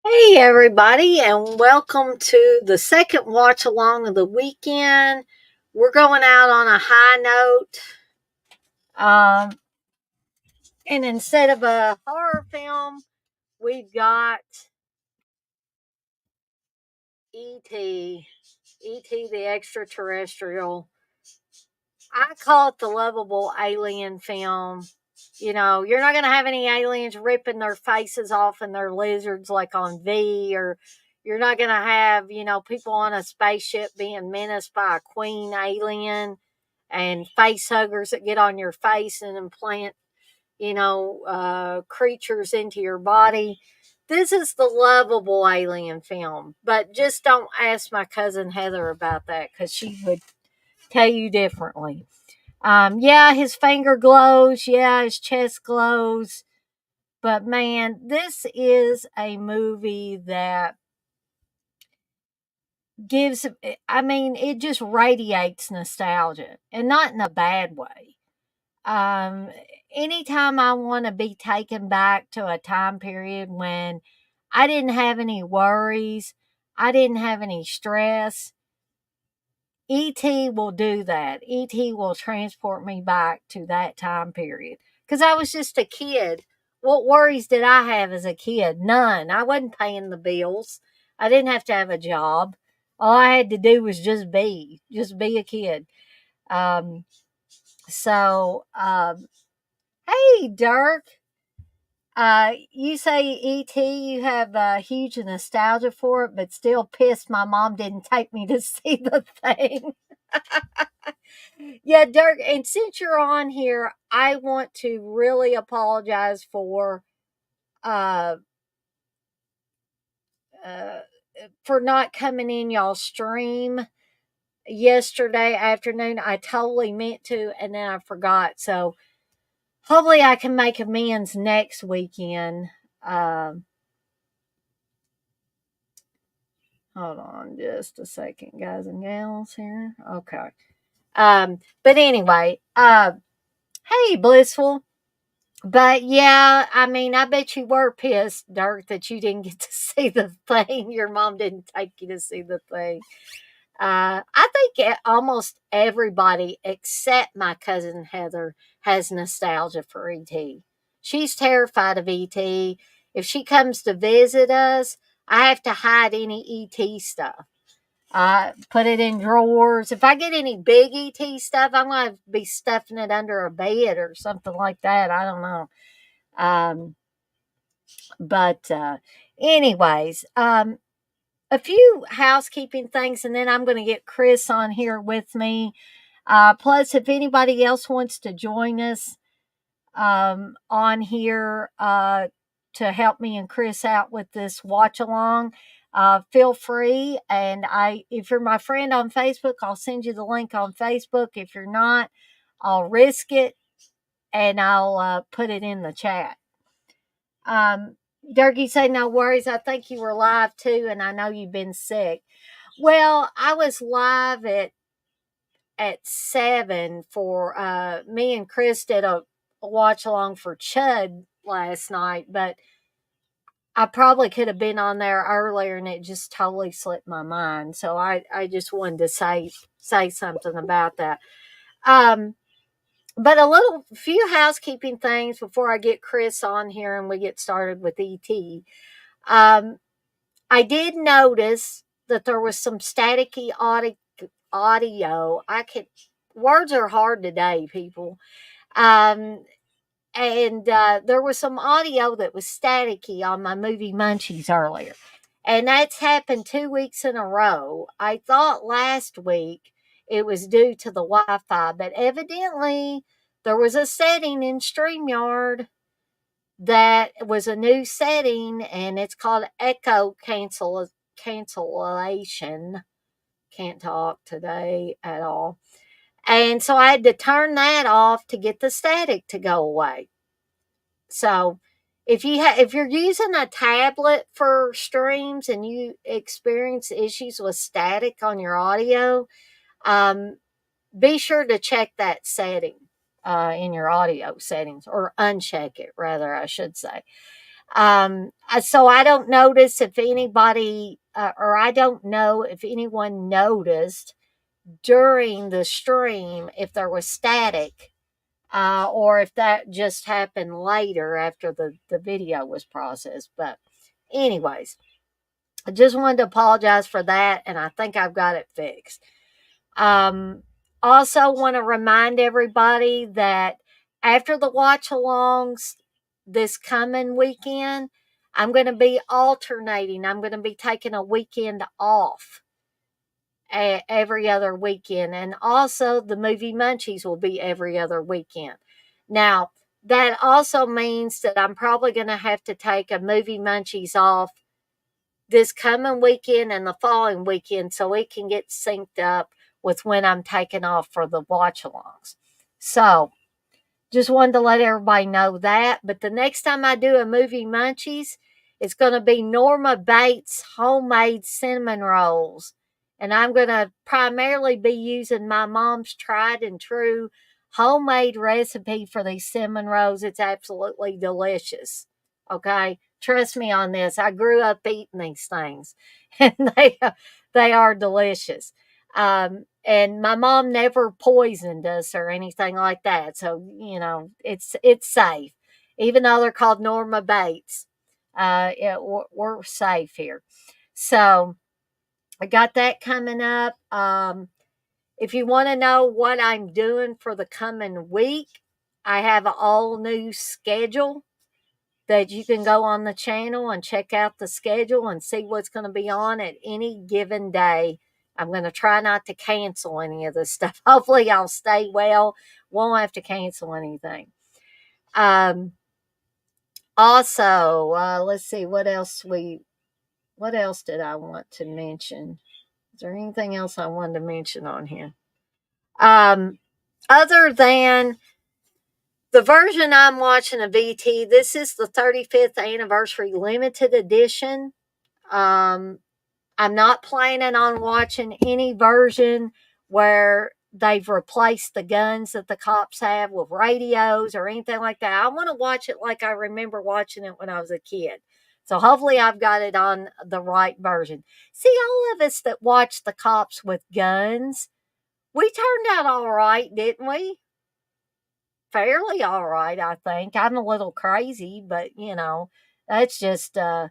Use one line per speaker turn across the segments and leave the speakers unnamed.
Hey, everybody, and welcome to the second watch along of the weekend. We're going out on a high note. Um, and instead of a horror film, we've got E.T. E.T. the extraterrestrial. I call it the lovable alien film. You know, you're not going to have any aliens ripping their faces off and their lizards like on V, or you're not going to have, people on a spaceship being menaced by a queen alien and face huggers that get on your face and implant, creatures into your body. This is the lovable alien film, but just don't ask my cousin Heather about that because she would tell you differently. Yeah, his finger glows. Yeah, his chest glows. But man, this is a movie that gives, it just radiates nostalgia and not in a bad way. Um, Anytime I want to be taken back to a time period when I didn't have any worries, I didn't have any stress, ET will do that. ET will transport me back to that time period. Because I was just a kid. What worries did I have as a kid? None. I wasn't paying the bills. I didn't have to have a job. All I had to do was just be a kid. Um, so, hey, Dirk, you say E.T., you have a huge nostalgia for it, but still pissed my mom didn't take me to see the thing. Yeah, Dirk, and since you're on here, I want to really apologize uh uh for not coming in y'all stream yesterday afternoon. I totally meant to and then I forgot. So hopefully I can make amends next weekend. Um Hold on just a second, guys and gals here. Okay. But anyway, hey Blissful. But yeah, I bet you were pissed, Dirk, that you didn't get to see the thing. Your mom didn't take you to see the thing. I think almost everybody except my cousin Heather has nostalgia for ET. She's terrified of ET. If she comes to visit us, I have to hide any ET stuff. I put it in drawers. If I get any big ET stuff, I'm going to be stuffing it under a bed or something like that. I don't know. Um, but anyways, a few housekeeping things, and then I'm going to get Chris on here with me. Plus, if anybody else wants to join us on here to help me and Chris out with this watch along, feel free. And if you're my friend on Facebook, I'll send you the link on Facebook. If you're not, I'll risk it and I'll put it in the chat. Um, Durkee say no worries. I think you were live too, and I know you've been sick. Well, I was live at 7 for me and Chris did a watch along for Chud last night, but I probably could have been on there earlier and it just totally slipped my mind. So I just wanted to say something about that. Um but a little few housekeeping things before I get Chris on here and we get started with ET. Um, I did notice that there was some staticky audio. Words are hard today, people. Um, and there was some audio that was staticky on my movie Munchies earlier. And that's happened 2 weeks in a row. I thought last week it was due to the Wi Fi, but evidently there was a setting in StreamYard that was a new setting and it's called echo cancellation. Can't talk today at all. And so I had to turn that off to get the static to go away. So if you're using a tablet for streams and you experience issues with static on your audio, um, be sure to check that setting in your audio settings, or uncheck it rather, I should say. So I don't notice if anybody, or I don't know if anyone noticed during the stream if there was static, or if that just happened later after the video was processed. But, anyways, I just wanted to apologize for that, and I think I've got it fixed. Um, Also, want to remind everybody that after the watch alongs this coming weekend, I'm going to be alternating. I'm going to be taking a weekend off every other weekend. And also, the movie Munchies will be every other weekend. Now, that also means that I'm probably going to have to take a movie Munchies off this coming weekend and the following weekend so it can get synced up with when I'm taking off for the watch alongs. So, just wanted to let everybody know that. But the next time I do a movie Munchies, it's going to be Norma Bates homemade cinnamon rolls. And I'm going to primarily be using my mom's tried and true homemade recipe for these cinnamon rolls. It's absolutely delicious. Okay? Trust me on this. I grew up eating these things, and they are delicious. And my mom never poisoned us or anything like that. So, it's safe. Even though they're called Norma Bates, we're safe here. So, I got that coming up. If you want to know what I'm doing for the coming week, I have an all new schedule that you can go on the channel and check out the schedule and see what's going to be on at any given day. I'm going to try not to cancel any of this stuff. Hopefully, I'll stay well. Won't have to cancel anything. Also, let's see what else did I want to mention? Is there anything else I wanted to mention on here? Other than the version I'm watching of VT, this is the 35th anniversary limited edition. I'm not planning on watching any version where they've replaced the guns that the cops have with radios or anything like that. I want to watch it like I remember watching it when I was a kid. So hopefully I've got it on the right version. See, all of us that watch the cops with guns, we turned out all right, didn't we? Fairly all right, I think. I'm a little crazy, but that's just the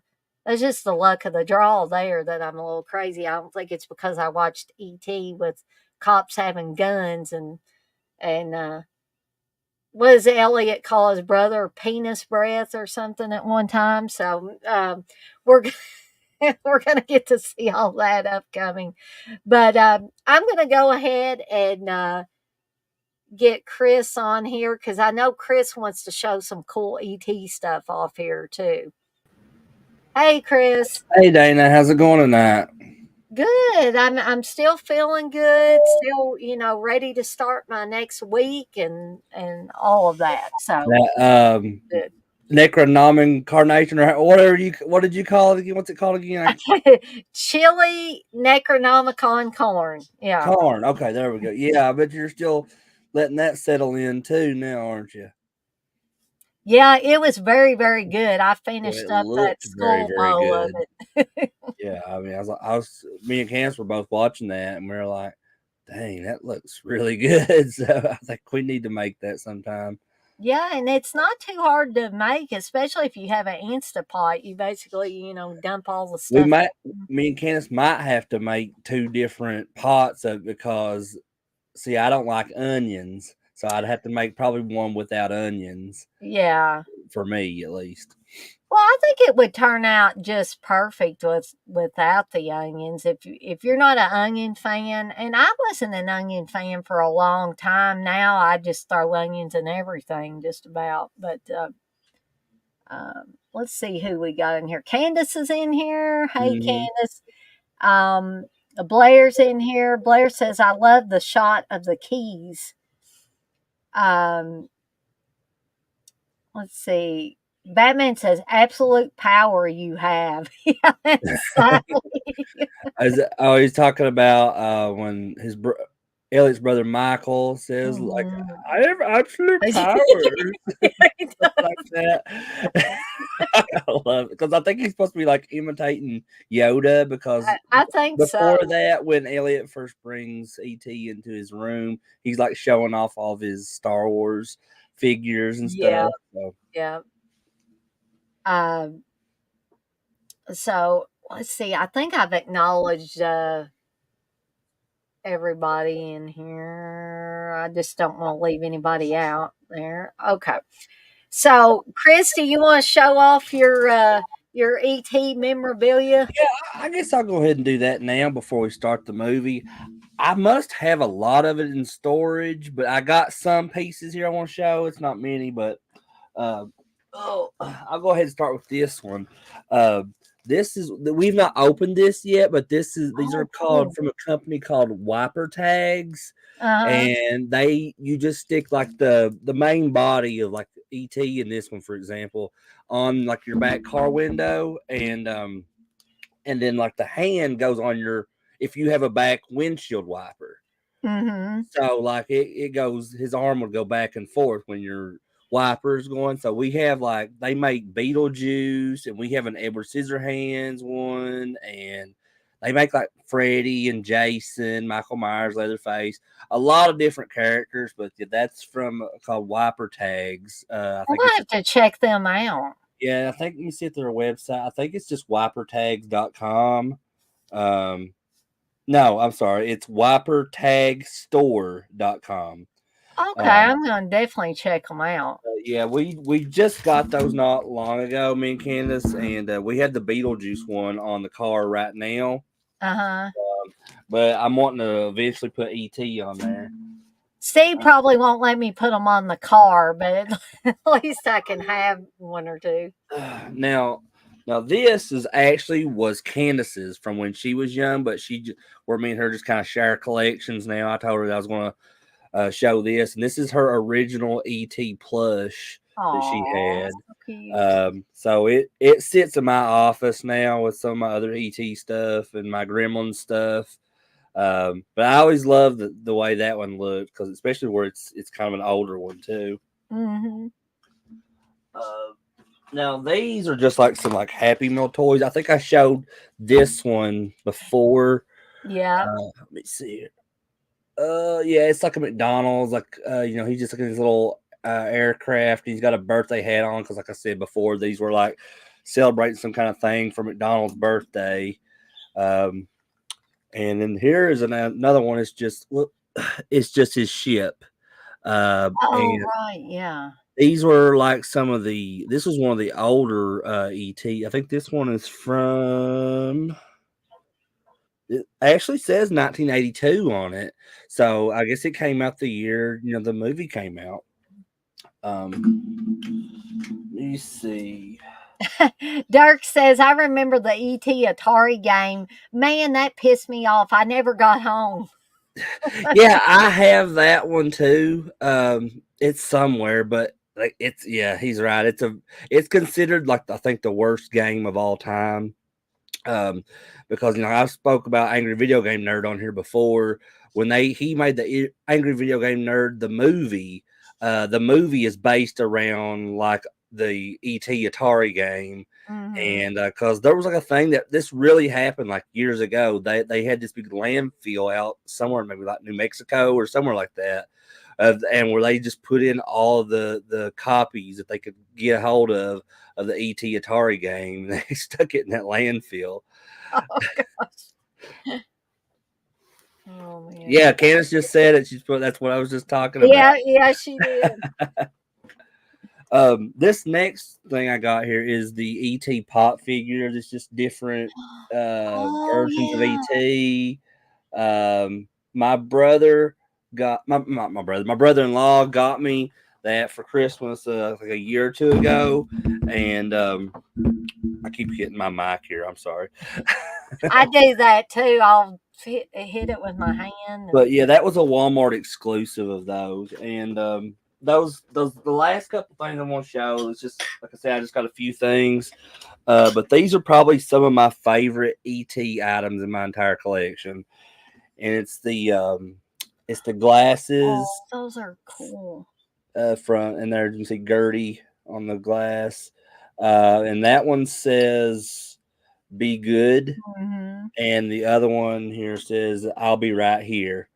luck of the draw there that I'm a little crazy. I don't think it's because I watched ET with cops having guns and what does Elliot call his brother, penis breath or something at one time? So we're we're gonna get to see all that upcoming. But I'm gonna go ahead and get Chris on here because I know Chris wants to show some cool ET stuff off here too. Hey, Chris.
Hey Dana, how's it going tonight?
Good. I'm still feeling good. Still, ready to start my next week and all of that. So
That
good.
Necronomen carnation or whatever what did you call it again? What's it called again?
Chili Necronomicon corn. Yeah.
Corn. Okay, there we go. Yeah, I bet you're still letting that settle in too now, aren't you?
Yeah, it was very, very good. I
Yeah,
finished
it
up that
looked very,
skull
very
bowl of
good.
it.
Yeah, I mean, me and Cance were both watching that, and we were like, "Dang, that looks really good." So I think we need to make that sometime.
Yeah, and it's not too hard to make, especially if you have an Instapot. You basically, dump all the
We
stuff.
might, me and Candace might have to make two different pots of because see, I don't like onions, so I'd have to make probably one without onions
Yeah.
for me at least.
Well, I think it would turn out just perfect without the onions. If you're not an onion fan, and I wasn't an onion fan for a long time. Now I just throw onions in everything, just about. But let's see who we got in here. Candace is in here. Hey,
Mm-hmm.
Candace. Um, Blair's in here. Blair says, "I love the shot of the keys." Um, let's see. Batman says, "Absolute power you have." Yeah, exactly.
He's talking about when Elliot's brother Michael says, like,
Mhm.
I have absolute powers. Stuff like that. I love it because I think he's supposed to be like imitating Yoda because
I think so.
before that, when Elliot first brings E.T. into his room, he's like showing off all of his Star Wars figures and
Yeah,
stuff. So,
yeah. Um, so let's see. I think I've acknowledged everybody in here. I just don't want to leave anybody out there. Okay. So, Christy, you want to show off your ET memorabilia?
yeah, I guess I'll go ahead and do that now before we start the movie. I must have a lot of it in storage, but I got some pieces here I want to show. It's not many, but uh, I'll go ahead and start with this one. Uh, this is we've not opened this yet, but these are
Oh,
called
cool.
from a company called Wiper Tags,
Uh-huh.
and you just stick like the main body of like ET in this one, for example, on like your back car window, and then like the hand goes on your if you have a back windshield wiper.
Mm-hmm.
So like it goes, his arm would go back and forth when your wipers going. So we have like they make Beetlejuice, and we have an Edward Scissorhands one, and they make like Freddy and Jason, Michael Myers, Leatherface, a lot of different characters. But yeah, that's from called Wiper Tags. I
I'm
think
gonna
it's
have to check them out.
yeah, I think let me see if their website. I think it's just wipertags.com. Um, no, I'm sorry. It's wipertagstore.com.
Okay,
Um,
I'm gonna definitely check them out.
yeah, we just got those not long ago, me and Candace, and we had the Beetlejuice one on the car right now.
Uh-huh.
But I'm wanting to eventually put ET on there.
Steve probably won't let me put them on the car, but at least I can have one or two.
Now, this is actually was Candace's from when she was young, but where me and her just kind of share collections now. I told her that I was going to show this, and this is her original ET plush that she
Aw,
had.
so cute.
So it sits in my office now with some of my other ET stuff and my Gremlin stuff. But I always love the way that one looked, because especially where it's kind of an older one too.
Mm-hmm.
Uh, Now these are just like some like Happy Meal toys. I think I showed this one before.
Yeah.
Let me see. Yeah, it's like a McDonald's. Like, he's just like in his little aircraft. He's got a birthday hat on because, like I said before, these were like celebrating some kind of thing for McDonald's birthday. Um, and then here is another one. It's just his ship.
Oh,
And
right. Yeah.
these were like some of the. This was one of the older ET. I think this one is from. It actually says 1982 on it, so I guess it came out the year the movie came out. Let me see.
Dirk says, I remember the ET Atari game. Man, that pissed me off. I never got home.
Yeah, I have that one too. It's somewhere, but like he's right. It's considered like I think the worst game of all time. Um, because I've spoke about Angry Video Game Nerd on here before. When he made the Angry Video Game Nerd the movie is based around like the ET Atari game,
Mm-hmm.
and because there was like a thing that this really happened like years ago. They had this big landfill out somewhere, maybe like New Mexico or somewhere like that, and where they just put in all the copies that they could get a hold of the ET Atari game. They stuck it in that landfill.
Oh, gosh. Oh, man.
Yeah, Candace just said it. That's what I was just talking about.
Yeah, yeah, she did.
This next thing I got here is the ET pop figures. It's just different
Oh,
versions of
yeah.
ET. My brother got my brother. My brother-in-law got me that for Christmas like a year or two ago, and I keep hitting my mic here. I'm sorry.
I do that too. I'll hit it with my hand.
But yeah, that was a Walmart exclusive of those, and those the last couple things I want to show is just like I said, I just got a few things, but these are probably some of my favorite ET items in my entire collection, and it's the It's the glasses
Oh, those are cool.
from, and there you can see Gertie on the glass. And that one says "Be good,"
Mhm.
and the other one here says "I'll be right here."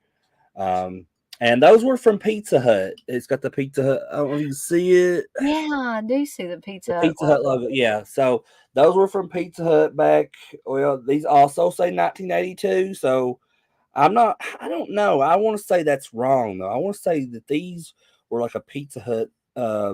Um, and those were from Pizza Hut. It's got the Pizza Hut. I don't know if you can see it.
Yeah, I do see the
The
Pizza Hut
Pizza Hut
logo.
logo. Yeah. So those were from Pizza Hut back. Well, these also say 1982. So I'm not. I don't know. I want to say that's wrong though. I want to say that these were like a Pizza Hut.
I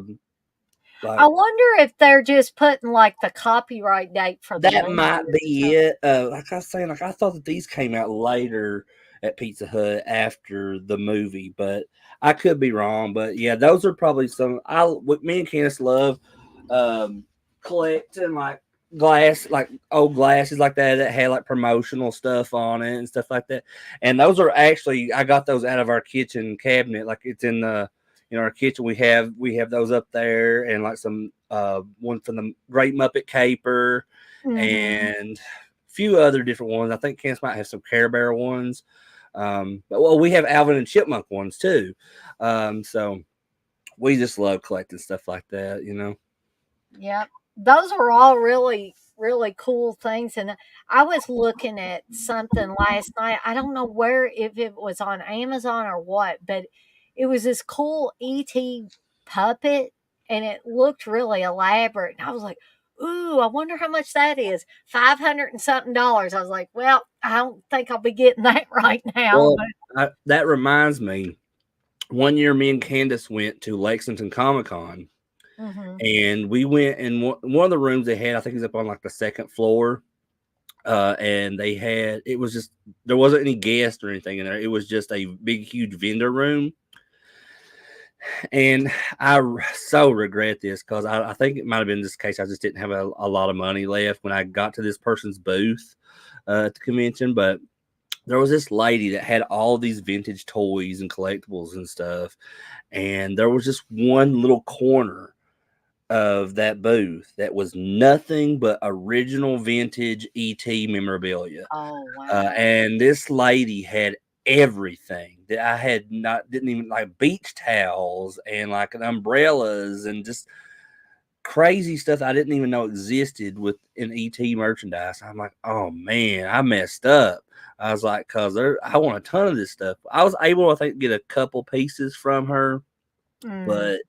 Like
wonder if they're just putting, like, the copyright date for the
that
movie
might
or
be
something.
it. Like I was saying, like I thought that these came out later at Pizza Hut after the movie, but I could be wrong. But yeah, those are probably some. What me and Candace love um, collecting like like old glasses like that had like promotional stuff on it and stuff like that. And those are actually I got those out of our kitchen cabinet. Like it's in the our kitchen. We have those up there and like some one from the Great Muppet Caper
Mhm.
and a few other different ones. I think Candace might have some Care Bear ones. But well, we have Alvin and Chipmunk ones too. So we just love collecting stuff like that.
Yep. Those were all really, really cool things. And I was looking at something last night. I don't know where, if it was on Amazon or what, but it was this cool ET puppet and it looked really elaborate. And I was like, ooh, I wonder how much that is. 500 and something dollars. I was like, well, I don't think I'll be getting that right now.
Well,
But
that reminds me. One year, me and Candace went to Lexington Comic Con,
hmm
and we went in one of the rooms they had. I think it was up on like the second floor. And they had it was just there wasn't any guests or anything in there. It was just a big, huge vendor room. And so regret this because I think it might have been this case. I just didn't have a lot of money left when I got to this person's booth at the convention. But there was this lady that had all these vintage toys and collectibles and stuff. And there was just one little corner of that booth that was nothing but original vintage ET memorabilia.
oh, wow.
And this lady had everything that I had not didn't even like beach towels and like an umbrellas and just crazy stuff I didn't even know existed with an ET merchandise. I'm like, oh man, I messed up. I was like, cause I want a ton of this stuff. I was able, I think, to get a couple pieces from her,
Mm.
but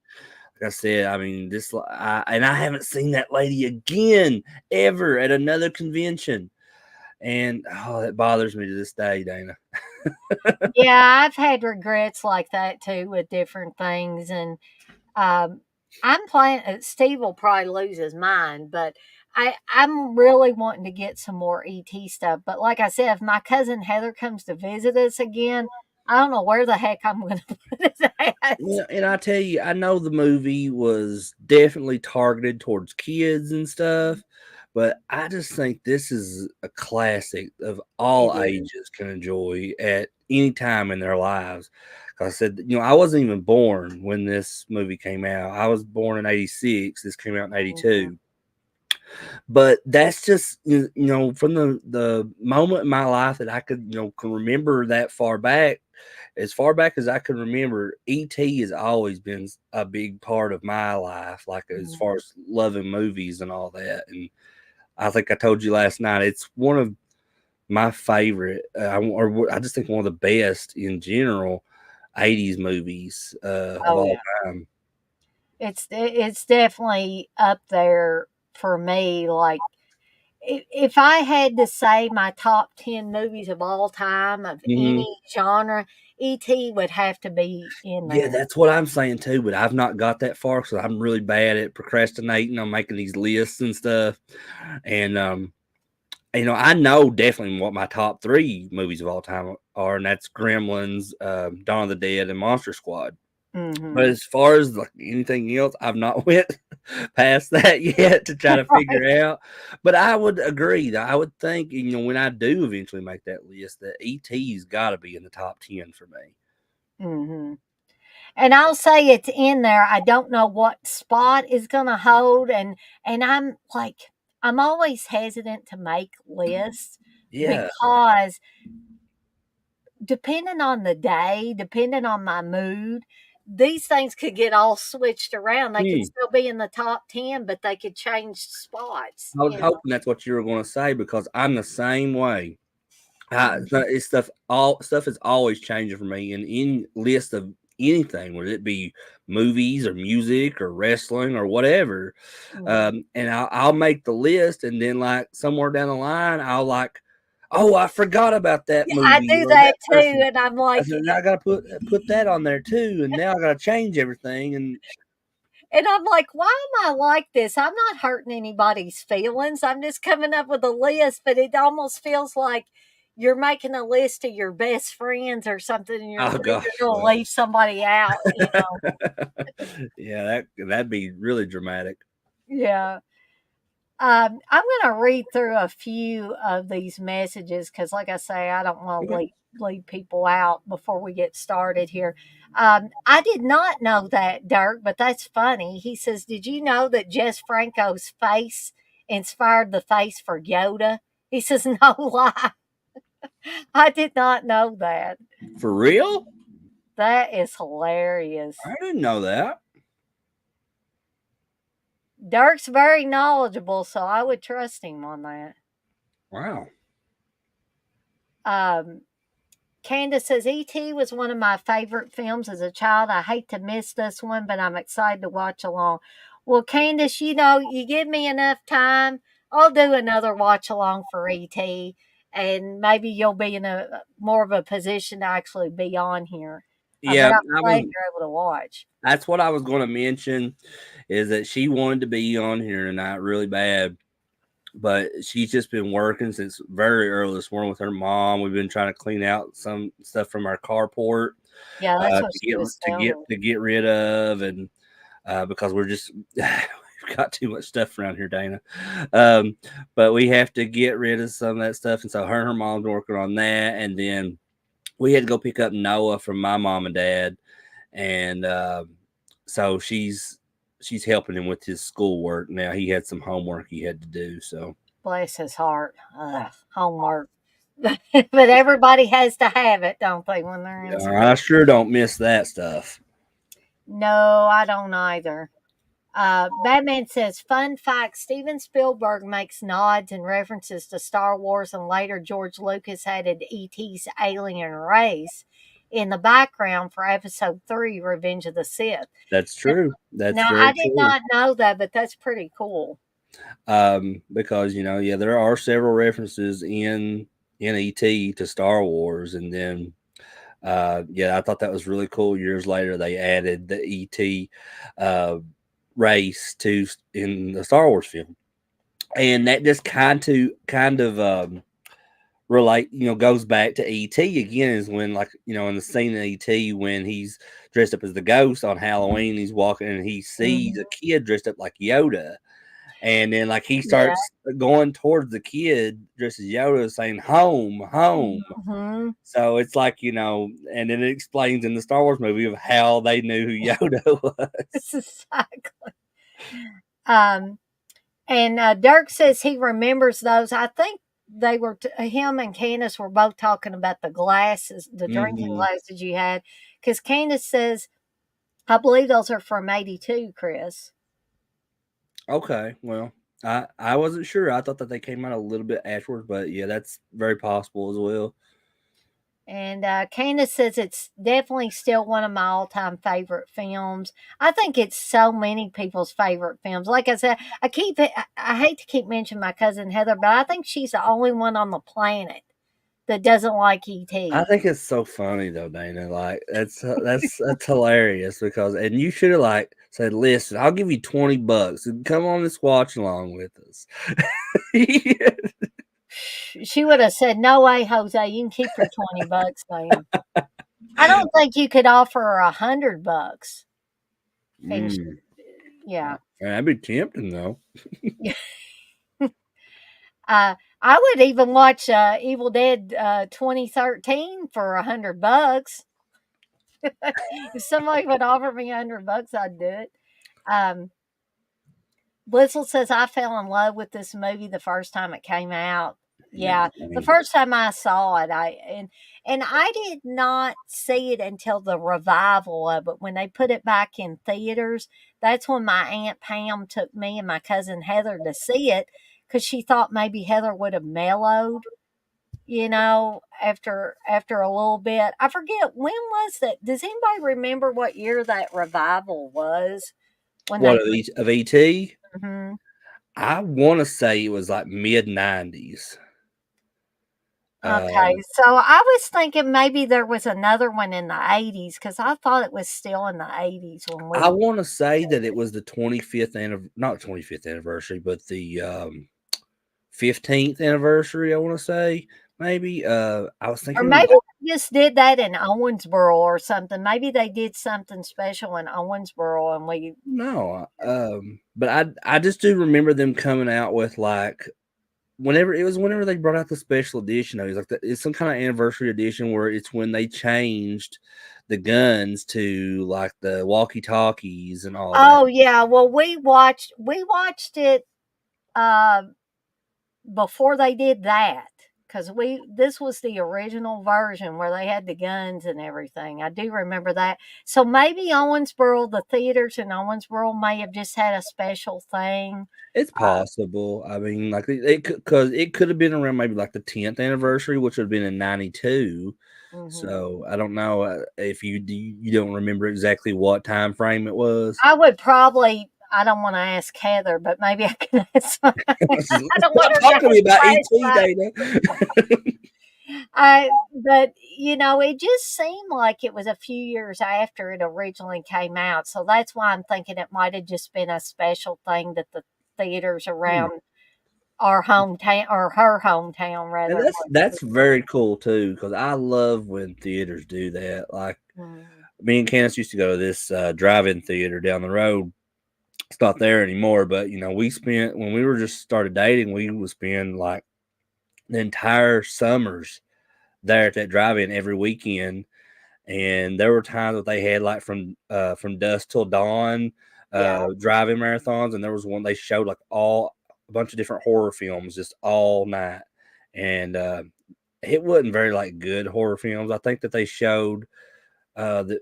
like I said, I mean, and I haven't seen that lady again ever at another convention. And oh, that bothers me to this day, Dana.
Yeah, I've had regrets like that too with different things, and um, I'm playing. Steve will probably lose his mind, but I'm really wanting to get some more ET stuff. But like I said, if my cousin Heather comes to visit us again, I don't know where the heck I'm going to put it at.
Yeah, and I tell you, I know the movie was definitely targeted towards kids and stuff, but I just think this is a classic of
It
all
is.
ages can enjoy at any time in their lives. 'Cause I said, I wasn't even born when this movie came out. I was born in '86. This came out in
Mhm.
'82. But that's just from the moment in my life that I could can remember that far back as I can remember, ET has always been a big part of my life, like as
Mhm.
far as loving movies and all that. And I think I told you last night, it's one of my favorite, or I just think one of the best in general 80s movies of
Oh
all
yeah,
time.
it's definitely up there for me. Like if I had to say my top 10 movies of all time of
Mhm.
any genre, E.T. would have to be in
Yeah,
there.
that's what I'm saying too, but I've not got that far because I'm really bad at procrastinating on making these lists and stuff. And I know definitely what my top three movies of all time are, and that's Gremlins, Dawn of the Dead, and Monster Squad. But
Mhm.
as far as like anything else, I've not went past that yet to try to
Right.
figure out. But I would agree that I would think, when I do eventually make that list, that ET's got to be in the top 10 for me.
Mhm. And I'll say it's in there. I don't know what spot is gonna hold, and I'm like, I'm always hesitant to make lists
Yeah.
because depending on the day, depending on my mood, these things could get all switched around. They could
Hmm.
still be in the top 10, but they could change spots,
I was
you know?
hoping that's what you were going to say because I'm the same way.
Mhm.
It's stuff is always changing for me in any list of anything, whether it be movies or music or wrestling or whatever.
Mhm.
And I'll make the list, and then like somewhere down the line, I'll like, oh, I forgot about that
Yeah, I
movie
do
or
that
that
too,
person.
and I'm
I
like,
said, now I gotta put that on there too, and now I gotta change everything. And
why am I like this? I'm not hurting anybody's feelings. I'm just coming up with a list, but it almost feels like you're making a list of your best friends or something, and you're
oh
afraid you're
gosh,
going to
well.
leave somebody out, you know?
Yeah, that'd be really dramatic.
Yeah. I'm going to read through a few of these messages because, like I say, I don't want to
Okay.
leave people out before we get started here. I did not know that, Dirk, but that's funny. He says, "Did you know that Jess Franco's face inspired the face for Yoda?" He says, "No lie, I did not know that.
For real?
That is hilarious."
I didn't know that.
Dirk's very knowledgeable, so I would trust him on that.
Wow.
Um, Candace says E.T. was one of my favorite films as a child. I hate to miss this one, but I'm excited to watch along. Well, Candace, you give me enough time, I'll do another watch along for E.T. and maybe you'll be in a more of a position to actually be on here. But
Yeah,
I'm glad you're able to watch.
that's what I was going to mention is that she wanted to be on here tonight really bad, but she's just been working since very early this morning with her mom. We've been trying to clean out some stuff from our carport
Yeah, that's what she was telling
to get rid of, and because we're just we've got too much stuff around here, Dana. But we have to get rid of some of that stuff, and so her and her mom's working on that, and then we had to go pick up Noah from my mom and dad, and so she's helping him with his schoolwork now. He had some homework he had to do, so
Bless his heart. Ugh, homework. But everybody has to have it, don't they, when they're in
I
school?
sure don't miss that stuff.
No, I don't either. Batman says, fun fact Steven Spielberg makes nods and references to Star Wars, and later George Lucas added E.T.'s alien race in the background for episode 3, Revenge of the Sith.
That's true. That's
Now, I
very
did
true.
not know that, but that's pretty cool.
Because yeah, there are several references in ET to Star Wars, and then yeah, I thought that was really cool. Years later, they added the ET race to in the Star Wars film, and that just kind of relate, goes back to ET again. Is when, like, in the scene in ET when he's dressed up as the ghost on Halloween, he's walking and he sees
Mhm.
a kid dressed up like Yoda. And then, like, he
Yeah.
starts going towards the kid dressed as Yoda, saying "home, home."
Hmm.
So it's like, and then it explains in the Star Wars movie of how they knew who Yoda was.
Exactly. Um, and Dirk says he remembers those. I think they were him and Candace were both talking about the glasses, the drinking
Hmm.
glasses you had, because Candace says I believe those are from '82, Chris.
Okay, well, I wasn't sure. I thought that they came out a little bit afterwards, but yeah, that's very possible as well.
And Candace says it's definitely still one of my all-time favorite films. I think it's so many people's favorite films. Like I said, I hate to keep mentioning my cousin Heather, but I think she's the only one on the planet that doesn't like
I
ET.
think it's so funny though, Dana. Like that's hilarious because, and you should have like said, "Listen, I'll give you $20 and come on this watch along with us."
She would have said, "No way, Jose. You can keep your $20, man." I don't think you could offer her $100, and
Mm,
yeah.
that'd be tempting though.
I would even watch Evil Dead 2013 for $100. If somebody would offer me $100, I'd do it. Um, Blissel says I fell in love with this movie the first time it came out. Yeah,
I
the
mean,
first time I saw it, and I did not see it until the revival of it when they put it back in theaters. That's when my aunt Pam took me and my cousin Heather to see it because she thought maybe Heather would have mellowed, after a little bit. I forget when was that. Does anybody remember what year that revival was when
what
they?
of ET?
Mhm.
I want to say it was like mid 90s.
Okay,
Um,
so I was thinking maybe there was another one in the 80s because I thought it was still in the 80s when
I
we.
want to say that it was the 25th not 25th anniversary, but the 15th anniversary. I want to say maybe. I was
Or
thinking it was
maybe they just did that in Owensboro or something. Maybe they did something special in Owensboro and we.
no, but I just do remember them coming out with like whenever they brought out the special edition. It was like it's some kind of anniversary edition where it's when they changed the guns to like the walkie talkies and all that.
Oh yeah, well we watched it uh before they did that because this was the original version where they had the guns and everything. I do remember that. So maybe Owensboro, the theaters in Owensboro may have just had a special thing.
It's
Uh,
possible. I mean, like it could because it could have been around maybe like the 10th anniversary, which would have been in '92.
mhm.
So I don't know if you don't remember exactly what time frame it was.
I would probably. I don't want to ask Heather, but maybe I can ask. I don't want
Stop
her to
talking to me
ask
about ET,
flashback.
Dana.
But it just seemed like it was a few years after it originally came out, so that's why I'm thinking it might have just been a special thing that the theaters around our hometown or her hometown
And
rather
that's
was
very cool too, because I love when theaters do that. Like
doing.
me and Candace used to go to this drive-in theater down the road. It's not there anymore, but we spent when we were just started dating, we would spend like the entire summers there at that drive-in every weekend. And there were times that they had like from dusk till dawn
Yeah.
driving marathons, and there was one they showed like all a bunch of different horror films just all night. And it wasn't very like good horror films. I think that they showed the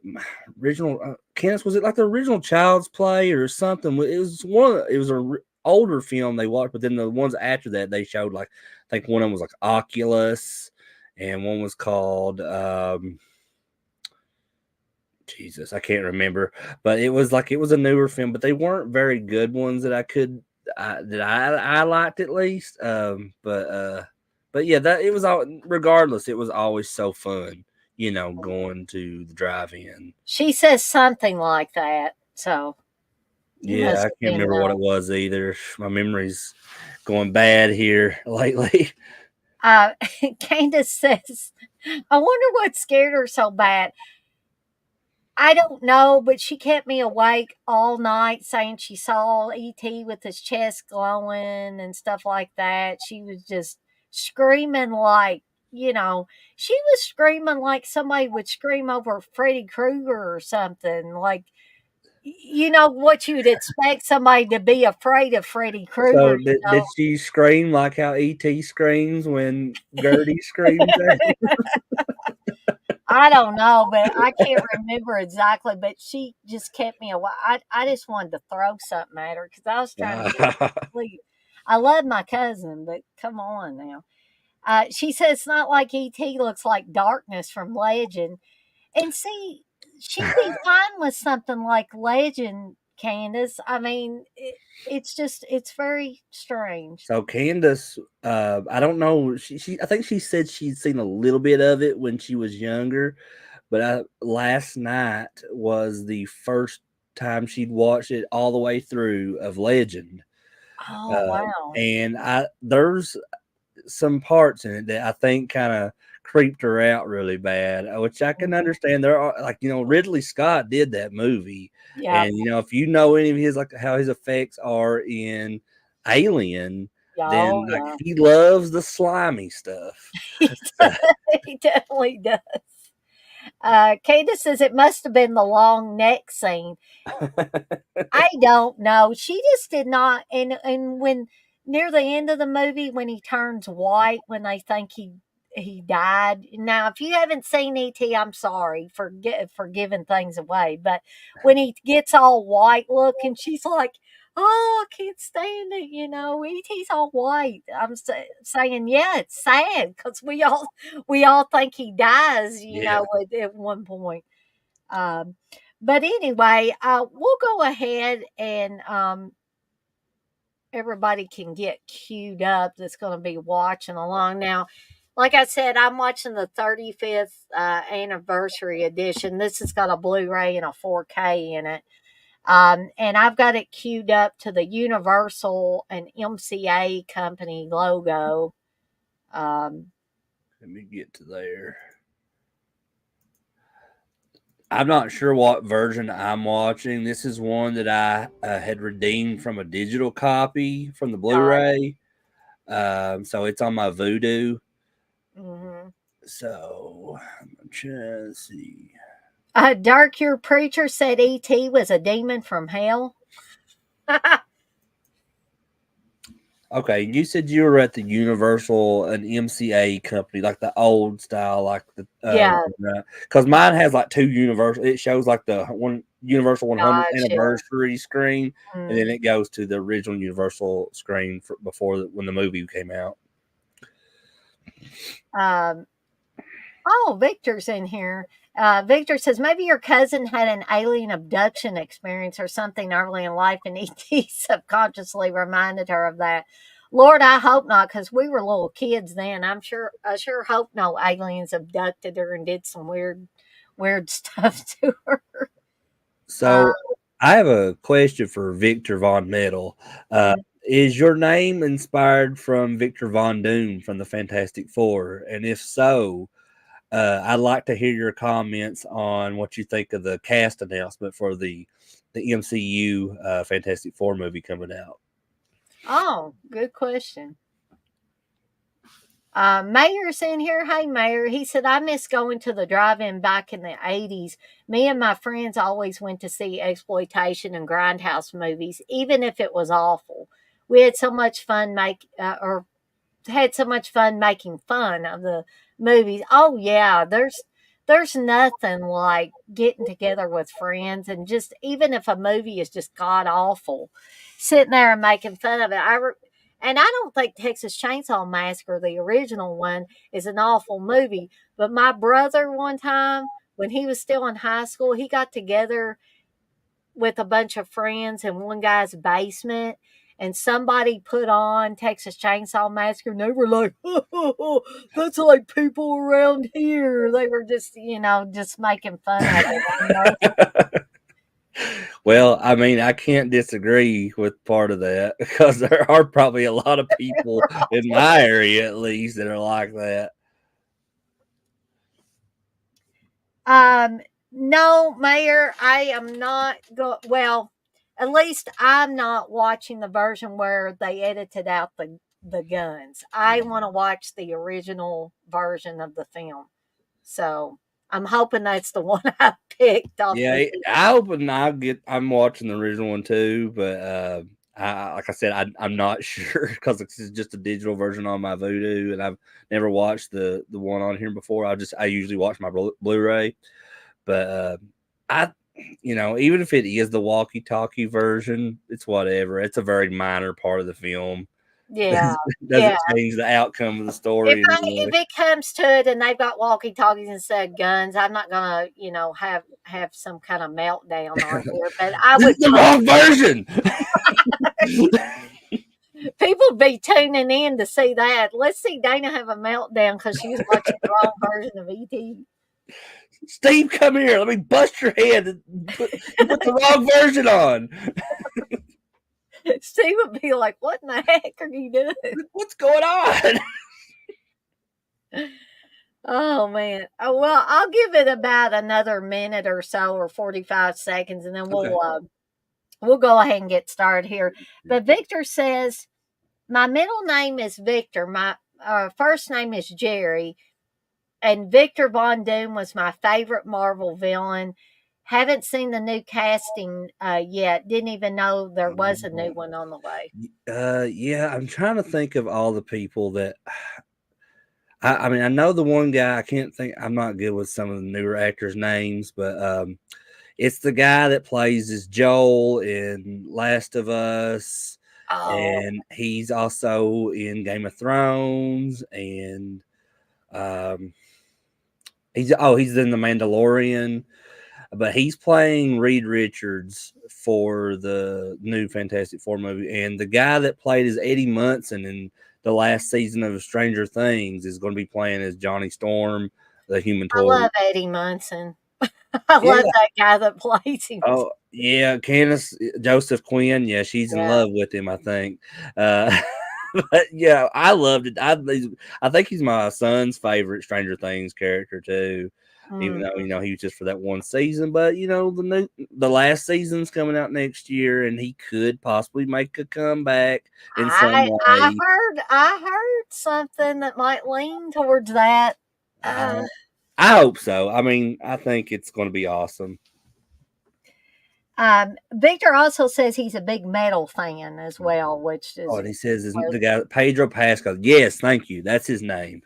original Candace, was it like the original Child's Play or something? It was a older film they watched, but then the ones after that they showed like I think one of them was like Oculus, and one was called Jesus, I can't remember, but it was a newer film, but they weren't very good ones that I liked at least. But yeah, that it was all regardless, it was always so fun, going to the drive-in.
She says something like that, so you
Yeah,
must
I
have
can't
been
remember what it was either. My memory's going bad here lately.
uh Candace says, I wonder what scared her so bad. I don't know, but she kept me awake all night saying she saw ET with his chest glowing and stuff like that. She was just screaming like, she was screaming like somebody would scream over Freddy Krueger or something. Like, what you'd expect somebody to be afraid of Freddy Krueger,
So did she scream like how ET screams when Gertie screams at
I don't know, but I can't remember exactly. But she just kept me away. I just wanted to throw something at her because I was trying to get
him?
to sleep. I love my cousin, but come on now. She says it's not like ET looks like darkness from Legend. And see, she'd be fine with something like Legend, Candace. I mean, it's very strange.
So Candace, I don't know. I think she said she'd seen a little bit of it when she was younger, but last night was the first time she'd watched it all the way through of Legend.
Oh, wow.
And there's some parts in it that I think kind of creeped her out really bad, which I can
Mhm.
understand. There are like Ridley Scott did that movie,
Yep.
and if you know any of his like how his effects are in Alien,
Oh,
then like
yeah.
he loves the slimy stuff.
He
So,
does. He definitely does. Candace says it must have been the long neck scene. I don't know. She just did not. And when near the end of the movie when he turns white when they think he died. Now, if you haven't seen E.T., I'm sorry for giving things away, but when he gets all white looking, she's like, "Oh, I can't stand it." E.T.'s all white. I'm saying, yeah, it's sad because we all think he dies.
Yeah.
At one point. Um, but anyway, we'll go ahead and everybody can get queued up that's going to be watching along. Now, like I said, I'm watching the 35th anniversary edition. This has got a Blu-ray and a 4K in it. And I've got it queued up to the Universal and MCA company logo.
Let me get to there. I'm not sure what version I'm watching. This is one that I had redeemed from a digital copy from the Blu-ray. So it's on my Vudu.
Mm-hmm.
So I'm trying to see.
Dark Your Preacher said E.T. was a demon from hell.
Okay, you said you were at the Universal and MCA company, like the old style, like the
Yeah,
because mine has like two Universal. It shows like the one Universal 100th
gotcha.
anniversary screen, and then
Mm.
it goes to the original Universal screen before when the movie came out.
Um, Oh, Victor's in here. Victor says maybe your cousin had an alien abduction experience or something early in life, and ET subconsciously reminded her of that. Lord, I hope not, because we were little kids then. I sure hope no aliens abducted her and did some weird stuff to her. Uh,
So I have a question for Victor Von Metal.
mm,
Is your name inspired from Victor Von Doom from the Fantastic Four? And if so, I'd like to hear your comments on what you think of the cast announcement for the MCU Fantastic Four movie coming out.
oh, good question. Mayor's in here. Hey, Mayor. He said, I miss going to the drive in back in the 80s. Me and my friends always went to see exploitation and grindhouse movies, even if it was awful. We had so much fun or had so much fun making fun of the movies. Oh yeah, there's nothing like getting together with friends and just even if a movie is just god awful, sitting there and making fun of it. And I don't think Texas Chainsaw Massacre, the original one, is an awful movie. But my brother one time when he was still in high school, he got together with a bunch of friends in one guy's basement and somebody put on Texas Chainsaw Massacre and they were like, oh, that's like people around here. They were just making fun of it.
Well, I mean, I can't disagree with part of that because there are probably a lot of people in my area, at least, that are like that.
No, Mayor, I am not well, at least I'm not watching the version where they edited out the guns. I want to watch the original version of the film. So, I'm hoping that's the one I picked off
Yeah,
the
I hope I'm watching the original one too, but like I said, I'm not sure because it's just a digital version on my Vudu, and I've never watched the one on here before. I usually watch my Blu-ray, but I, even if it is the walkie-talkie version, it's whatever. It's a very minor part of the film.
Yeah, yeah.
Doesn't change the outcome of the
If
story
I
anyway.
if it comes to it and they've got walkie talkies instead of guns, I'm not gonna, have some kind of meltdown on here. But I
This
would
is the wrong version.
people be tuning in to see that. Let's see Dana have a meltdown because she's watching the wrong version of ET.
Steve, come here. Let me bust your head. You put the wrong version on.
Steve would be like, "What in the heck are you doing?"
What's going on?
Oh man. Oh, well, I'll give it about another minute or so, or 45 seconds, and then
Okay.
we'll go ahead and get started here. But Victor says, my middle name is Victor. My first name is Jerry. And Victor Von Doom was my favorite Marvel villain. Haven't seen the new casting yet. Didn't even know there was a new one on the way.
Yeah, I'm trying to think of all the people that. I mean, I know the one guy. I can't think. I'm not good with some of the newer actors' names, but it's the guy that plays as Joel in Last of Us,
Oh,
and he's also in Game of Thrones, and um, he's in The Mandalorian, but he's playing Reed Richards for the new Fantastic Four movie, and the guy that played as Eddie Munson in the last season of Stranger Things is going to be playing as Johnny Storm, the Human
I love
Torch.
Eddie Munson. I
Yeah.
love that guy that plays him.
Oh, yeah. Candace Joseph Quinn. Yeah, she's in
Yeah.
love with him, I think. Uh, but yeah, I loved it. I think he's my son's favorite Stranger Things character too. Even though
Mhm.
he was just for that one season, but the last season's coming out next year, and he could possibly make a comeback in some way.
I heard something that might lean towards that.
Uh,
Uh,
I hope so. I mean, I think it's going to be awesome.
Victor also says he's a big metal fan as well, which
Oh,
is
and he says the guy Pedro Pascal. Yes, thank you. That's his name.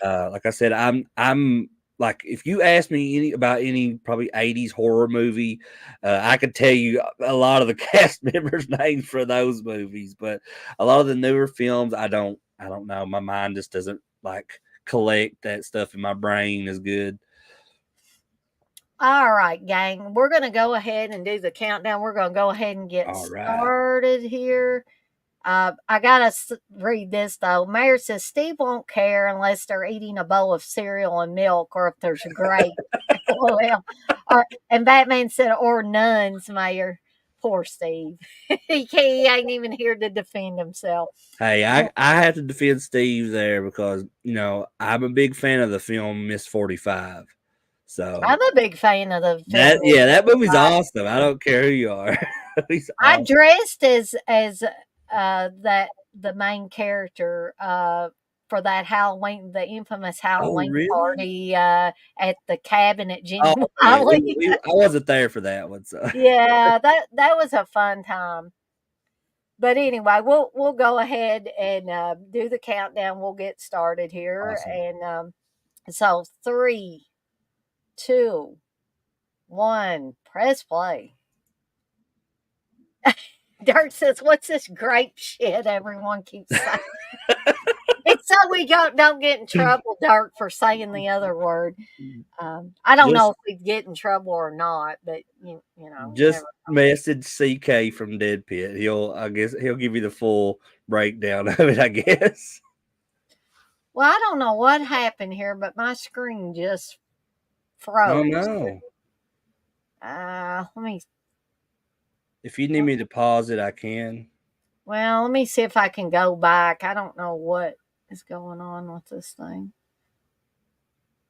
Like I said, I'm like if you ask me about any probably 80s horror movie, I could tell you a lot of the cast members' names for those movies, but a lot of the newer films, I don't know. My mind just doesn't like collect that stuff in my brain as good.
all right, gang. We're going to go ahead and do the countdown. We're going to go ahead and get
All right.
started here. I gotta read this though. Mayor says Steve won't care unless they're eating a bowl of cereal and milk, or if there's grape. LOL. And Batman said, "Or nuns, Mayor." Poor Steve. He ain't even here to defend himself.
Hey, I have to defend Steve there because I'm a big fan of the film Miss 45. So
I'm a big fan of the film.
that movie's awesome. I don't care who you are. He's
I
awesome.
dressed as that the main character for that Halloween, the infamous
Oh,
Halloween
really?
party at the cabin at Jenny
Oh, yeah.
Wiley.
I wasn't there for that one, so
Yeah, that was a fun time. But anyway, we'll go ahead and do the countdown. We'll get started here,
awesome.
and so 3, 2, 1, press play. Dirt says, "What's this grape shit?" Everyone keeps saying. It's so we don't get in trouble, Dirk, for saying the other word. I don't know
Just
if we'd get in trouble or not, but you know, you
just
never.
message CK from Dead Pit. I guess he'll give you the full breakdown of it, I guess.
Well, I don't know what happened here, but my screen just
Oh
froze.
no.
Let me.
If you need me to pause it, I can.
Well, let me see if I can go back. I don't know what is going on with this thing.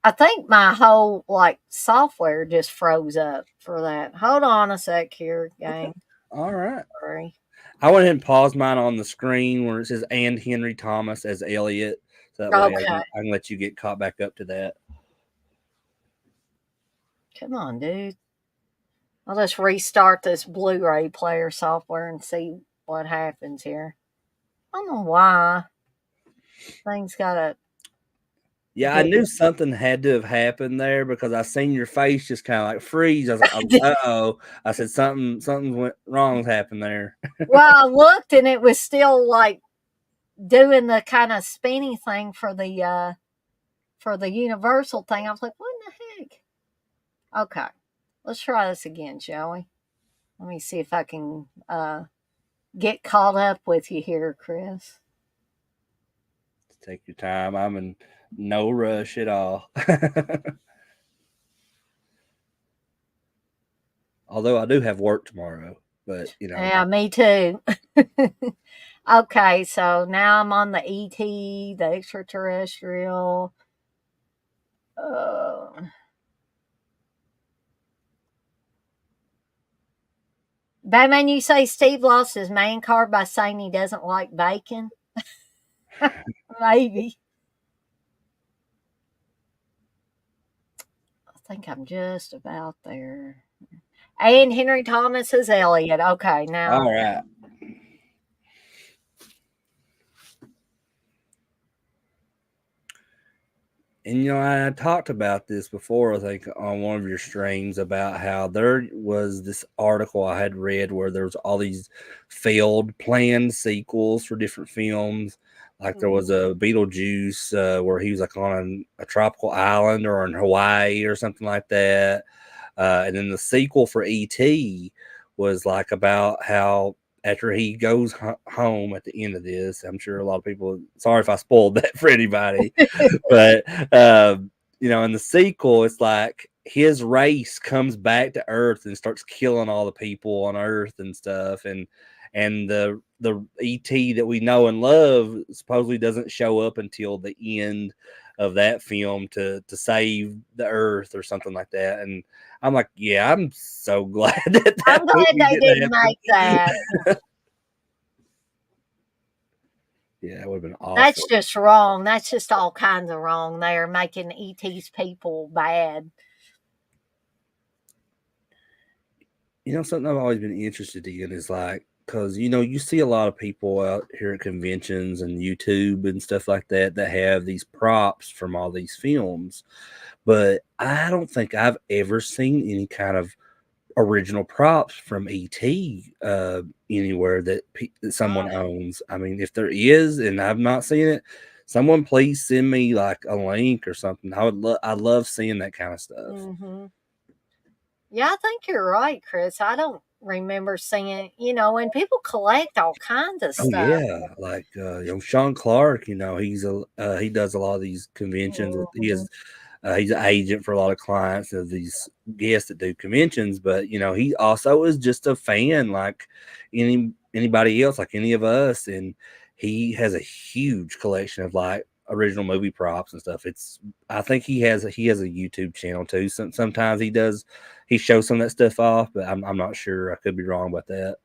I think my whole software just froze up for that. Hold on a sec here,
Okay.
gang.
All right.
Sorry.
I went ahead and paused mine on the screen where it says and Henry Thomas as Elliot. So that way
Okay.
I can let you get caught back up to that.
Come on, dude. I'll just restart this Blu-ray player software and see what happens here. I don't know why things gotta
Yeah, I
do.
knew something had to have happened there because I seen your face just kind of like freeze. I was uh oh. I said something went wrong happened there.
Well, I looked and it was still doing the kind of spinny thing for the universal thing. I was like, what in the heck? Okay. Let's try this again, shall we? Let me see if I can get caught up with you here, Chris.
Take your time. I'm in no rush at all. Although I do have work tomorrow, but
Yeah, me too. Okay, so now I'm on the ET, the extraterrestrial. Uh, Batman, you say Steve lost his main card by saying he doesn't like bacon? Maybe. I think I'm just about there. And Henry Thomas as Elliot. Okay,
All
now
right. And I talked about this before, I think, on one of your streams about how there was this article I had read where there was all these failed planned sequels for different films. Like there was a Beetlejuice where he was like on a tropical island or in Hawaii or something like that. And then the sequel for E.T. was like about how after he goes home at the end of this, I'm sure a lot of people, sorry if I spoiled that for anybody, but in the sequel, it's like his race comes back to Earth and starts killing all the people on Earth and stuff, and the ET that we know and love supposedly doesn't show up until the end of that film to save the Earth or something like that. And I'm like, yeah, I'm so glad that
I'm glad
movie
they
didn't
didn't
happen.
make that.
Yeah, it would have been awful.
That's just wrong. That's just all kinds of wrong. They're making ET's people bad.
Something I've always been interested in is like, because you see a lot of people out here at conventions and YouTube and stuff like that have these props from all these films, but I don't think I've ever seen any kind of original props from ET anywhere that someone owns. I mean, if there is and I've not seen it, someone please send me like a link or something. I love seeing that kind of stuff.
Mm-hmm. Yeah, I think you're right, Chris. I don't remember seeing, and people collect all kinds of
Oh
stuff.
yeah, like Sean Clark. He does a lot of these conventions.
Mhm.
He's an agent for a lot of clients of these guests that do conventions. But he also is just a fan, like anybody else, like any of us. And he has a huge collection of like original movie props and stuff. I think he has a YouTube channel too. Sometimes he shows some of that stuff off, but I'm not sure. I could be wrong about that.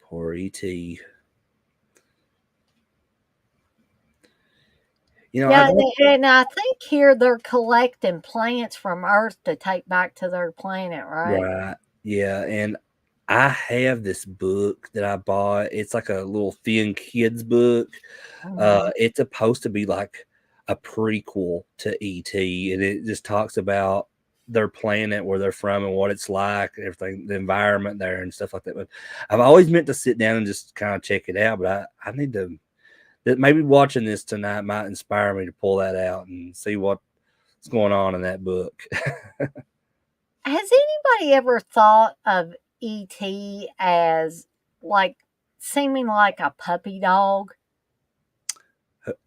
Poor ET.
Yeah, and I think here they're collecting plants from Earth to take back to their planet, right?
Right. Yeah, and I have this book that I bought. It's like a little thin kids book.
Mhm.
It's supposed to be like a prequel to ET, and it just talks about their planet, where they're from, and what it's like, and everything, the environment there, and stuff like that. But I've always meant to sit down and just kind of check it out. But I need to. That maybe watching this tonight might inspire me to pull that out and see what's going on in that book.
Has anybody ever thought of ET as like seeming like a puppy dog?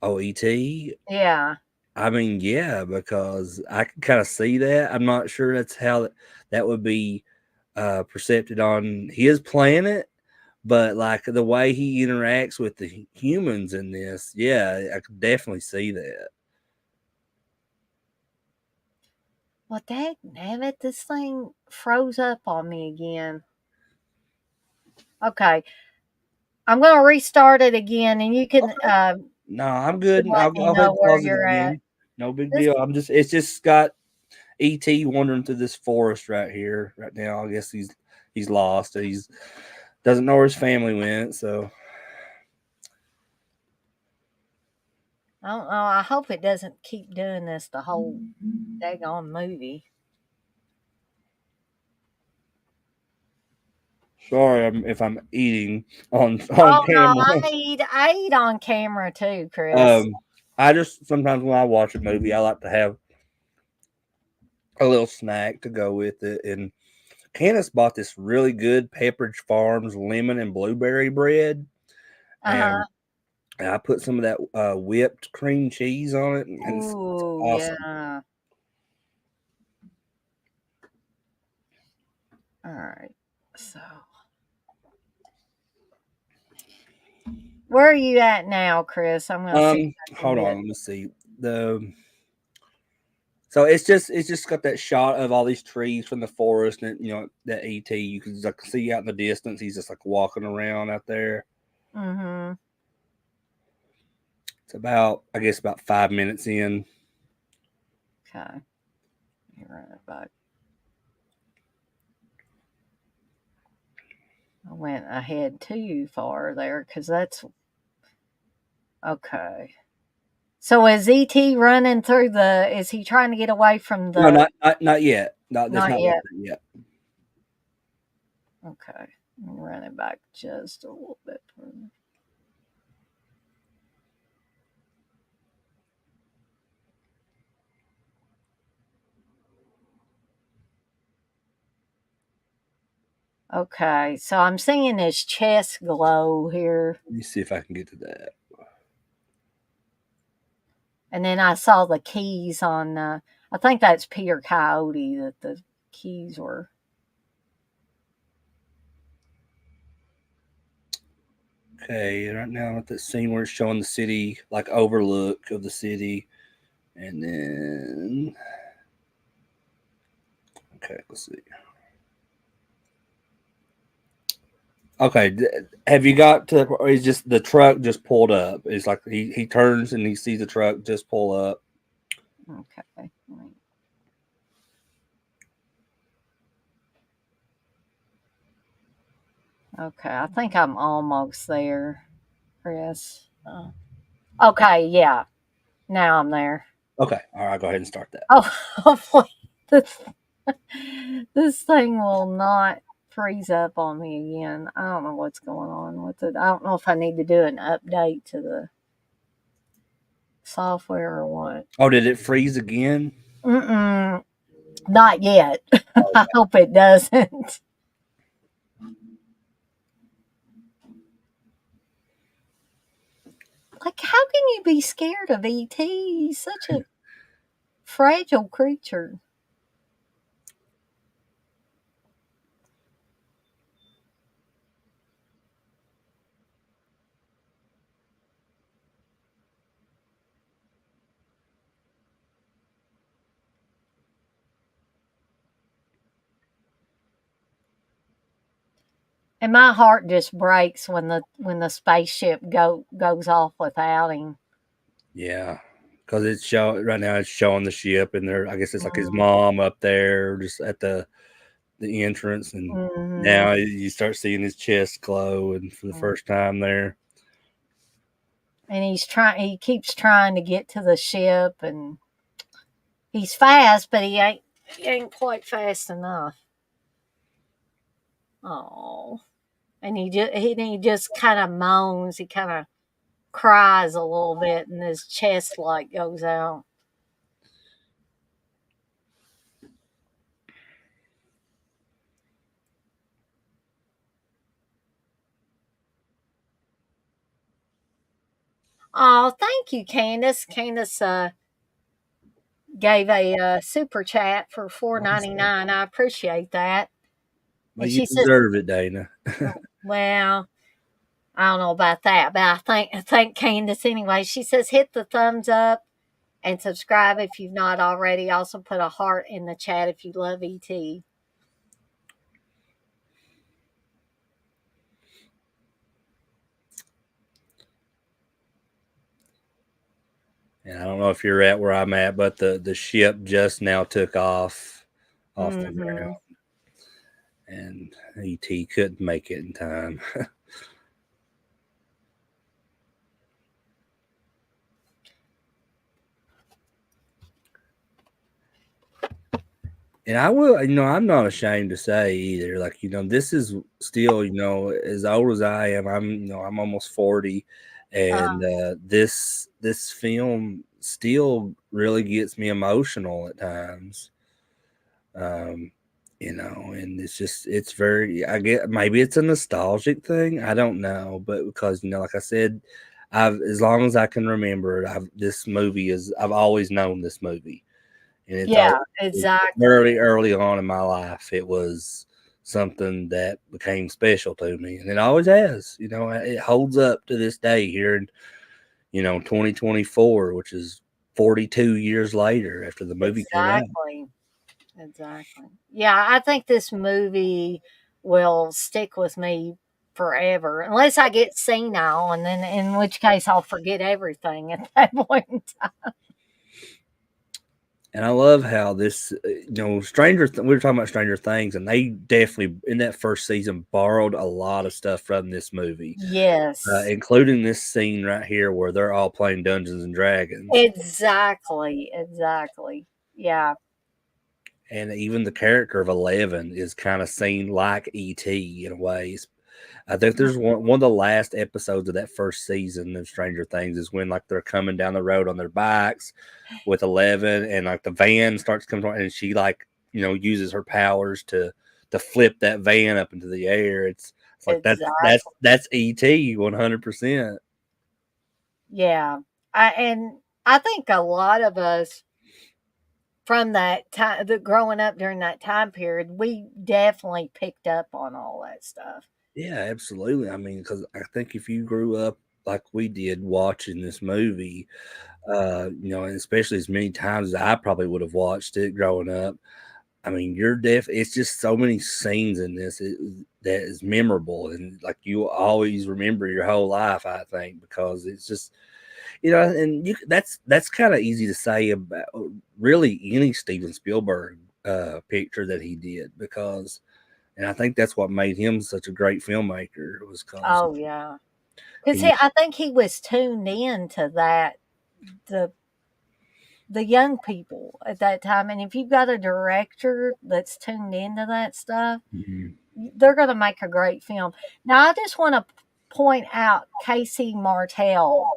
Oh, ET.
Yeah.
I mean, yeah, because I can kind of see that. I'm not sure that's how that would be perceived on his planet, but like the way he interacts with the humans in this, yeah, I could definitely see that.
Well, dang it, this thing froze up on me again. Okay. I'm going to restart it again and you can
Okay. No, I'm good.
let
I'll
me
go ahead
know
and
where
pause it
you're at.
again. No big
This
deal. It's just got ET wandering through this forest right here, right now. I guess he's lost. He's doesn't know where his family went, so.
I don't know. I hope it doesn't keep doing this the whole daggone movie.
Sorry if I'm eating on
Oh no,
camera.
I eat on camera too, Chris.
I just sometimes when I watch a movie, I like to have a little snack to go with it. And Candace bought this really good Pepperidge Farms lemon and blueberry bread,
Uh-huh.
and I put some of that whipped cream cheese on it, and it's
Ooh,
awesome.
yeah. All right. So, where are you at now, Chris? I'm gonna see if I can
Hold
get.
on, let me see the. So it's just got that shot of all these trees from the forest, and that ET you can like see out in the distance. He's just like walking around out there.
Mm-hmm.
It's about, I guess, about 5 minutes in.
Okay. You run it back. I went ahead too far there because that's okay. So is ET running through the? Is he trying to get away from
No,
the?
not yet. Not that's
Not
not
yet.
yet.
Okay. Let me run it back just a little bit further. Okay, so I'm seeing his chest glow here,
Let me see if I can get to that.
and then I saw the keys on. I think that's Peter Coyote that the keys were.
Okay, right now I'm at the scene where it's showing the city, like overlook of the city, and then okay, let's see. Okay, have you got to? Or is just the truck just pulled up? It's like he turns and he sees the truck just pull up.
Okay. Okay, I think I'm almost there, Chris. Okay, yeah. Now I'm there.
Okay, all right, go ahead and start that.
Oh, hopefully this, this thing will not freeze up on me again. I don't know what's going on with it. I don't know if I need to do an update to the software or what.
Oh, did it freeze again?
Mm-mm, not yet. I hope it doesn't. Like, how can you be scared of ET? He's such a fragile creature. And my heart just breaks when the spaceship goes off without him.
Yeah, because it's show right now. It's showing the ship, and there. I guess it's like his
Mm,
mom up there, just at the entrance, and
mhm.
now you start seeing his chest glow, and for the
Mm.
first time there.
And he keeps trying to get to the ship, and he's fast, but he ain't quite fast enough. Oh. And he just kind of moans, he kind of cries a little bit, and his chest light goes out. Oh, thank you, Candace. Candace gave a super chat for $4.99. I appreciate that.
Well,
And
you
she says,
deserve it, Dana.
"Well, I don't know about that, but I think Candace anyway." She says, "Hit the thumbs up and subscribe if you've not already. Also, put a heart in the chat if you love ET."
And I don't know if you're at where I'm at, but the ship just now took off the
Hmm.
ground, and ET couldn't make it in time. And I will, I'm not ashamed to say either. Like, this is still, as old as I am, I'm almost 40, and this film still really gets me emotional at times. Um, and it's very, I get, maybe it's a nostalgic thing. I don't know, but because, like I said, as long as I can remember, I've always known this movie. And it's
Yeah,
all
exactly.
very early on in my life. It was something that became special to me, and it always has. It holds up to this day here in 2024, which is 42 years later after the movie came out.
Exactly. Exactly. Yeah, I think this movie will stick with me forever, unless I get senile, and then in which case I'll forget everything at that point in time.
And I love how this, we were talking about Stranger Things, and they definitely in that first season borrowed a lot of stuff from this movie,
Yes.
including this scene right here where they're all playing Dungeons and Dragons,
Exactly. Exactly. Yeah.
and even the character of Eleven is kind of seen like ET in a way. I think there's one of the last episodes of that first season of Stranger Things is when like they're coming down the road on their bikes with Eleven, and like the van starts coming on, and she like uses her powers to flip that van up into the air. It's like
Exactly.
that's ET 100%.
Yeah. And I think a lot of us from that time, the growing up during that time period, we definitely picked up on all that stuff.
Yeah, absolutely. I mean, because I think if you grew up like we did watching this movie, and especially as many times as I probably would have watched it growing up. I mean, it's just so many scenes in this that is memorable, and like you always remember your whole life. I think because it's just and that's kind of easy to say about really any Steven Spielberg picture that he did because, and I think that's what made him such a great filmmaker was because
Oh yeah, because
he.
I think he was tuned in to that the the young people at that time, and if you've got a director that's tuned into that stuff,
Mhm.
they're going to make a great film. Now, I just want to point out Casey Martell,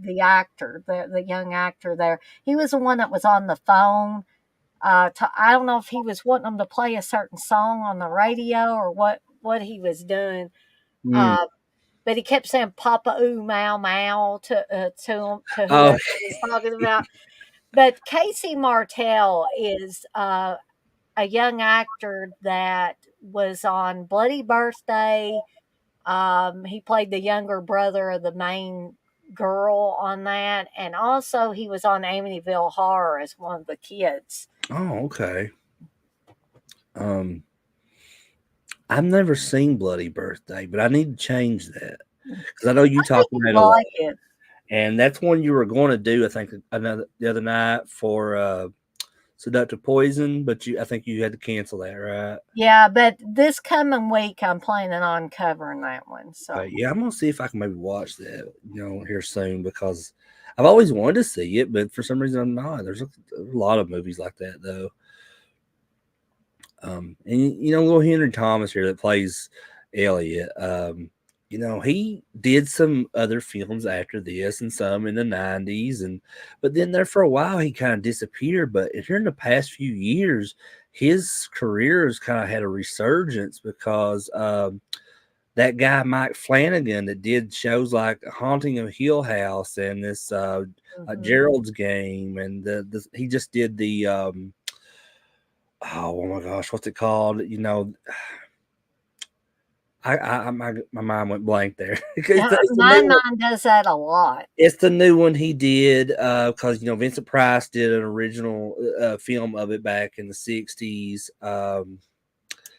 the actor, the young actor there. He was the one that was on the phone. I don't know if he was wanting them to play a certain song on the radio or what he was doing.
Mm.
Uh, but he kept saying "Papa ooh mow mow" to
Oh,
whoever he was talking about. But Casey Martell is a young actor that was on Bloody Birthday. He played the younger brother of the main girl on that, and also he was on Amityville Horror as one of the kids.
oh, okay. Um, I've never seen Bloody Birthday, but I need to change that because I know you
I think
talk
you
about it a lot.
like it.
And that's one you were going to do, I think, the other night for Seductive Poison, but I think you had to cancel that, right?
Yeah, but this coming week I'm planning on covering that one.
Okay,
So
yeah, I'm gonna see if I can maybe watch that, here soon because I've always wanted to see it, but for some reason I'm not. There's a lot of movies like that though. And little Henry Thomas here that plays Elliot. He did some other films after this and some in the '90s, and but then there for a while he kind of disappeared. But here in the past few years, his career has kind of had a resurgence because that guy Mike Flanagan that did shows like Haunting of Hill House and this
mhm.
Gerald's Game, and he just did the oh my gosh, what's it called? My mind went blank there. It's the
My
new one.
mind does that a lot.
It's the new one he did because Vincent Price did an original film of it back in the '60s.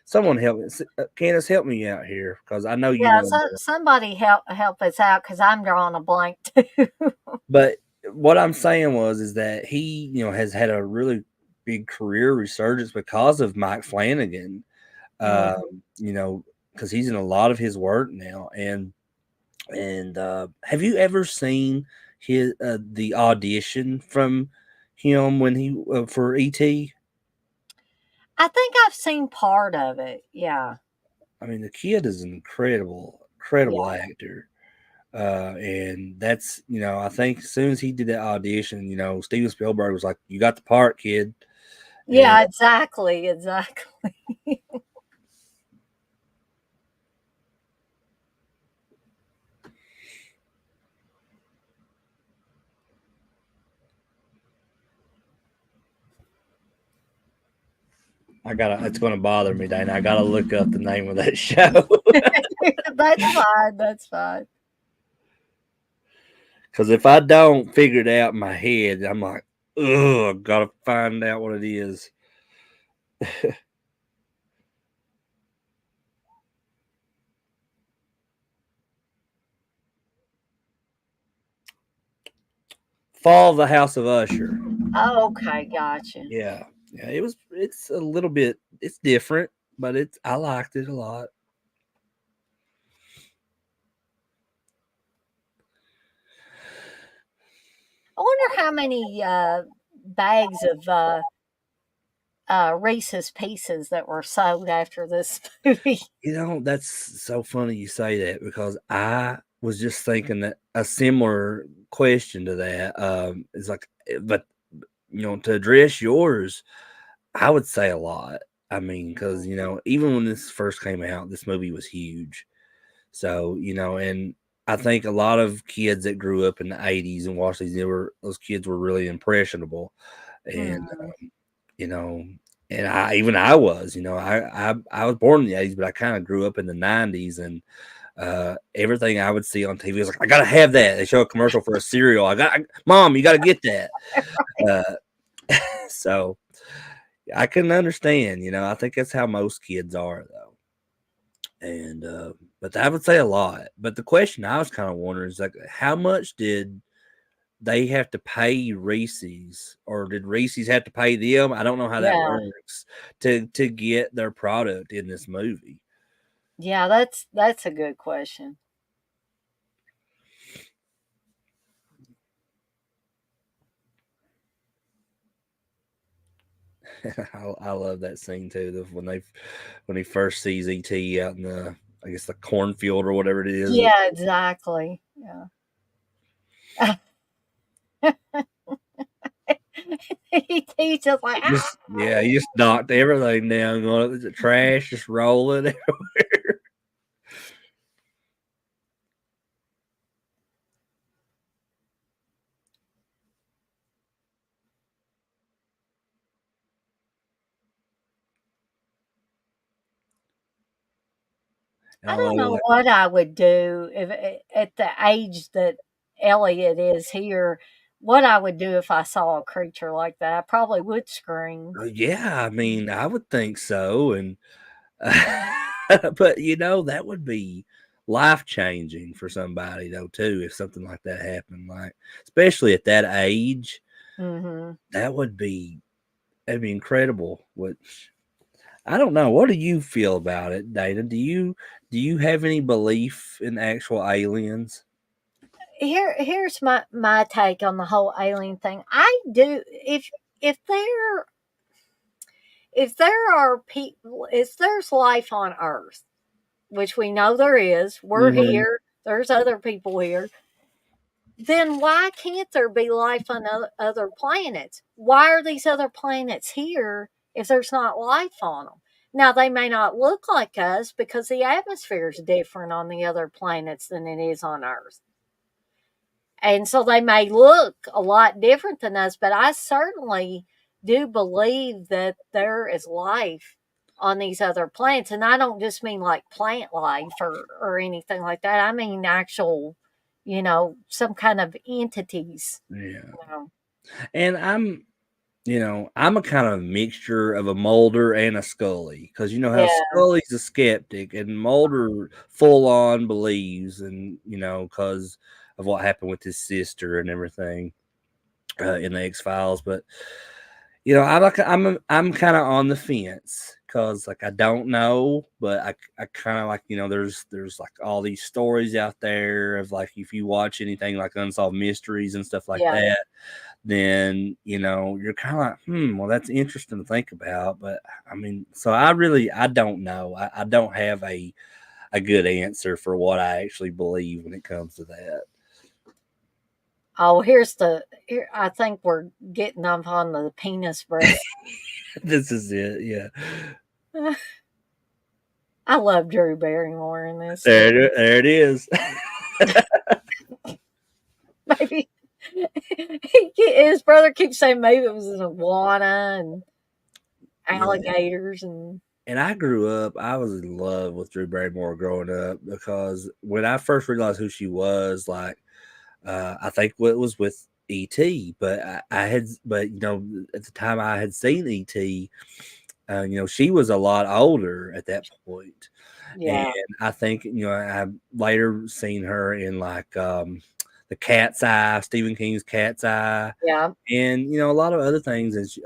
Someone help me, Candace, help me out here because I know you
Yeah,
know
so
more.
somebody help us out because I'm drawing a blank too.
But what I'm saying is that he has had a really big career resurgence because of Mike Flanagan.
Mhm.
You know, because he's in a lot of his work now. And have you ever seen his the audition from him when he for ET?
I think I've seen part of it. Yeah.
I mean, the kid is an incredible
Yeah.
actor. And that's I think as soon as he did that audition, Steven Spielberg was like, "You got the part, kid." And
Yeah, exactly, exactly.
it's going to bother me, Dana. I gotta look up the name of that show
That's fine, that's fine.
because if I don't figure it out in my head, I'm like, ugh, gotta find out what it is. Fall of the House of Usher.
Oh, okay, gotcha.
Yeah, yeah, it's a little bit, it's different, but I liked it a lot.
I wonder how many bags of Reese's Pieces that were sold after this movie.
That's so funny you say that because I was just thinking that a similar question to that is like, but to address yours, I would say a lot. I mean, because even when this first came out, this movie was huge. So and I think a lot of kids that grew up in the '80s and watched those kids were really impressionable, and
Mm.
you know, and I was, I was born in the '80s, but I kind of grew up in the '90s, and everything I would see on TV was like, I gotta have that. They show a commercial for a cereal. Mom, you gotta get that. So I can understand. I think that's how most kids are, though. And but I would say a lot. But the question I was kind of wondering is like, how much did they have to pay Reese's, or did Reese's have to pay them? I don't know how that
Yeah,
works to get their product in this movie.
yeah, that's a good question.
I love that scene too. When he first sees ET out in the, I guess, the cornfield or whatever it is.
Yeah, exactly. Yeah. He's just like,
Just
ah.
yeah, he just knocked everything down. Going, the trash just rolling everywhere. And I
I don't
love
know
that.
what I would do if at the age that Elliot is here, what I would do if I saw a creature like that. I probably would scream.
Yeah, I mean, I would think so, and but that would be life changing for somebody though too if something like that happened. Like especially at that age,
Mhm.
that that'd be incredible. Which I don't know. What do you feel about it, Dana? Do you have any belief in actual aliens?
Here's my take on the whole alien thing. I do if there if there are people if there's life on Earth, which we know there is, we're
Hmm.
here, there's other people here, then why can't there be life on other planets? Why are these other planets here if there's not life on them? Now, they may not look like us because the atmosphere is different on the other planets than it is on Earth. And so they may look a lot different than us, but I certainly do believe that there is life on these other planets. And I don't just mean like plant life or anything like that. I mean actual, some kind of entities.
Yeah.
You know.
And I'm a kind of mixture of a Mulder and a Scully because you know how
Yeah,
Scully's a skeptic and Mulder full on believes, and because of what happened with his sister and everything in the X Files. But I'm kind of on the fence because like I don't know, but I kind of like there's like all these stories out there of like if you watch anything like Unsolved Mysteries and stuff like
yeah.
that, then you're kind of like, well, that's interesting to think about. But I mean, so I don't know. I don't have a good answer for what I actually believe when it comes to that.
Oh, here. I think we're getting up on the penis breast.
This is it. Yeah.
I love Drew Barrymore in this too.
There it is.
Maybe his brother keeps saying maybe it was an iguana and
Yeah.
alligators and
And I grew up, I was in love with Drew Barrymore growing up because when I first realized who she was, like, I think it was with E.T., but but at the time I had seen E.T., she was a lot older at that point. And
yeah.
I think, I later seen her in like the Cat's Eye, Stephen King's Cat's Eye,
Yeah.
and a lot of other things. Is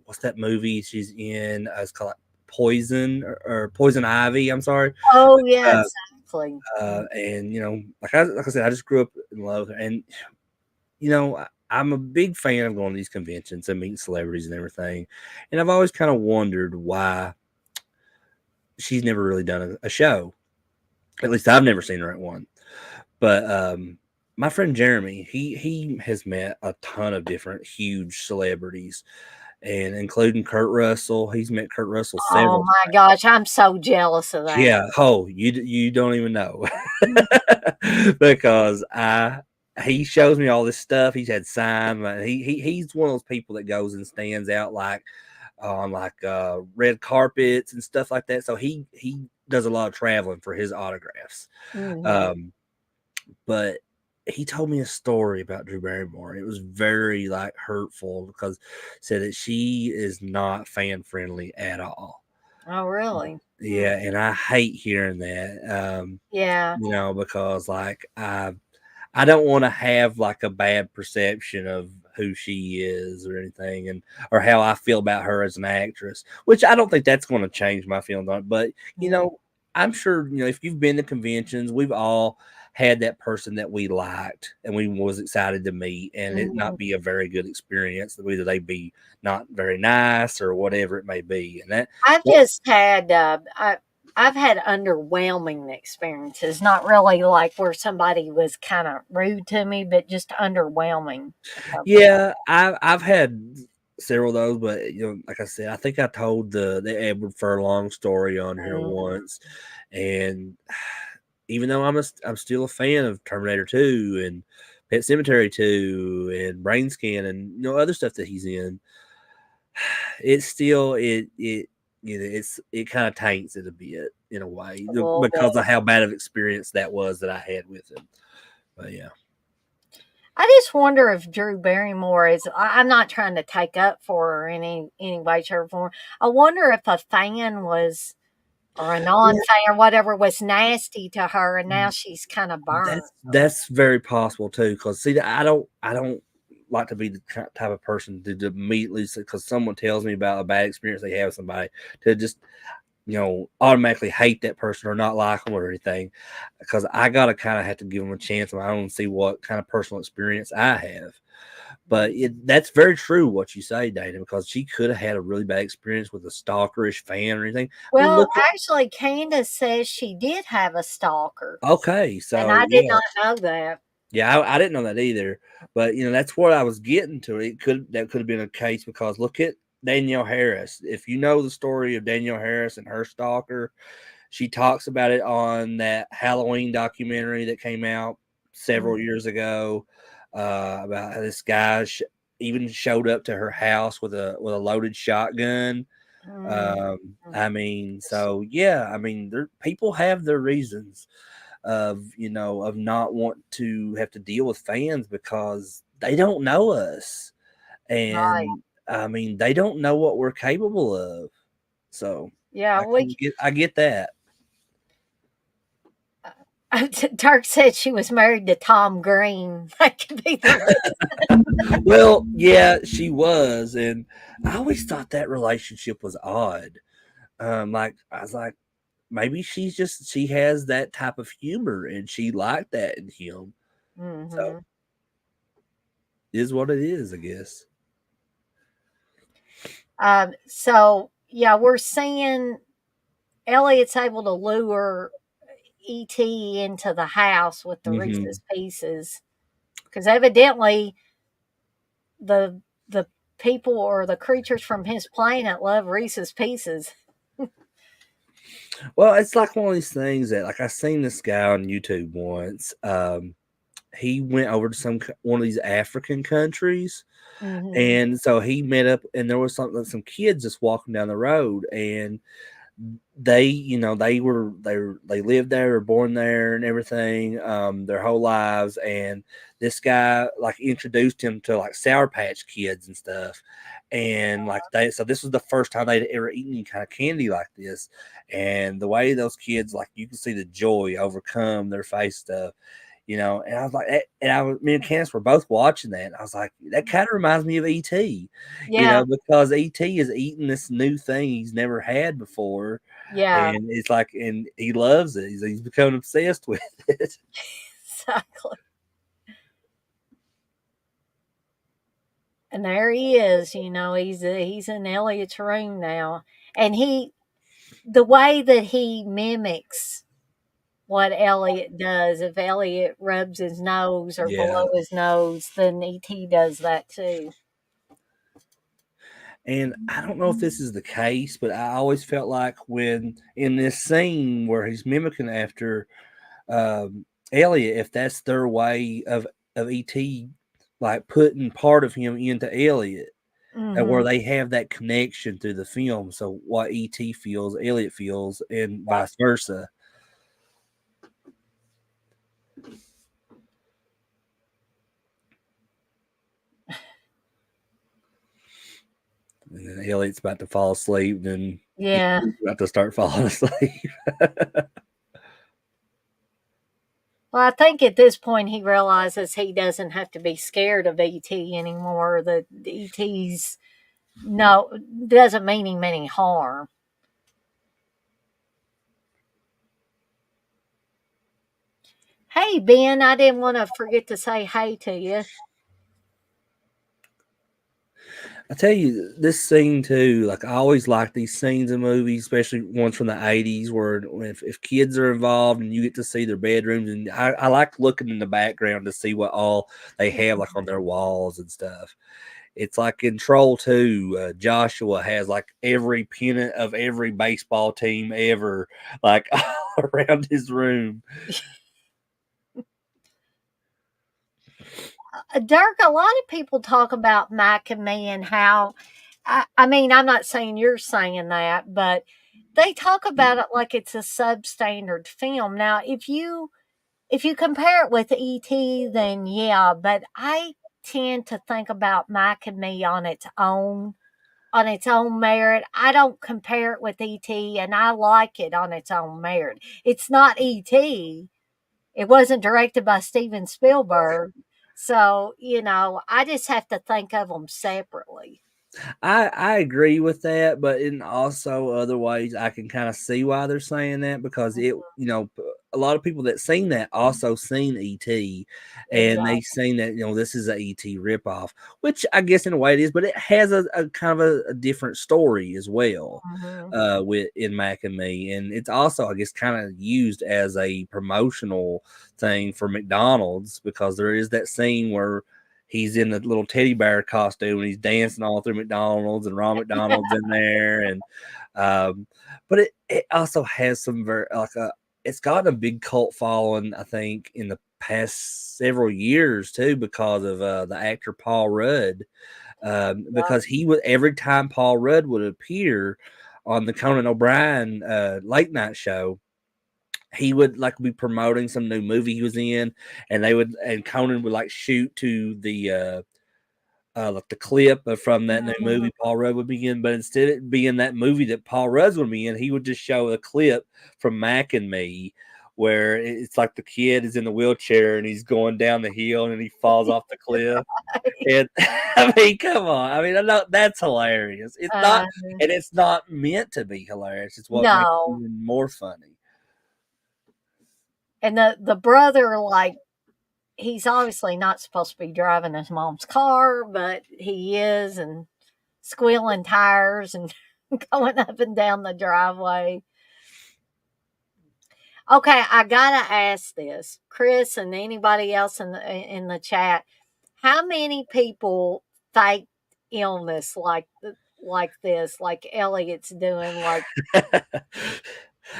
what's that movie she's in? It's called like Poison or Poison Ivy. I'm sorry.
Oh, yeah,
Uh,
exactly.
and like I said, I just grew up in love, and I'm a big fan of going to these conventions and meeting celebrities and everything. And I've always kind of wondered why she's never really done a show. At least I've never seen her at one. But my friend Jeremy, he has met a ton of different huge celebrities, and including Kurt Russell. He's met Kurt Russell
Oh,
several
my gosh. I'm so jealous of that.
Yeah. Oh, you don't even know because he shows me all this stuff. He's had signed. Like, he's one of those people that goes and stands out like on red carpets and stuff like that. So he does a lot of traveling for his autographs.
Mhm.
But he told me a story about Drew Barrymore. It was very hurtful because said that she is not fan friendly at all.
Oh, really?
Yeah, and I hate hearing that.
Yeah.
Because I don't want to have like a bad perception of who she is or anything, and or how I feel about her as an actress, which I don't think that's going to change my feelings on it. But I'm sure if you've been to conventions, we've all had that person that we liked and we was excited to meet, and it
Mhm.
not be a very good experience. Whether they be not very nice or whatever it may be, and that
I've just had I've had underwhelming experiences. Not really like where somebody was kind of rude to me, but just underwhelming a couple of
Yeah, I've had several of those, but like I said, I think I told the Edward Furlong story on here
times.
once, and even though I'm still a fan of Terminator 2 and Pet Cemetery 2 and Brain Scan and other stuff that he's in, it's still it kind of taints it a bit in a way
A little bit.
because of how bad of experience that was that I had with him. But yeah.
I just wonder if Drew Barrymore is. I'm not trying to take up for her in any way, shape, or form. I wonder if a fan was or a non-fan or whatever was nasty to her, and now she's kind of burned.
That's very possible too. Because see, I don't like to be the type of person to immediately because someone tells me about a bad experience they have with somebody to just automatically hate that person or not like them or anything. Because I gotta kind of have to give them a chance on my own and see what kind of personal experience I have. But that's very true what you say, Dana, because she could have had a really bad experience with a stalkerish fan or anything. I mean,
Well,
look
actually, Candace says she did have a stalker,
okay,
and
so
I did
yeah.
not know that.
Yeah, I didn't know that either. But that's what I was getting to. That could have been a case because look at Danielle Harris. If you know the story of Danielle Harris and her stalker, she talks about it on that Halloween documentary that came out several years ago about how this guy even showed up to her house with a loaded shotgun.
Mm.
I mean, so yeah, I mean, people have their reasons of of not want to have to deal with fans because they don't know us,
Right.
and I mean they don't know what we're capable of. So
Yeah,
I get that.
Turk said she was married to Tom Green. That could be the
Well, yeah, she was, and I always thought that relationship was odd. Like I was like, maybe she has that type of humor, and she liked that in him. So
reason.
it is what it is, I guess.
So yeah, we're seeing Elliot's able to lure ET into the house with the
Hmm.
Reese's Pieces because evidently the people or the creatures from his planet love Reese's Pieces.
Well, it's like one of these things that, like, I seen this guy on YouTube once. He went over to one of these African countries,
Mm-hmm.
and so he met up, and there was some kids just walking down the road, and they lived there, were born there, and everything, their whole lives, and this guy like introduced him to like Sour Patch Kids and stuff, and like so this was the first time they'd ever eaten any kind of candy like this, and the way those kids, like, you can see the joy overcome their face stuff. And I was like, me and Candace were both watching that. And I was like, that kind of reminds me of ET,
Yeah.
because ET is eating this new thing he's never had before.
Yeah.
And it's like, and he loves it. He's becoming obsessed with it.
Exactly. And there he is, he's in Elliot's room now. And the way that he mimics what Elliot does, if Elliot rubs his nose or
Yeah.
below his nose, then E.T. does that too.
And I don't know if this is the case, but I always felt like when in this scene where he's mimicking after Elliot, if that's their way of ET, like putting part of him into Elliot, and where
Mhm.
they have that connection through the film. So what ET feels, Elliot feels, and vice versa. And then Elliot's about to fall asleep, and then
Yeah.
he's about to start falling asleep.
Well, I think at this point he realizes he doesn't have to be scared of E.T. anymore. That E.T.'s no doesn't mean him any harm. Hey Ben, I didn't want to forget to say hey to you.
I tell you, this scene too, like I always like these scenes in movies, especially ones from the 80s, where if kids are involved and you get to see their bedrooms. And I like looking in the background to see what all they have like on their walls and stuff. It's like in Troll 2, Joshua has like every pennant of every baseball team ever, like all around his room.
Dirk, a lot of people talk about Mac and Me and how, I mean, I'm not saying you're saying that, but they talk about it like it's a substandard film. Now, if you compare it with E.T., then yeah, but I tend to think about Mac and Me on its own merit. I don't compare it with E.T., and I like it on its own merit. It's not E.T. It wasn't directed by Steven Spielberg. So, I just have to think of them separately.
I agree with that, but in also other ways, I can kind of see why they're saying that, because a lot of people that seen that also seen ET, and they
Exactly.
seen that this is a ET ripoff, which I guess in a way it is, but it has a kind of a different story as well,
Mhm.
with in Mac and Me, and it's also I guess kind of used as a promotional thing for McDonald's, because there is that scene where he's in the little teddy bear costume and he's dancing all through McDonald's, and Ron McDonald's in there. And but it also has some very it's gotten a big cult following, I think, in the past several years too, because of the actor Paul Rudd. Because he would, every time Paul Rudd would appear on the Conan O'Brien late night show, he would like be promoting some new movie he was in, and Conan would like shoot to the like the clip from that new
Mhm.
movie Paul Rudd would be in, but instead of it being that movie that Paul Rudd's would be in, he would just show a clip from Mac and Me, where it's like the kid is in the wheelchair and he's going down the hill and he falls off the cliff. And I mean, come on. I mean, I know that's hilarious. It's not,
Uh,
and it's not meant to be hilarious. It's what makes it
no.
even more funny.
And the brother, like, he's obviously not supposed to be driving his mom's car, but he is, and squealing tires and going up and down the driveway. Okay, I gotta ask this, Chris, and anybody else in the chat. How many people fake illness like this, like Elliot's doing? Like,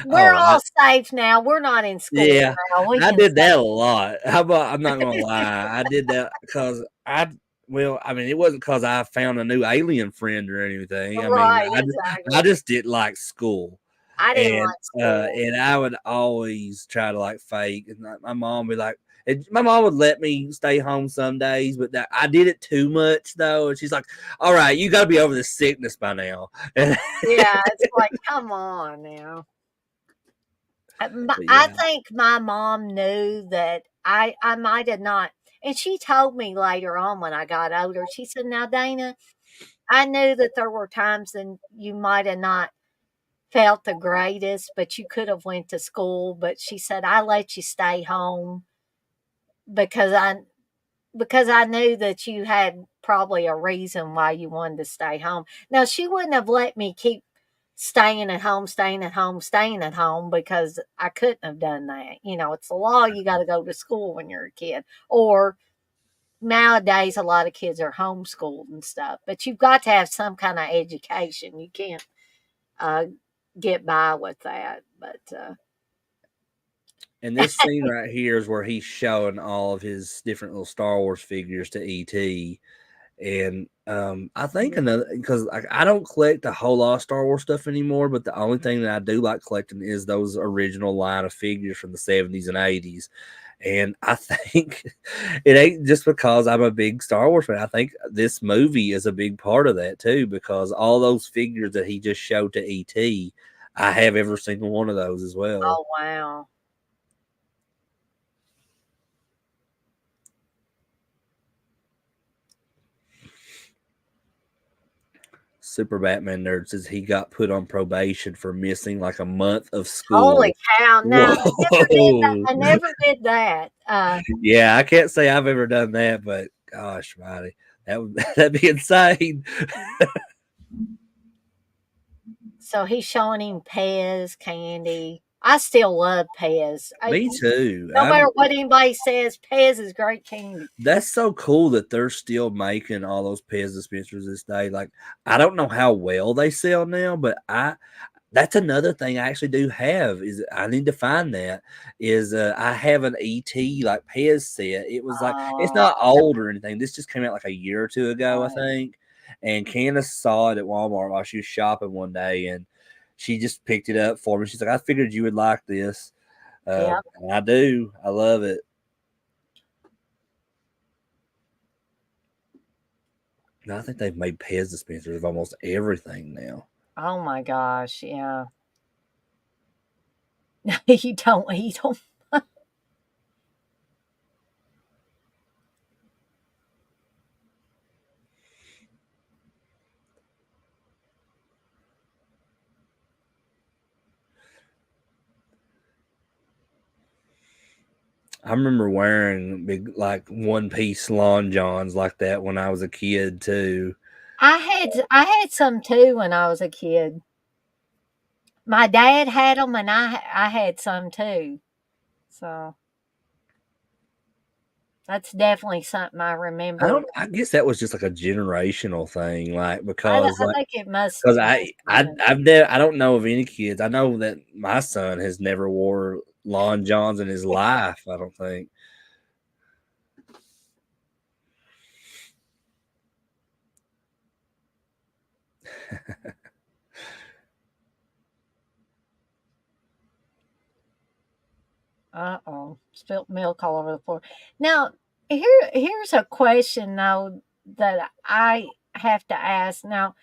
we're
Oh,
all safe now. We're not in school
yeah,
now. We
I
can
did
say,
that a lot. How about, I'm not gonna lie, I did that because I mean, it wasn't because I found a new alien friend or anything. I mean,
right, exactly.
I just didn't like school,
I didn't
and
like school.
and I would always try to like fake, and my mom would be like, and my mom would let me stay home some days, but I did it too much though, and she's like, "All right, you got to be over this sickness by now." And
Yeah, it's like, come on now.
but
I
yeah,
think my mom knew that I might have not. And she told me later on when I got older, she said, "Now, Dana, I knew that there were times when you might have not felt the greatest, but you could have went to school." But she said, "I let you stay home because I knew that you had probably a reason why you wanted to stay home." Now, she wouldn't have let me keep staying at home, staying at home, staying at home because I couldn't have done that. It's the law. You got to go to school when you're a kid. Or nowadays, a lot of kids are homeschooled and stuff, but you've got to have some kind of education. You can't uh, get by with that. But
And this scene right here is where he's showing all of his different little Star Wars figures to ET. And I think another, because I don't collect a whole lot of Star Wars stuff anymore, but the only thing that I do like collecting is those original line of figures from the 70s and 80s. And I think it ain't just because I'm a big Star Wars fan. I think this movie is a big part of that too, because all those figures that he just showed to ET, I have every single one of those as well.
oh, wow.
Super Batman Nerd says he got put on probation for missing like a month of school.
Holy cow. No,
Whoa.
I never did that.
Yeah, I can't say I've ever done that, but gosh, Mighty, that'd be insane.
So he's showing him Pez candy. I still love Pez.
Me too.
No matter what anybody says, Pez is great candy.
That's so cool that they're still making all those Pez dispensers this day. Like, I don't know how well they sell now, but that's another thing I actually do have is I need to find that is I have an ET like Pez set. It was like it's not old or anything. This just came out like a year or two ago, I think. And Candace saw it at Walmart while she was shopping one day, and she just picked it up for me. She's like, "I figured you would like this." And I do. I love it. I think they've made Pez dispensers of almost everything now.
Oh my gosh, yeah. You don't.
I remember wearing big like one piece Long Johns like that when I was a kid too.
I had some too when I was a kid. My dad had them, and I had some too. So that's definitely something I remember.
I guess that was just like a generational thing, like
I
because
think it must.
because I don't know of any kids. I know that my son has never wore Long Johns in his life. I don't think.
Uh-oh, spilt milk all over the floor. Now, here's a question though that I have to ask. Now,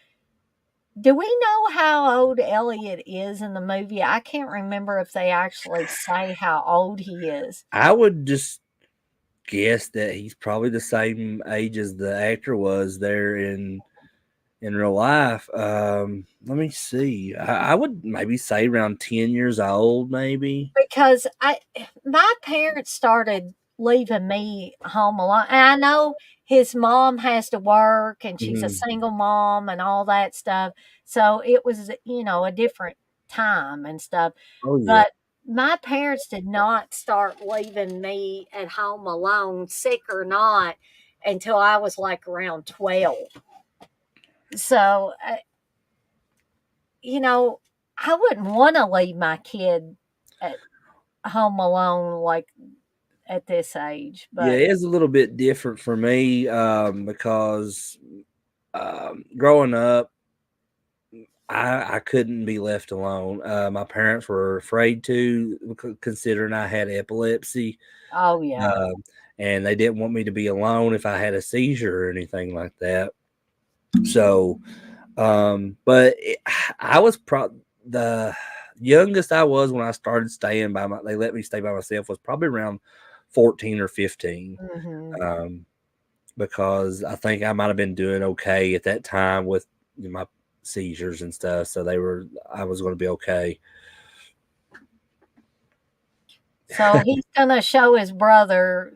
do we know how old Elliot is in the movie? I can't remember if they actually say how old he is.
I would just guess that he's probably the same age as the actor was there in real life. Let me see. I would maybe say around 10 years old, maybe.
Because my parents started leaving me home alone. And I know his mom has to work and she's a single mom and all that stuff. So it was, a different time and stuff.
Oh, yeah.
But my parents did not start leaving me at home alone, sick or not, until I was like around 12. So, I wouldn't want to leave my kid at home alone like at this age. But
yeah, it's a little bit different for me because growing up, I couldn't be left alone. My parents were afraid to, considering I had epilepsy.
oh yeah,
And they didn't want me to be alone if I had a seizure or anything like that. So, but I was the youngest I was when I started staying they let me stay by myself was probably around 14 or 15.
Mm-hmm.
Because I think I might have been doing okay at that time with my seizures and stuff. So I was going to be okay.
So he's gonna show his brother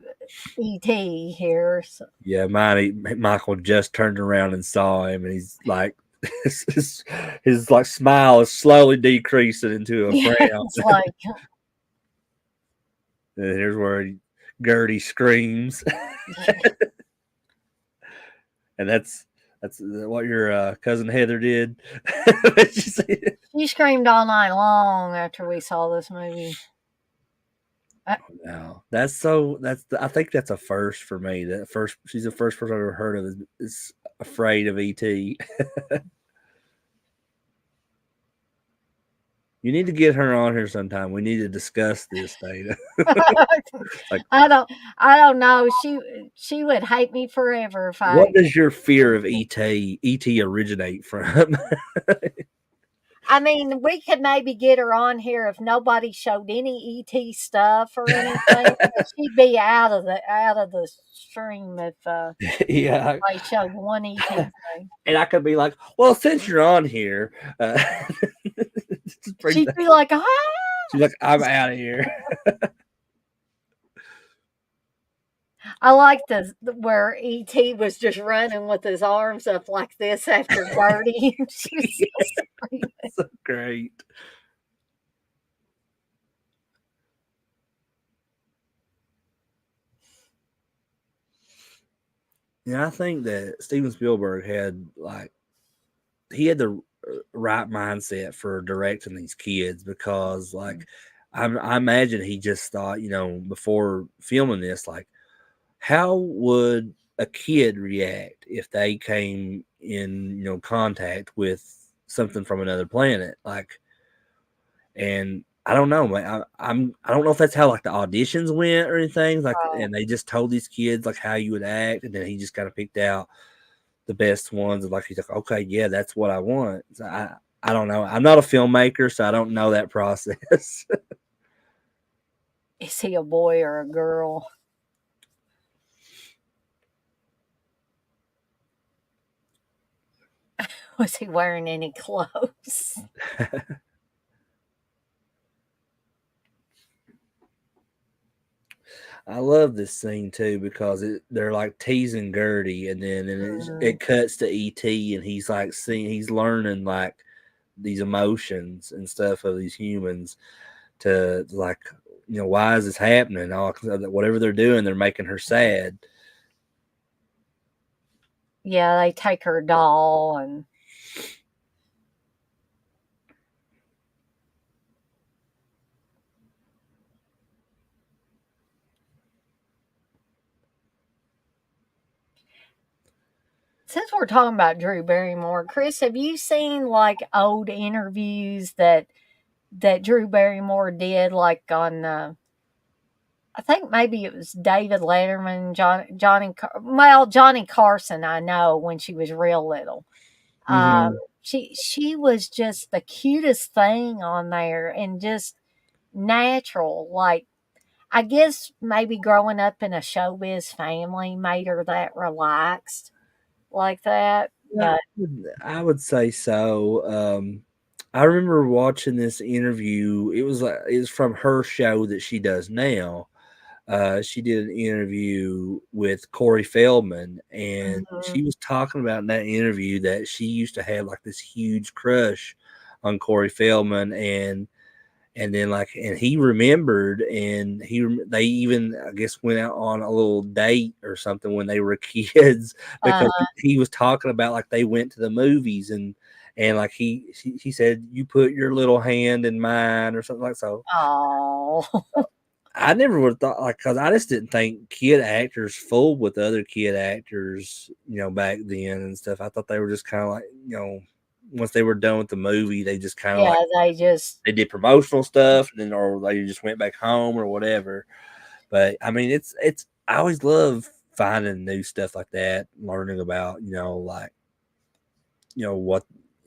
E.T. here. So.
Yeah, Michael just turned around and saw him, and he's like, his like smile is slowly decreasing into a
Yeah,
frown.
it's like
And here's where Gertie screams, and that's what your cousin Heather did. Did you see it?
she screamed all night long after we saw this movie.
No, I think that's a first for me. That first, she's the first person I've ever heard of is afraid of ET. You need to get her on here sometime. We need to discuss this, Dana. Like,
I don't know. She would hate me forever if
what
I.
does your fear of ET originate from?
I mean, we could maybe get her on here if nobody showed any ET stuff or anything. She'd be out of the stream if
Yeah,
I showed one ET thing.
and I could be like, well, since you're on here,
She'd be like, ah!
She's like, I'm out of here.
I like the where ET was just running with his arms up like this after Gertie. She was so screaming.
So great. Yeah, I think that Steven Spielberg had the right mindset for directing these kids because I imagine he just thought, before filming this, like, how would a kid react if they came in, contact with something from another planet? And I don't know, man. I don't know if that's how the auditions went or anything. And they just told these kids how you would act, and then he just kind of picked out the best ones. And he's like, okay, yeah, that's what I want. So I don't know. I'm not a filmmaker, so I don't know that process.
Is he a boy or a girl? Was he wearing any clothes?
I love this scene too because they're teasing Gertie, and then it cuts to ET, and he's he's learning these emotions and stuff of these humans to why is this happening? Whatever they're doing, they're making her sad.
Yeah, they take her doll and. Since we're talking about Drew Barrymore, Chris, have you seen old interviews that Drew Barrymore did on I think maybe it was David Letterman, Johnny Carson. I know when she was real little,
Mm-hmm.
She was just the cutest thing on there and just natural. I guess maybe growing up in a showbiz family made her that relaxed like that.
Yeah,
But
I would say so. I remember watching this interview. It was from her show that she does now. She did an interview with Corey Feldman, and she was talking about in that interview that she used to have this huge crush on Corey Feldman, and then and he remembered, and they even, I guess, went out on a little date or something when they were kids because he was talking about they went to the movies, and he said, you put your little hand in mine or something so.
Oh.
I never would have thought, because I just didn't think kid actors fooled with other kid actors, back then and stuff. I thought they were just kind of once they were done with the movie, they just kind of they did promotional stuff, and then or they just went back home or whatever. But I mean, it's I always love finding new stuff like that, learning about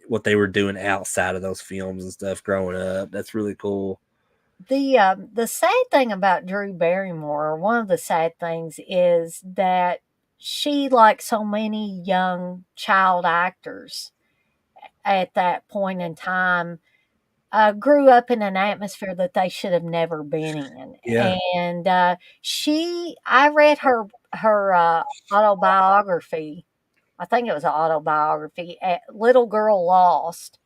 what they were doing outside of those films and stuff growing up. That's really cool.
The sad thing about Drew Barrymore, or one of the sad things, is that she, like so many young child actors at that point in time, grew up in an atmosphere that they should have never been in.
Yeah.
And I read her autobiography. I think it was an autobiography, Little Girl Lost.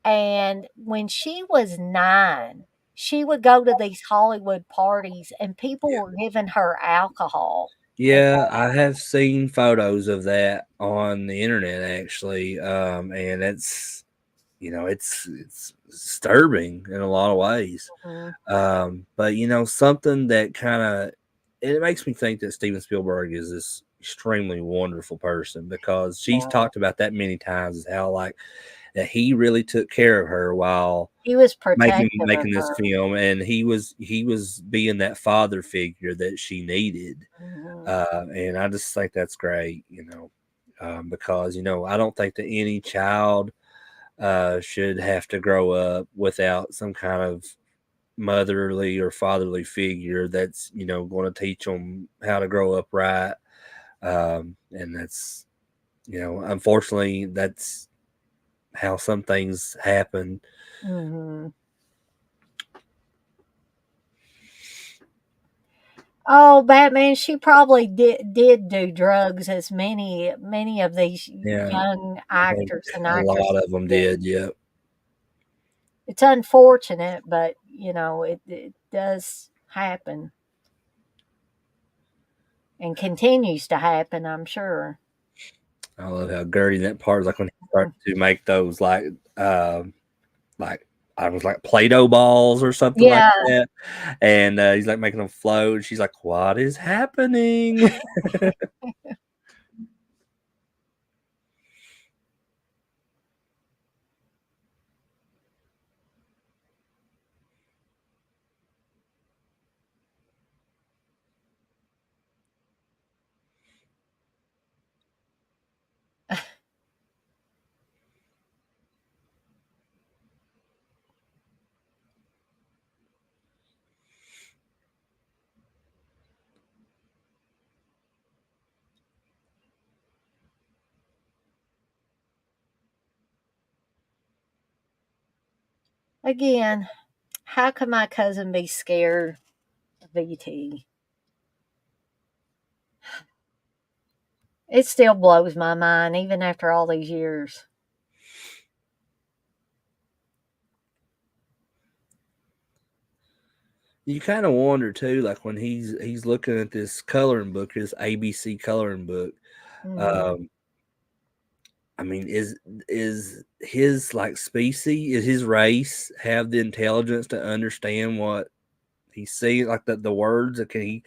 And when she was 9, she would go to these Hollywood parties and people were giving her alcohol. And
Yeah, I have seen photos of that on the internet actually, and it's disturbing in a lot of ways.
mhm,
But something that kind of it makes me think that Steven Spielberg is this extremely wonderful person because she's
yeah,
talked about that many times as how like that he really took care of her while
he was
making
protective of
making this
her.
film, and he was being that father figure that she needed.
Mhm.
And I just think that's great, because I don't think that any child should have to grow up without some kind of motherly or fatherly figure that's going to teach them how to grow up right. And that's unfortunately that's how some things happen.
Mhm. Oh, Batman, she probably did do drugs as many of these
Yeah,
young
I think
actors and
a lot
actresses
of them
do.
did. Yeah.
It's unfortunate, but it does happen and continues to happen, I'm sure.
I love how dirty that part is, like when he started to make those like I was like Play-Doh balls or something like
Yeah.
that, and he's like making them float. She's like, "What is happening?"
Again, how could my cousin be scared of VT? It still blows my mind, even after all these years.
You kind of wonder too, like when he's looking at this coloring book, his ABC coloring book.
Mhm.
Um, I mean, is his like species, is his race have the intelligence to understand what he's seeing, like the words? Or does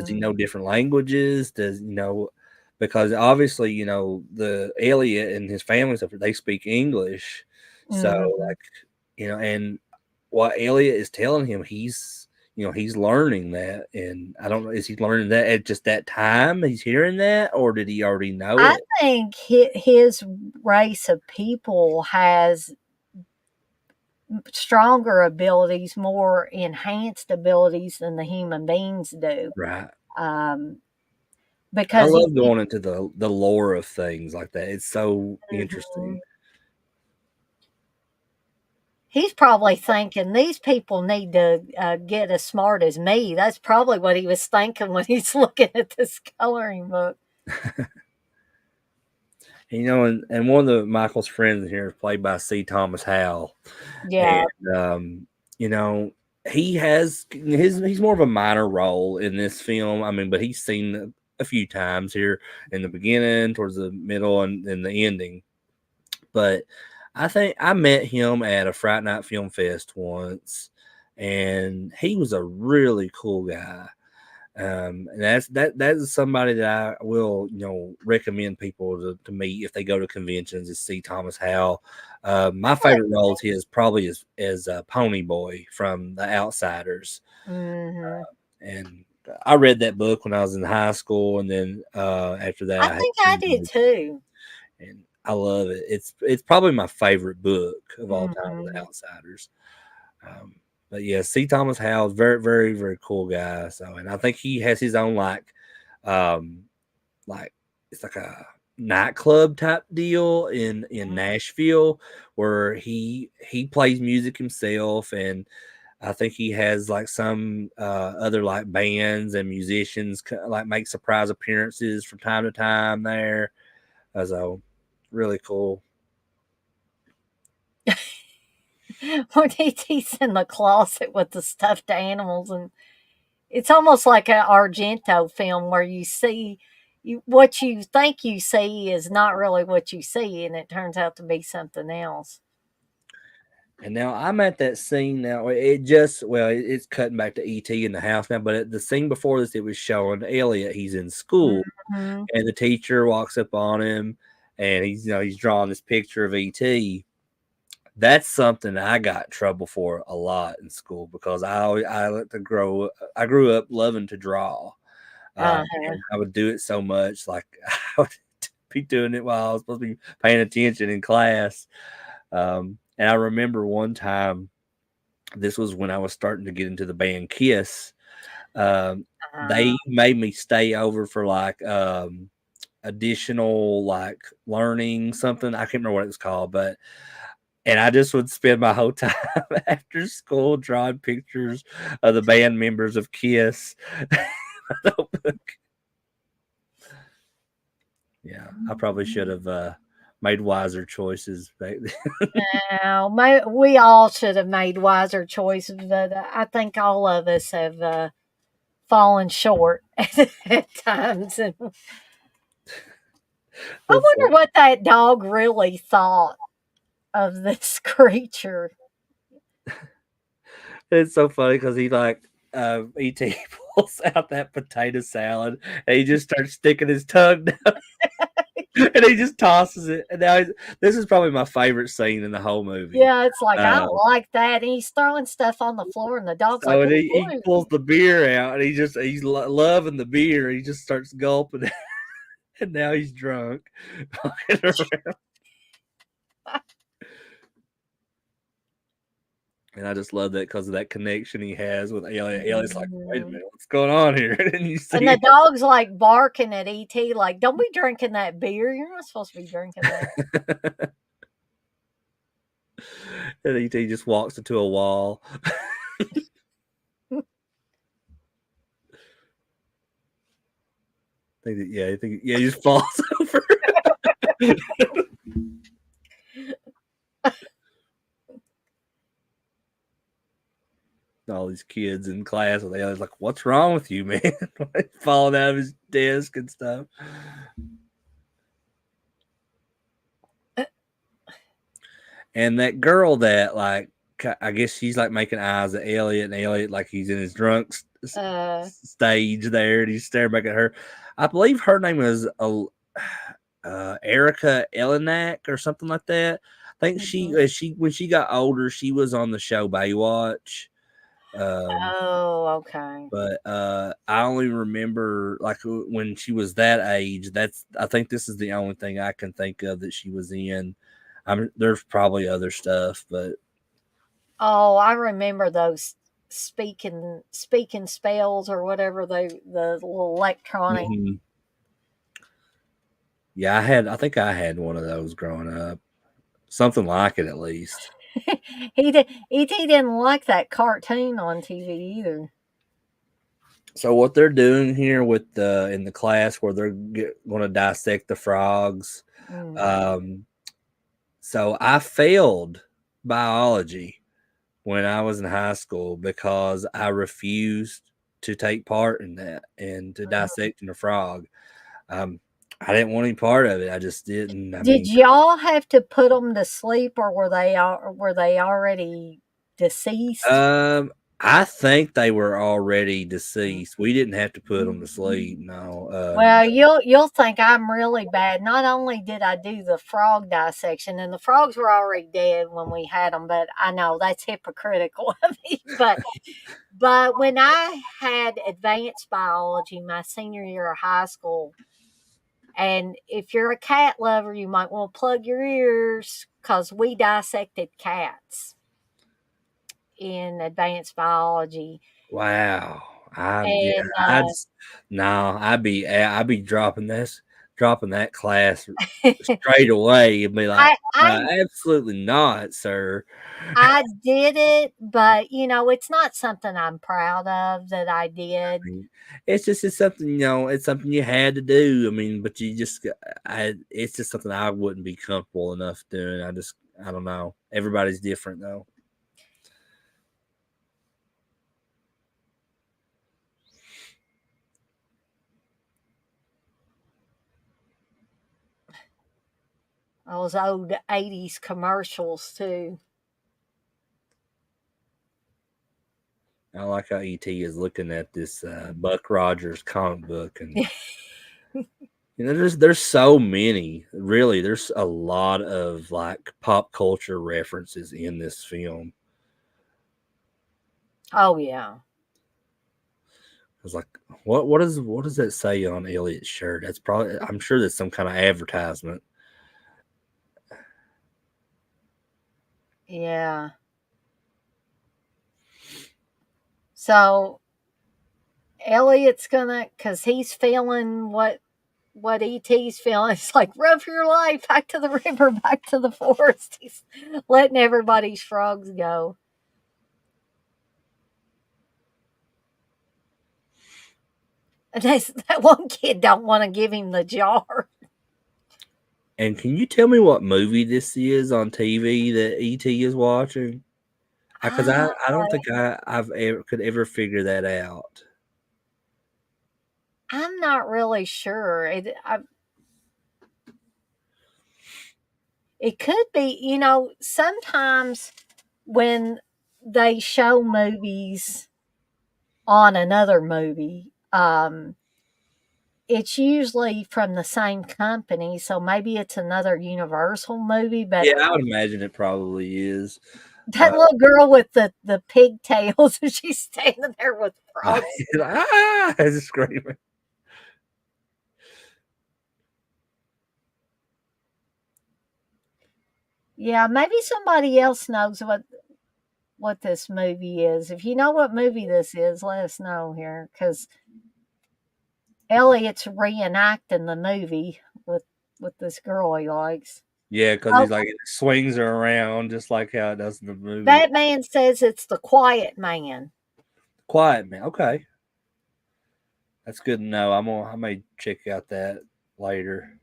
he
Mm,
know different languages? Because obviously, the Elliot and his family stuff, they speak English. So
mhm.
like, and what Elliot is telling him, he's learning that. And I don't know, is he learning that at just that time he's hearing that, or did he already know
I
it?
think his race of people has stronger abilities, more enhanced abilities than the human beings do.
Right.
Um,
I
because
love going into the lore of things like that. It's so interesting.
Mhm. He's probably thinking these people need to get as smart as me. That's probably what he was thinking when he's looking at this coloring book.
And one of Michael's friends here is played by C. Thomas Howell,
Yeah.
and you know, he's more of a minor role in this film. I mean, but he's seen a few times here in the beginning, towards the middle, and in the ending. But I think I met him at a Fright Night Film Fest once, and he was a really cool guy. And that is somebody that I will recommend people to meet if they go to conventions, is see Thomas Howell. My favorite role is his probably is Pony Boy from The Outsiders,
Hmm.
and I read that book when I was in high school, and then after that
I
I had
think I
seen the
did
movie,
too.
and I love it. It's probably my favorite book of all time, The
Hmm.
Outsiders. Um, But yeah, C. Thomas Howell, very, very, very cool guy. So, and I think he has his own um, like it's like a nightclub type deal in Nashville where he plays music himself, and I think he has like some other like bands and musicians like make surprise appearances from time to time there. So really cool.
When he's in the closet with the stuffed animals, and it's almost like an Argento film where you see what you think you see is not really what you see, and it turns out to be something else.
And now I'm at that scene now. It's cutting back to ET in the house now, but the scene before this, it was showing Elliot. He's in school,
Hmm.
and the teacher walks up on him, and he's drawing this picture of ET. That's something I got in trouble for a lot in school because I like to grow. I grew up loving to draw,
Uh-huh.
and I would do it so much. Like I would be doing it while I was supposed to be paying attention in class. And I remember one time, this was when I was starting to get into the band Kiss.
Uh,
They made me stay over for like additional like learning something. I can't remember what it was called, but and I just would spend my whole time after school drawing pictures of the band members of Kiss. Yeah, I probably should have made wiser choices back then.
now, we all should have made wiser choices, but I think all of us have fallen short at times. And I
That's
wonder what that dog really thought of this creature.
It's so funny because he like ET pulls out that potato salad and he just starts sticking his tongue down and he just tosses it. And now this is probably my favorite scene in the whole movie.
Yeah, it's like, I
Uh,
don't like that. And he's throwing stuff on the floor, and the dog's like,
so and
"Ooh,
he pulls the beer out and he's loving the beer. He just starts gulping it, and now he's drunk. And I just love that because of that connection he has with Elliot. Elliot's like, wait a
Mhm.
minute, what's going on here? And you
And
see
the dog's like barking at ET, like, "Don't be drinking that beer. You're not supposed to be drinking that."
and ET just walks into a wall. He just falls over. All these kids in class, and they always like, "What's wrong with you, man?" Falling out of his desk and stuff. And that girl that like, I guess she's like making eyes at Elliot, and Elliot like he's in his drunk
Uh,
stage there, and he's staring back at her. I believe her name was Erica Ellenack or something like that. I think
mhm.
she when she got older, she was on the show Baywatch. Um,
Oh, okay.
but I only remember like when she was that age. I think this is the only thing I can think of that she was in. There's probably other stuff, but
Oh, I remember those speaking spells or whatever the little electronic.
mhm. Yeah, I think I had one of those growing up, something like it at least.
He didn't like that cartoon on TV either.
So what they're doing here with the in the class where they're going to dissect the frogs.
Mm.
Um, so I failed biology when I was in high school because I refused to take part in that and to dissecting a frog. Um, I didn't want any part of it. I just didn't. I
Did
mean,
y'all have to put them to sleep, or were they already deceased?
um, I think they were already deceased. We didn't have to put them to sleep. No.
Well, you'll think I'm really bad. Not only did I do the frog dissection, and the frogs were already dead when we had them, but I know that's hypocritical of me. But when I had advanced biology my senior year of high school, and if you're a cat lover, you might want to plug your ears because we dissected cats. in advanced biology.
Wow.
And
I'd be dropping that class straight away and be like,
I
absolutely not, sir.
I did it, but it's not something I'm proud of that I
I
did.
mean, it's something, it's something you had to do. I mean, but it's just something I wouldn't be comfortable enough doing. I don't know. Everybody's different though.
Those old 80s commercials too.
I like how ET is looking at this Buck Rogers comic book, and there's so many. Really, there's a lot of like pop culture references in this film.
Oh yeah.
I was like, what does that say on Elliot's shirt? That's probably, I'm sure that's some kind of advertisement.
Yeah. So Elliot's gonna, cause he's feeling what ET's feeling. It's like, rub your life back to the river, back to the forest. He's letting everybody's frogs go. And that one kid don't want to give him the jar.
And can you tell me what movie this is on TV that ET is watching? Because
Ah,
I don't think could ever figure that out.
I'm not really sure. It could be, sometimes when they show movies on another movie, it's usually from the same company, so maybe it's another Universal movie, but
Yeah, I would imagine it probably is.
that little girl with the pigtails, and she's standing there with frogs.
It's screaming.
Yeah, maybe somebody else knows what this movie is. If you know what movie this is, let us know here, because Elliot's reenacting the movie with this girl he likes.
Yeah, because
Oh,
he's like, it swings her around just like how it does in the movie.
that man says it's the Quiet Man.
Quiet Man. Okay, that's good to know. I may check out that later.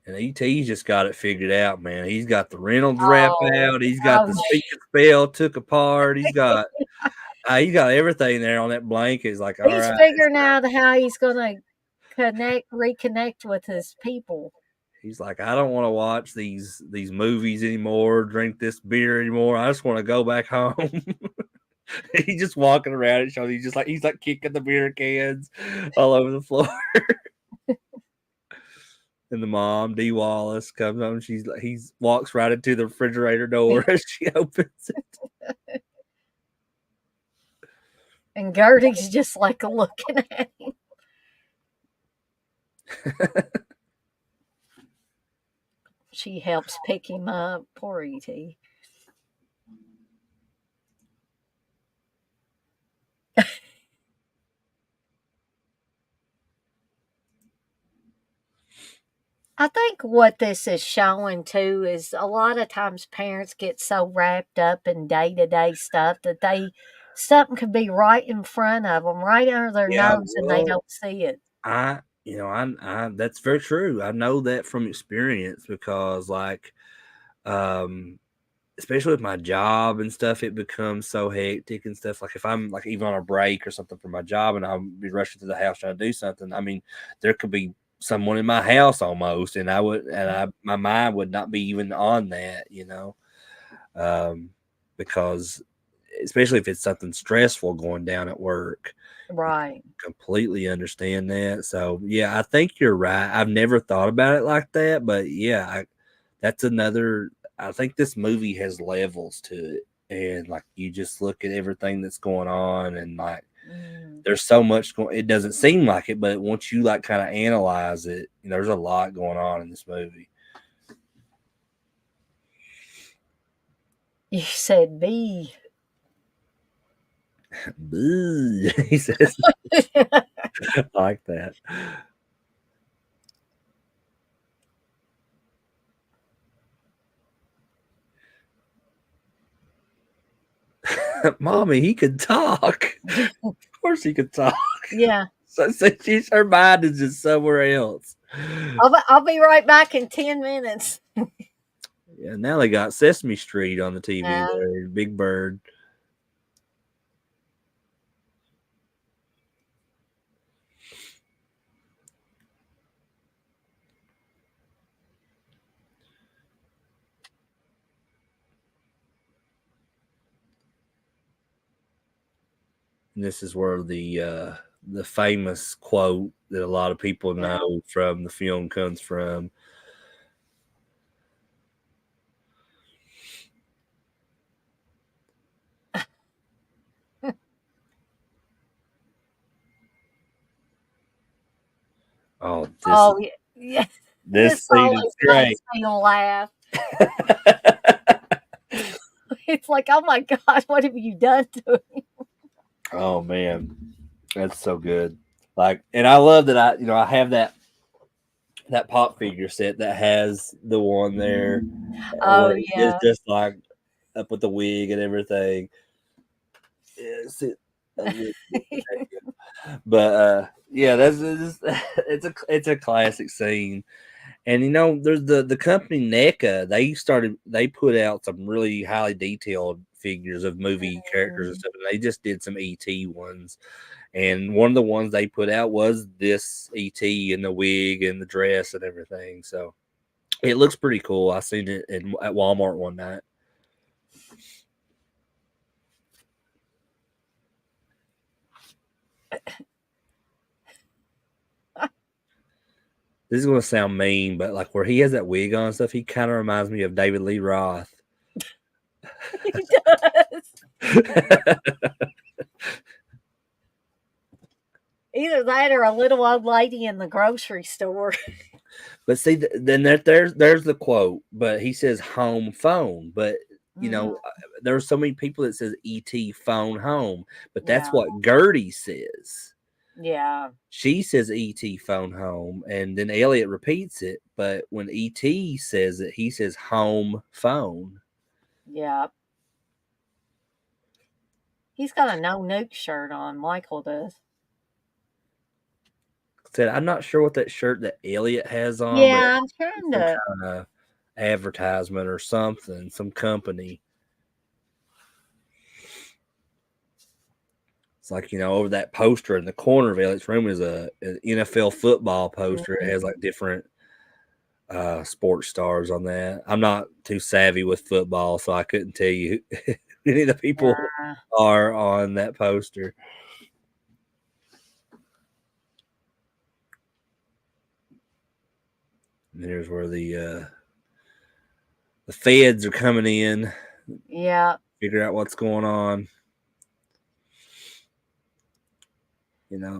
And ET just got it figured out, man. He's got the Reynolds wrap
Oh,
out. He's got
oh,
the speaking spell took apart. He's got everything there on that blanket. He's like, all
he's
right.
figuring out how he's gonna reconnect with his people.
He's like, I don't want to watch these movies anymore, drink this beer anymore. I just want to go back home. He's just walking around and showing he's like kicking the beer cans all over the floor. And the mom, Dee Wallace, comes home. He walks right into the refrigerator door as she opens it.
And Gertie's just like looking at him. She helps pick him up. Poor E.T. I think what this is showing too is a lot of times parents get so wrapped up in day to day stuff that something could be right in front of them, right under their
Yeah,
nose, and they
well,
don't see it.
I that's very true. I know that from experience because um especially with my job and stuff, it becomes so hectic and stuff. Like if I'm like even on a break or something for my job and I'll be rushing to the house trying to do something, I mean, there could be someone in my house almost, and my mind would not be even on that. Um, because especially if it's something stressful going down at work,
Right.
completely understand that. So yeah, I think you're right. I've never thought about it like that, but yeah, that's another. I think this movie has levels to it, and like you just look at everything that's going on, and like
Mm.
there's so much going. It doesn't seem like it, but once you like kind of analyze it, there's a lot going on in this movie.
You said B.
He says, I like that. Mommy, he could talk. Of course he could talk.
Yeah.
So her mind is just somewhere else.
I'll be right back in 10 minutes.
Yeah, now they got Sesame Street on the TV
Um,
there, Big Bird. And this is where the famous quote that a lot of people know from the film comes from.
Yeah.
This scene
always
is great.
makes me laugh. It's like, oh my God, what have you done to me?
Oh man, that's so good. Like, and I love that I have that pop figure set that has the one there.
Oh,
Where
yeah.
it's just like up with the wig and everything. Yes, but yeah, it's a classic scene. And there's the company NECA. They put out some really highly detailed figures of movie characters and stuff. And they just did some ET ones, and one of the ones they put out was this ET in the wig and the dress and everything. So it looks pretty cool. I seen it at Walmart one night. This is going to sound mean, but like where he has that wig on and stuff, he kind of reminds me of David Lee Roth.
He does. Either that or a little old lady in the grocery store.
But see, then there's the quote. But he says home phone. But there's so many people that says ET phone home. But that's what Gertie says.
Yeah.
She says ET phone home, and then Elliot repeats it. But when ET says it, he says home phone.
Yeah. He's got a no nuke shirt on. Michael does.
Said I'm not sure what that shirt that Elliot has on.
Yeah, I'm trying
but
to.
some kind of advertisement or something, some company. It's like, over that poster in the corner of Elliot's room is an NFL football poster. It has like different sports stars on that. I'm not too savvy with football, so I couldn't tell you who any of the people are on that poster. And here's where the feds are coming in.
Yeah.
Figure out what's going on.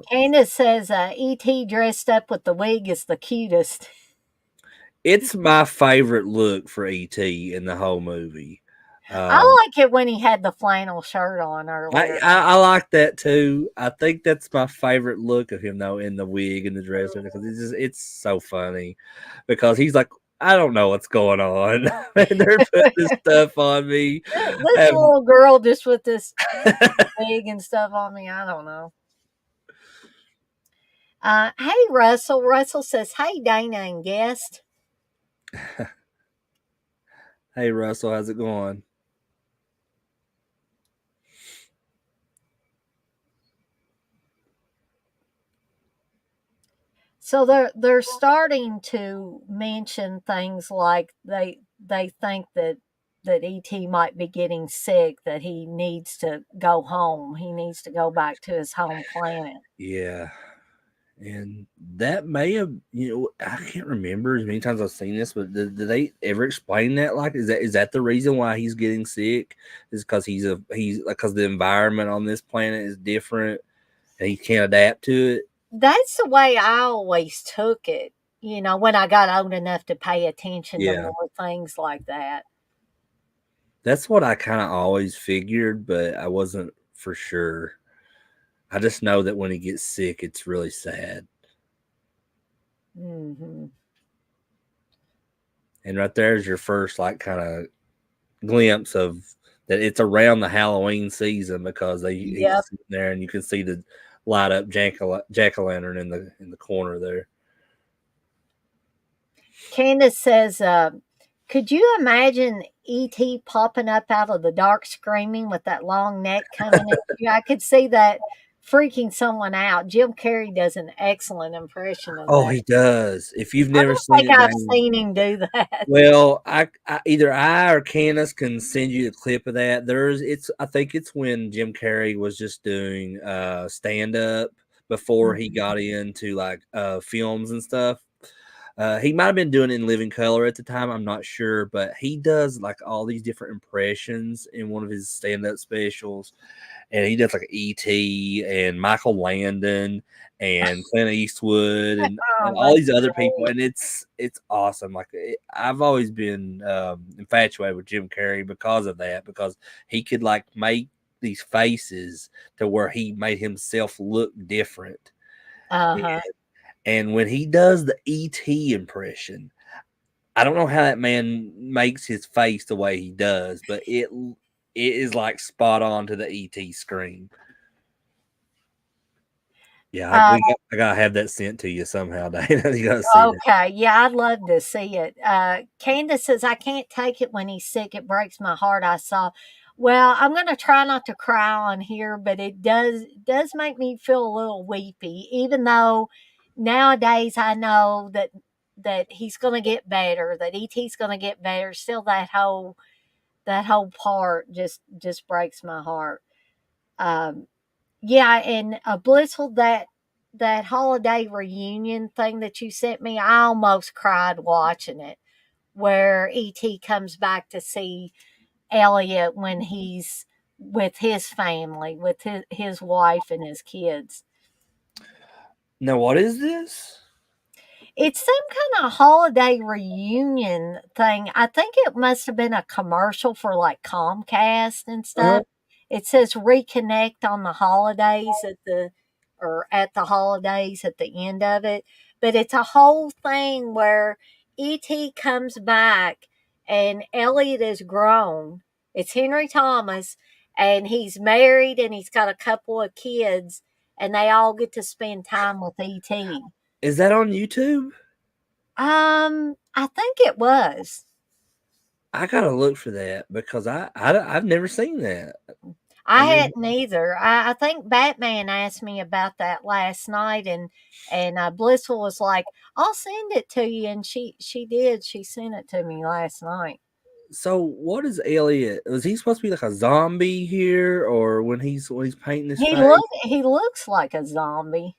Candace says E.T. dressed up with the wig is the cutest.
It's my favorite look for E.T. in the whole movie.
I like it when he had the flannel shirt on earlier.
I like that too. I think that's my favorite look of him though, in the wig and the dress, because it's so funny because he's like, I don't know what's going on. And they're putting this stuff on me.
This little girl just with this wig and stuff on me. I don't know. Hey, Russell. Russell says, hey, Dana and guest.
Hey, Russell. How's it going?
So they're starting to mention things like they think that ET might be getting sick, that he needs to go home. He needs to go back to his home planet.
Yeah. And that may have, I can't remember as many times I've seen this, but did they ever explain that? Like, is that the reason why he's getting sick? Is because because the environment on this planet is different and he can't adapt to it?
That's the way I always took it, when I got old enough to pay attention to more things like that.
That's what I kind of always figured, but I wasn't for sure. I just know that when he gets sick, it's really sad.
Hmm.
And right there is your first like kind of glimpse of that it's around the Halloween season because he's
Yep.
sitting there and you can see the light up jack-o'-lantern in the corner there.
Candace says, could you imagine E.T. popping up out of the dark screaming with that long neck coming at you? I could see that freaking someone out. Jim Carrey does an excellent impression of
Oh,
that.
he does. If you've
I
never
don't
seen
think
it,
I've
Dane,
seen him do that.
well, either I or Candace can send you a clip of that. I think it's when Jim Carrey was just doing stand up before he
Mhm.
got into like films and stuff. He might have been doing it in living color at the time. I'm not sure, but he does like all these different impressions in one of his stand up specials, and he does like E.T. and Michael Landon and Clint Eastwood and
Oh,
all
that's
these other people,
great.
and it's awesome. I've always been infatuated with Jim Carrey because of that, because he could like make these faces to where he made himself look different.
Uh-huh.
And when he does the ET impression, I don't know how that man makes his face the way he does, but it is like spot on to the ET scream. Yeah,
Uh,
I gotta have that sent to you somehow, Dana. You gotta see that.
okay. Yeah, I'd love to see it. Candace says, I can't take it when he's sick. It breaks my heart. I saw. Well, I'm going to try not to cry on here, but it does make me feel a little weepy, even though nowadays I know that he's going to get better, that ET's going to get better. Still, that whole part just breaks my heart. Um, yeah, and Blissful, that holiday reunion thing that you sent me, I almost cried watching it, where ET comes back to see Elliot when he's with his family, with his wife and his kids.
Now, what is this?
It's some kind of holiday reunion thing. I think it must have been a commercial for like Comcast and
Uh,
stuff. It says reconnect on the holidays at the holidays at the end of it. But it's a whole thing where ET comes back and Elliot is grown. It's Henry Thomas, and he's married and he's got a couple of kids, and they all get to spend time with ET.
is that on YouTube?
I think it was.
I gotta look for that because I've never seen that. I
I
mean,
hadn't either. I think Batman asked me about that last night, and Blissful was like, "I'll send it to you," and she did. She sent it to me last night.
so what is Elliot? Was he supposed to be like a zombie here, or when he's painting his face?
He looks like a zombie.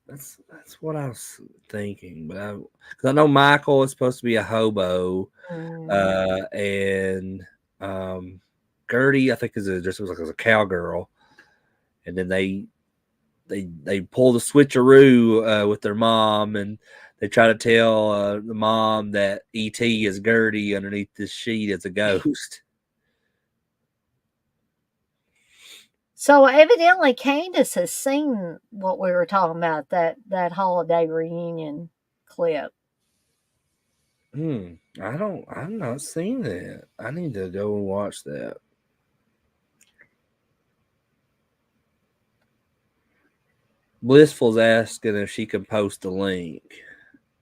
That's what I was thinking, but because I know Michael is supposed to be a hobo,
Mm.
and Gertie I think is just was like as a cowgirl, and then they pull the switcheroo with their mom, and they try to tell the mom that ET is Gertie underneath this sheet as a ghost.
So evidently, Candace has seen what we were talking about, that holiday reunion clip.
I've not seen that. I need to go and watch that. Blissful's asking if she can post the link.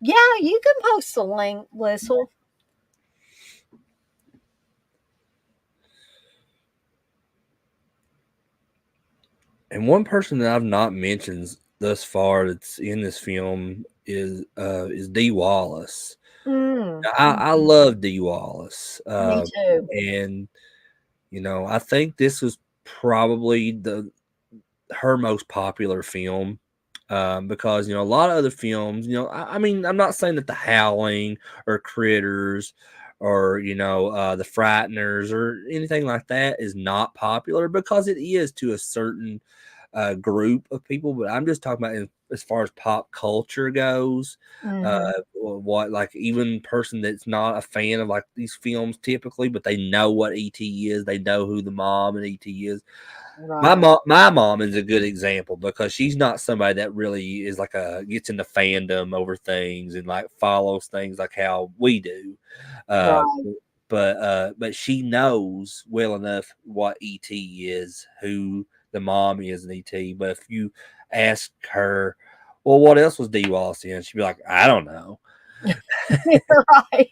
Yeah, you can post the link, Blissful.
And one person that I've not mentioned thus far that's in this film is Dee Wallace.
Mm,
I love Dee Wallace,
me too.
and I think this was probably the her most popular film, because a lot of other films, I mean, I'm not saying that The Howling or Critters or The Frighteners or anything like that is not popular, because it is to a certain group of people, but I'm just talking about as far as pop culture goes.
Mm-hmm.
What like even person that's not a fan of like these films typically, but they know what ET is. They know who the mom and ET is.
Right.
My mom is a good example because she's not somebody that really is like a gets into fandom over things and like follows things like how we do. Uh,
Right.
but she knows well enough what ET is, who the mom is in ET. But if you ask her, well, what else was D Wallace in? She'd be like, I don't know.
Right.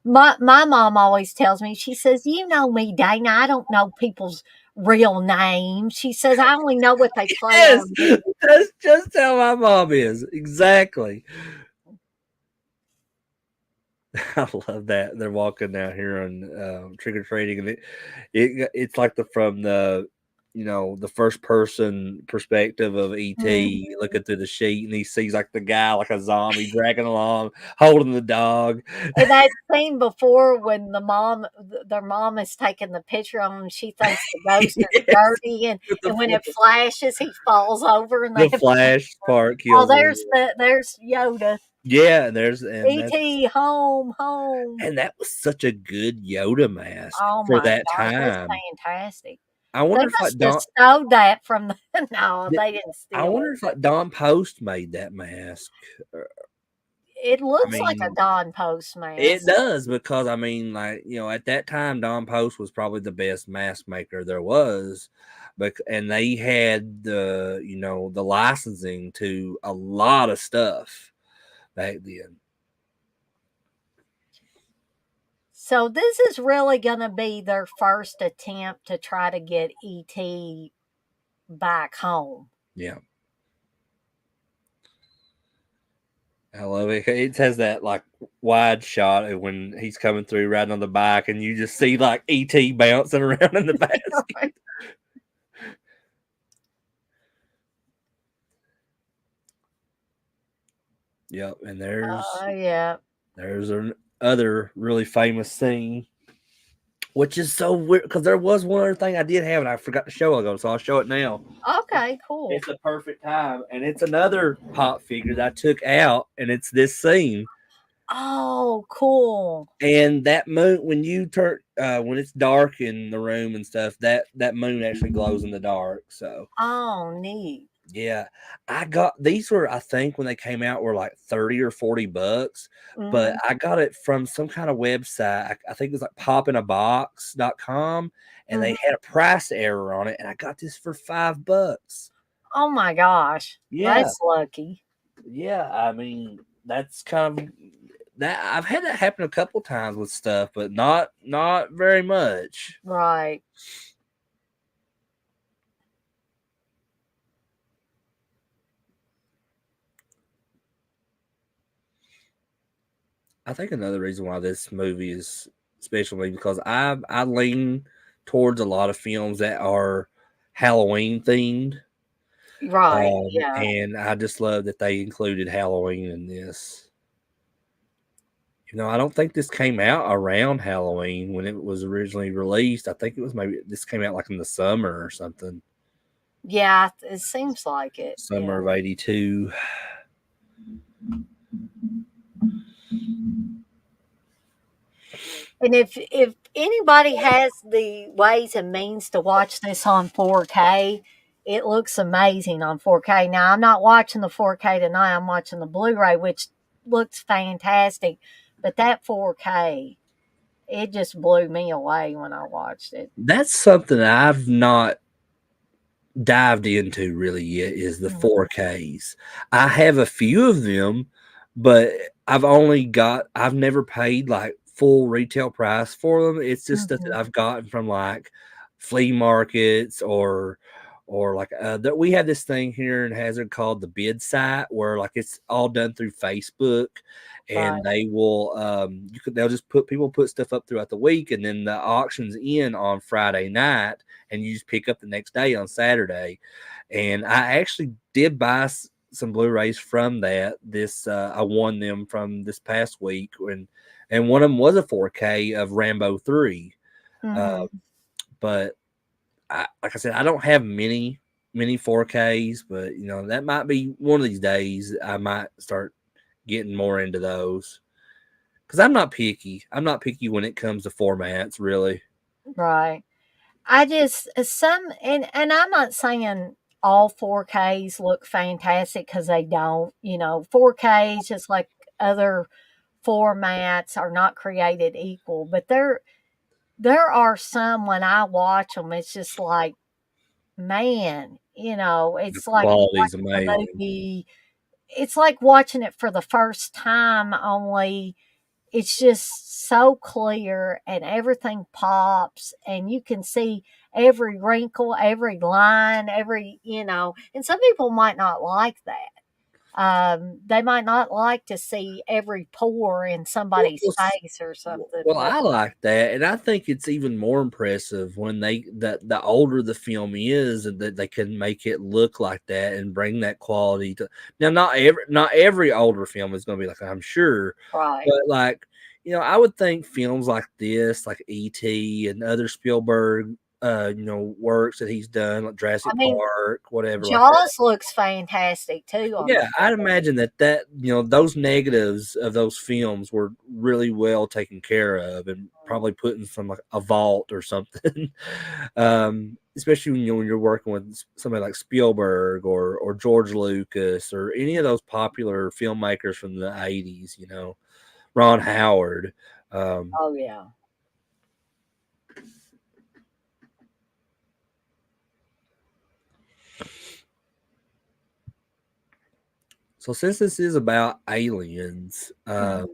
My mom always tells me, she says, "You know me, Dana. I don't know people's real names." She says, "I only know what they play
Yes,
on TV."
that's just how my mom is. Exactly. I love that they're walking out here on trick or treating, and it's like from the the first person perspective of
Mhm.
ET looking through the sheet, and he sees like the guy like a zombie dragging along, holding the dog.
And that scene before when their mom is taking the picture on them, she thinks the ghost is
Yes,
dirty, and,
with
and when it flashes, he falls over, and they
the
have,
flash part
oh,
kills him.
there's Yoda.
Yeah, and that's
E.T. home, home.
and that was such a good Yoda mask
Oh
for
my
that
gosh, that's
time.
fantastic.
I
They
wonder if like
must have stole that from the no,
Th
they didn't
I
steal
wonder
it,
if,
but
like, Don Post made that mask.
it
I
looks like a
mean,
Don Post
it
mask.
does because, I mean, like, at that time, Don Post was probably the best mask maker there was, and they had the licensing to a lot of stuff back then.
So this is really gonna be their first attempt to try to get ET back home.
Yeah. I love it. It has that, like, wide shot of when he's coming through riding on the bike, and you just see, like, ET bouncing around in the basket. Yep, and there's
Oh yeah.
there's an other really famous scene, which is so weird because there was one other thing I did have and I forgot to show ago, so I'll show it now.
Okay, cool.
It's the perfect time, and it's another pop figure that I took out, and it's this scene.
Oh, cool.
And that moon, when you turn, when it's dark in the room and stuff, that moon actually glows in the dark. So
Oh, neat.
yeah, I got these were I think when they came out were like 30 or $40, but
Mhm,
I got it from some kind of website. I think it was like popinabox.com, and they
mhm.
had a price error on it, and I got this for $5.
Oh my gosh,
Yeah,
that's lucky.
yeah. I mean, that's kind of that I've had that happen a couple times with stuff, but not very much.
Right.
I think another reason why this movie is special to me because I lean towards a lot of films that are Halloween themed,
Right. Yeah.
and I just love that they included Halloween in this. I don't think this came out around Halloween when it was originally released. I think it was maybe this came out like in the summer or something,
Yeah, it seems like it. Yeah.
summer of '82.
And if anybody has the ways and means to watch this on 4K, it looks amazing on 4K. Now I'm not watching the 4K tonight. I'm watching the Blu-ray, which looks fantastic. But that 4K, it just blew me away when I watched it.
That's something I've not dived into really yet is the
Mhm.
4Ks. I have a few of them, but I've never paid like full retail price for them. It's just stuff that
Mhm.
I've gotten from like flea markets or like that we have this thing here in Hazard called the bid site where like it's all done through Facebook,
Right.
and they'll just put stuff up throughout the week, and then the auction's in on Friday night, and you just pick up the next day on Saturday. And I actually did buy some Blu-rays from that. I won them from this past week, and one of them was a 4K of Rambo 3. Uh,
Mhm.
but like I said, I don't have many 4Ks, but that might be one of these days I might start getting more into those. Because I'm not picky. I'm not picky when it comes to formats, really.
Right. I just and I'm not saying all 4Ks look fantastic because they don't. 4Ks just like other formats are not created equal, but there are some when I watch them, it's just like, man,
The
it's like
quality is
watching a
amazing.
movie. It's like watching it for the first time, only it's just so clear and everything pops and you can see every wrinkle, every line, and some people might not like that. They might not like to see every pore in
Well,
somebody's
well,
face or something,
well,
but
I like that, and I think it's even more impressive when the older the film is, and that they can make it look like that and bring that quality to. Now, not every older film is going to be like, I'm sure,
right.
but like I would think films like this, like E.T. and other Spielberg, works that he's done, like
I
Jurassic
mean,
Park, whatever, like that.
Jaws looks fantastic too on the
Yeah, I'd
big.
imagine that those negatives of those films were really well taken care of and probably put in some like a vault or something. Especially when you're working with somebody like Spielberg or George Lucas or any of those popular filmmakers from the 80s, Ron Howard. Um,
Oh yeah.
so since this is about aliens,
Mhm.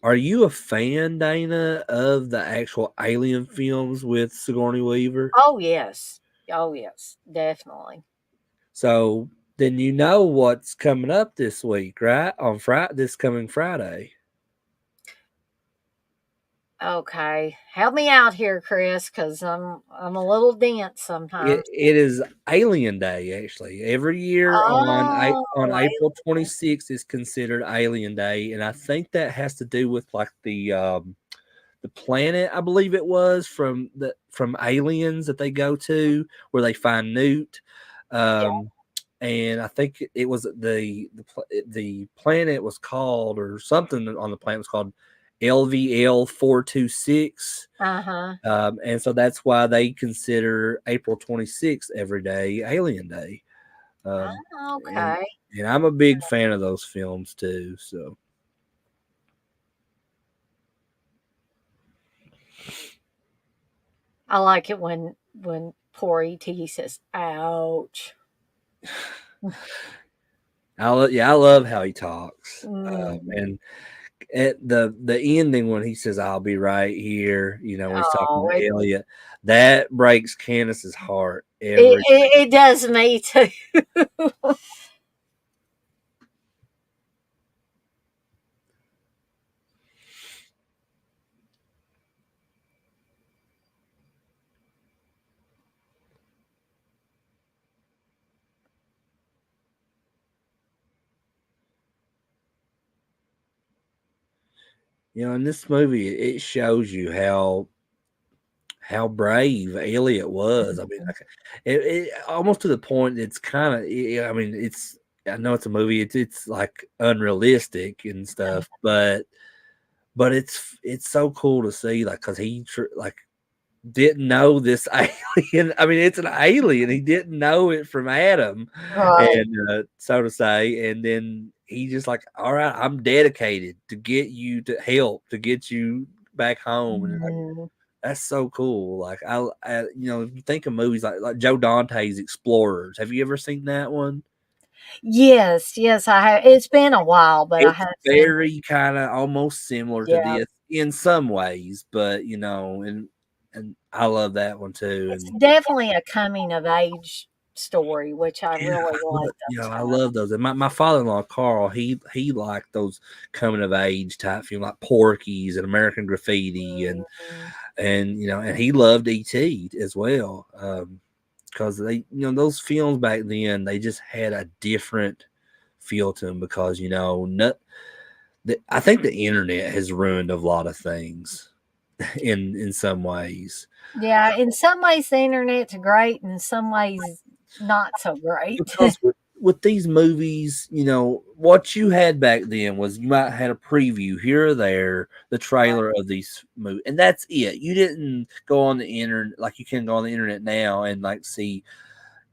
are you a fan, Dana, of the actual Alien films with Sigourney Weaver?
Oh yes. Oh yes, definitely.
So then you know what's coming up this week, right? On Friday, this coming Friday.
Okay, help me out here, Chris, because I'm a little dense
It,
sometimes.
it is Alien Day, actually. Every year
Oh,
on April
Alien.
26th is considered Alien Day, and I think that has to do with like the planet, I believe it was from Aliens that they go to where they find Newt.
Yeah.
Um, and I think it was the planet was called, or something on the planet was called LVL 426.
Uh huh.
And so that's why they consider April 26th every day Alien Day. Um, and
Okay.
and I'm a big fan of those films too. So
I like it when poor ET says, "Ouch."
I love how he talks.
Mm.
And at the ending when he says, "I'll be right here," when he's talking
Oh,
to Elliot, that breaks Candace's heart
it,
every.
it it does me too.
In this movie, it shows you how brave Elliot was. I mean,
Mhm.
like, it almost to the point it's kind of. I mean, I know it's a movie. It's like unrealistic and stuff, but it's so cool to see, like, because like didn't know this alien. I mean, it's an alien. He didn't know it from Adam,
Right.
and so to say. And then he just like, all right, I'm dedicated to get you to help to get you back home. And like,
Mhm.
that's so cool. Like if you think of movies like Joe Dante's Explorers. Have you ever seen that one?
Yes, yes, I have. It's been a while, but I
It's
have seen it.
very kind of almost similar to
Yeah,
this in some ways, but and I love that one too.
it's
And
definitely a coming of age story, which I
yeah,
really like those
I
kind.
love those. And my father-in-law Carl, he liked those coming of age type films like Porky's and American Graffiti,
Mhm.
and he loved E.T. as well. Because they, those films back then, they just had a different feel to them because I think the internet has ruined a lot of things in some ways.
Yeah, in some ways the internet's great, in some ways not so great.
Because with these movies, what you had back then was you might had a preview here or there, the trailer of these movies, and that's it. You didn't go on the internet like you can go on the internet now and like see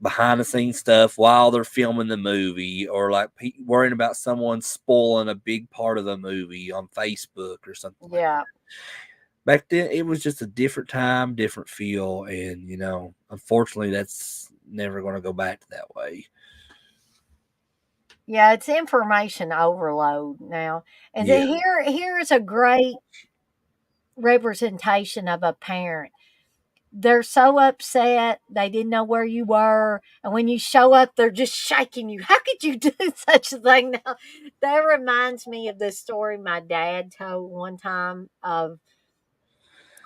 behind the scenes stuff while they're filming the movie, or like worrying about someone spoiling a big part of the movie on Facebook or something like
Yeah.
that. Back then, it was just a different time, different feel, and unfortunately, that's never going to go back to that way.
Yeah, it's information overload now. And
Yeah.
then here's a great representation of a parent. They're so upset. They didn't know where you were. And when you show up, they're just shaking you. How could you do such a thing? Now, that reminds me of this story my dad told one time of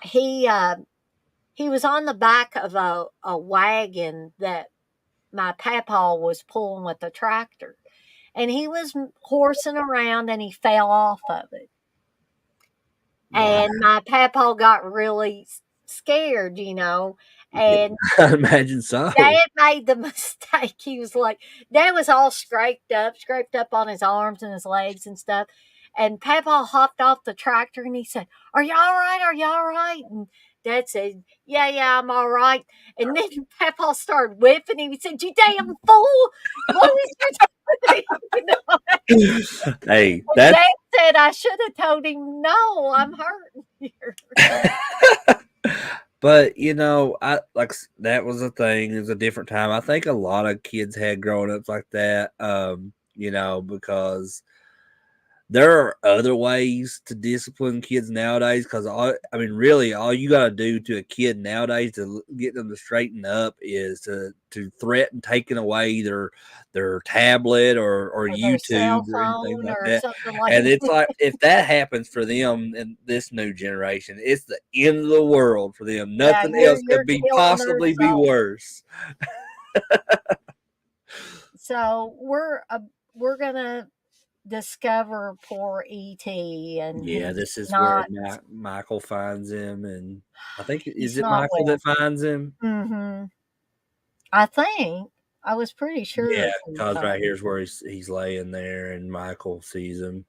he he was on the back of a wagon that my papa was pulling with a tractor. And he was horsing around and he fell off of it.
Wow.
And my papa got really scared, and
I imagine so.
Dad made the mistake. He was like, Dad was all scraped up on his arms and his legs and stuff. And Papa hopped off the tractor and he said, "Are you all right? Are you all right?" And Dad said, "Yeah, I'm all right." And then Papa started whipping him. He said, "You damn fool! What is you doing?"
Hey,
And
that's
Dad said, "I should have told him, no, I'm hurting here."
but I like that was a thing. It was a different time. I think a lot of kids had grown ups like that. Because there are other ways to discipline kids nowadays. Because really, all you got to do to a kid nowadays to get them to straighten up is to threaten taking away their tablet or
Or their cell
YouTube or anything
phone
like
or
that.
something like
And it's
that.
like if that happens for them in this new generation, it's the end of the world for them.
Yeah,
Nothing else
you're
could be
killing their
possibly be
soul.
worse.
So we're gonna discover poor ET, and
Yeah, this is where
not
Michael finds him, and I think is
he's
it
not
Michael
well.
that finds him?
Hmm. I think I was pretty sure
Yeah,
it's his
because right
phone.
here's where he's laying there, and Michael sees him.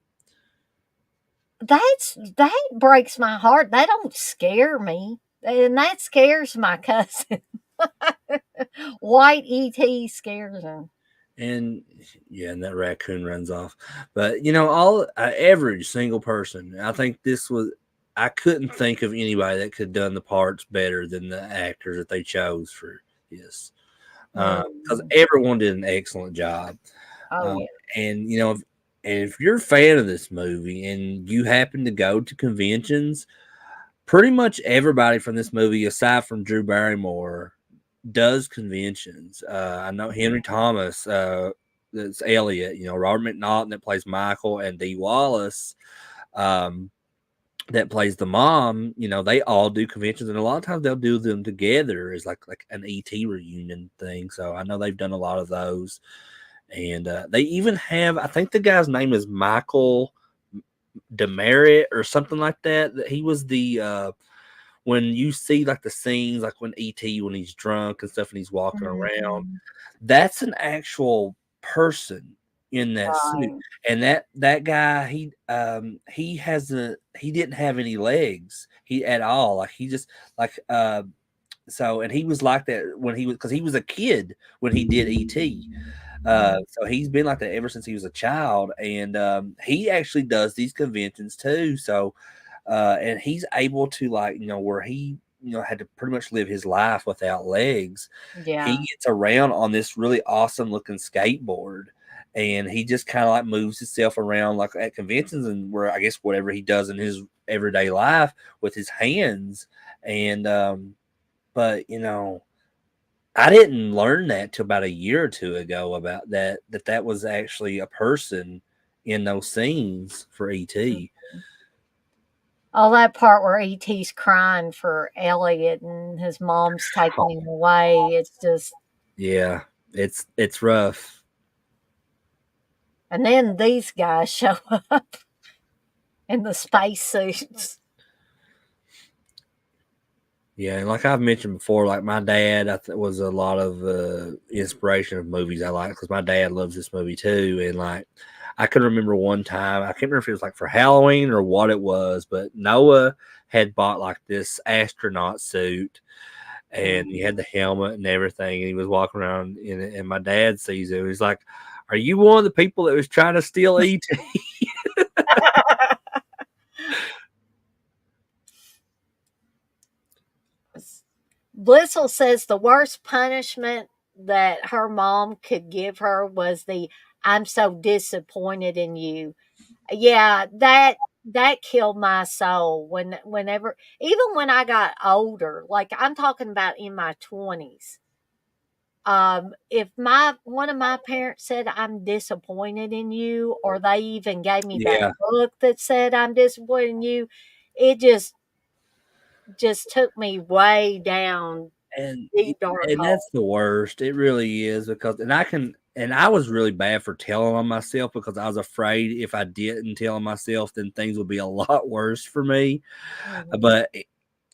That breaks my heart. That don't scare me, and that scares my cousin. White ET scares him.
And yeah, and that raccoon runs off. But all every single person. I think this was. I couldn't think of anybody that could have done the parts better than the actors that they chose for this, because
Mhm.
everyone did an excellent job.
Oh
Um,
yeah.
and if you're a fan of this movie and you happen to go to conventions, pretty much everybody from this movie, aside from Drew Barrymore, does conventions. I know Henry Thomas, that's Elliot. Robert McNaughton that plays Michael, and Dee Wallace, um, that plays the mom. They all do conventions, and a lot of times they'll do them together as like an ET reunion thing. So I know they've done a lot of those, and they even have. I think the guy's name is Michael Demerit or something like that. That he was the when you see like the scenes, like when when he's drunk and stuff and he's walking around,
Mhm.
that's an actual person in that suit.
Right.
And that guy, he didn't have any legs he at all. Like he just like so, and he was like that when he was, because he was a kid when he did ET.
Mm.
So he's been like that ever since he was a child, and he actually does these conventions too. So, and he's able to, like, where he had to pretty much live his life without legs. He
Yeah.
gets around on this really awesome looking skateboard, and he just kind of like moves himself around like at conventions, and where I guess whatever he does in his everyday life with his hands. And but I didn't learn that till about a year or two ago about that was actually a person in those scenes for ET.
All that part where ET's crying for Elliot and his mom's taking him away. It's just,
Yeah, it's rough.
and then these guys show up in the space suits.
Yeah, and like I've mentioned before, like my dad was a lot of inspiration of movies I like because my dad loves this movie too. And like I can remember one time, I can't remember if it was like for Halloween or what it was, but Noah had bought like this astronaut suit and he had the helmet and everything, and he was walking around in it. And my dad sees it. He's like, "Are you one of the people that was trying to steal ET?"
Blissful says the worst punishment that her mom could give her was the "I'm so disappointed in you." Yeah, that killed my soul whenever, even when I got older, like I'm talking about in my 20s. If my one of my parents said I'm disappointed in you, or they even gave me that
Yeah,
look that said I'm disappointed in you, it just took me way down
and
deep dark
and
hole.
that's the worst. It really is because, and I was really bad for telling on myself because I was afraid if I didn't tell on myself, then things would be a lot worse for me.
Mhm.
But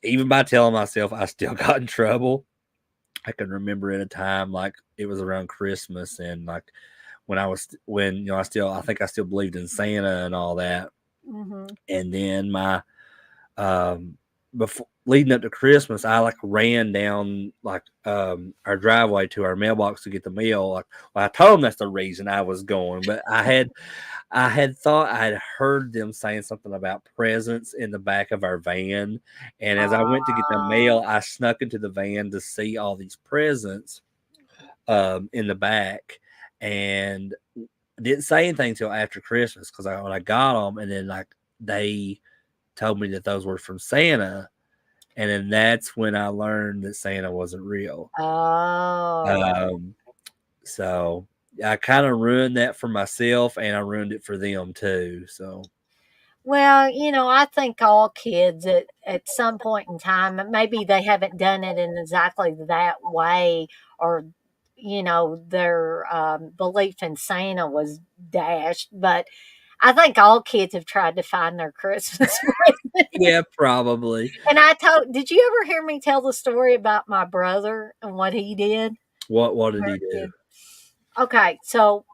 even by telling myself, I still got in trouble. I can remember at a time like it was around Christmas and like when I think I still believed in Santa and all that.
Mhm.
And then my before leading up to Christmas, I like ran down like our driveway to our mailbox to get the mail. Like, well, I told them that's the reason I was going, but I had thought I had heard them saying something about presents in the back of our van, and as I went to get the mail, I snuck into the van to see all these presents in the back, and didn't say anything until after Christmas because when I got them, and then like they told me that those were from Santa, and then that's when I learned that Santa wasn't real.
Oh.
Um, so I kind of ruined that for myself, and I ruined it for them too. So
Well, I think all kids at some point in time, maybe they haven't done it in exactly that way, or, their belief in Santa was dashed. But I think all kids have tried to find their Christmas present.
yeah, probably.
And did you ever hear me tell the story about my brother and what he did?
What did
Very
he do?
good. Okay, so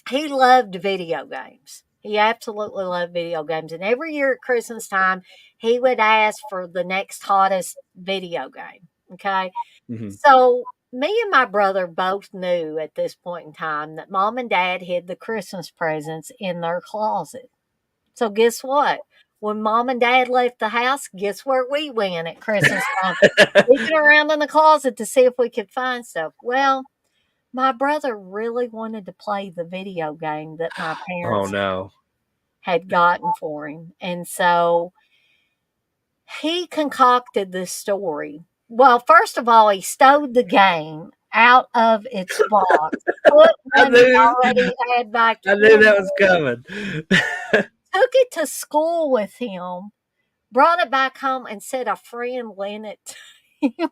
he loved video games. He absolutely loved video games. And every year at Christmas time, he would ask for the next hottest video game. Okay.
Hmm.
So me and my brother both knew at this point in time that mom and dad hid the Christmas presents in their closet. So guess what? When mom and dad left the house, guess where we went at Christmas time? Looking around in the closet to see if we could find stuff. Well, my brother really wanted to play the video game that my
Oh
parents
no.
had gotten for him, and so he concocted this story. Well, first of all, he stowed the game out of its box, put
I
one he
knew
already had back
I knew
in,
that was coming.
took it to school with him, brought it back home, and said a friend lent it to him.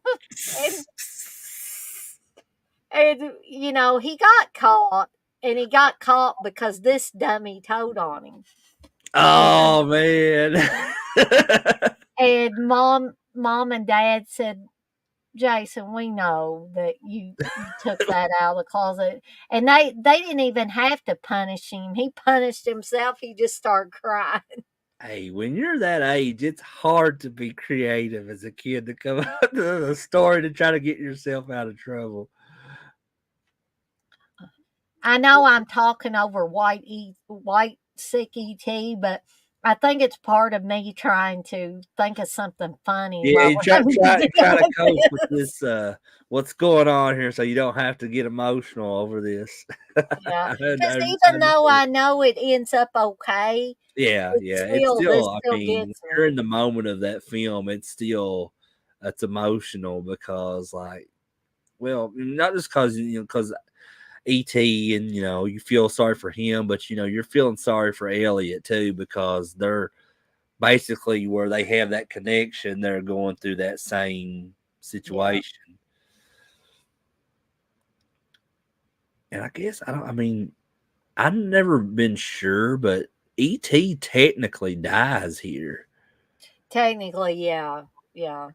and, and he got caught, and he got caught because this dummy told on him.
Oh man.
And mom and dad said, "Jason, we know that you took that out of the closet." And they didn't even have to punish him. He punished himself. He just started crying.
Hey, when you're that age, it's hard to be creative as a kid to come up with a story to try to get yourself out of trouble.
I know I'm talking over white sick ET, but I think it's part of me trying to think of something funny
Yeah,
while
you
we're having to deal
try to
with
cope with
this.
this what's going on here so you don't have to get emotional over this.
Yeah,
I,
because
I
even though
understand.
I know it ends up okay,
Yeah,
it
yeah. It's
still this
still, I
still
mean, when
gets
you're
me.
in the moment of that film, it's emotional because, like, well, not just because ET and you feel sorry for him, but you're feeling sorry for Elliot too because they're basically where they have that connection. They're going through that same
Yeah.
situation, and I guess I don't. I mean, I've never been sure, but ET technically dies here.
Technically, yeah. Yeah.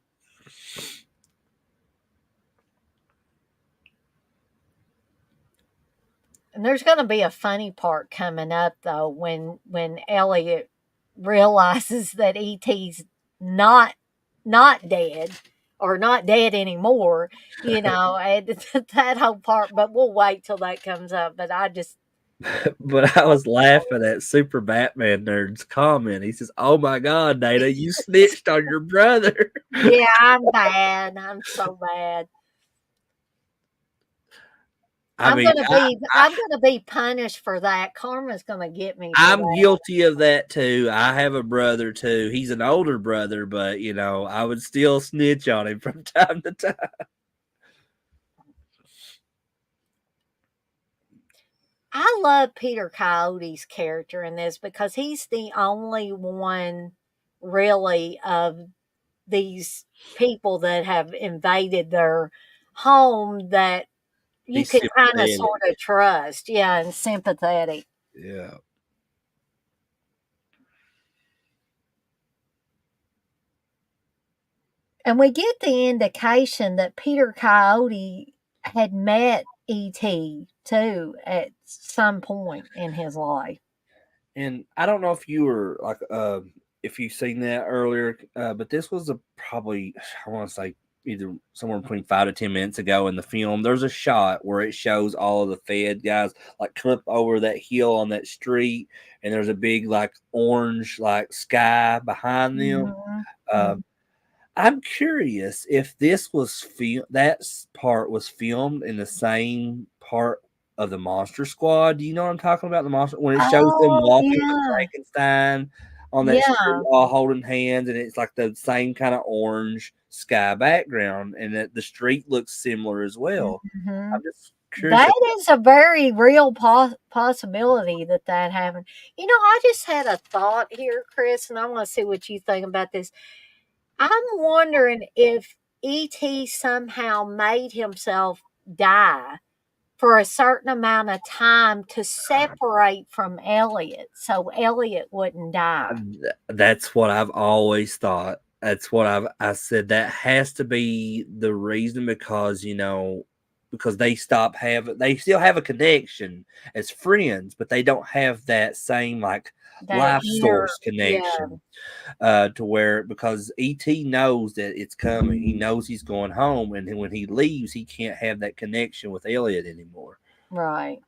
And there's going to be a funny part coming up though when Elliot realizes that ET's not not dead or not dead anymore, you know, and that whole part, but we'll wait till that comes up. But I just
But I was laughing at Super Batman Nerd's comment. He says, "Oh my God, Dana, you snitched on your brother."
yeah, I'm bad. I'm so bad.
I mean,
I'm gonna be punished for that. Karma's gonna get me for
I'm
that.
guilty of that too. I have a brother too. He's an older brother, but I would still snitch on him from time to time.
I love Peter Coyote's character in this because he's the only one really of these people that have invaded their home that you
He's
can kind of
sympathetic.
sort of trust. Yeah, and sympathetic.
Yeah.
And we get the indication that Peter Coyote had met E.T. too at some point in his life.
And I don't know if you were like if you've seen that earlier, but this was probably I want to say either somewhere between 5 to 10 minutes ago in the film. There's a shot where it shows all of the Fed guys like come up over that hill on that street, and there's a big like orange like sky behind them.
Mhm.
Uh, I'm curious if this was that part was filmed in the same part of the Monster Squad. Do you know what I'm talking about? The monster when it shows them
Oh,
walking with
yeah.
Frankenstein on that street,
Yeah.
all holding hands, and it's like the same kind of orange sky background, and that the street looks similar as well. I'm
Mhm.
just curious.
That is a very real possibility that that happened. You know, I just had a thought here, Chris, and I want to see what you think about this. I'm wondering if E.T. somehow made himself die for a certain amount of time to separate from Elliot so Elliot wouldn't die.
That's what I've always thought. That's what I said that has to be the reason because because they still have a connection as friends, but they don't have that same like
That
life
inner,
source
yeah,
connection to where because ET knows that it's coming. He knows he's going home, and when he leaves, he can't have that connection with Elliot anymore.
right.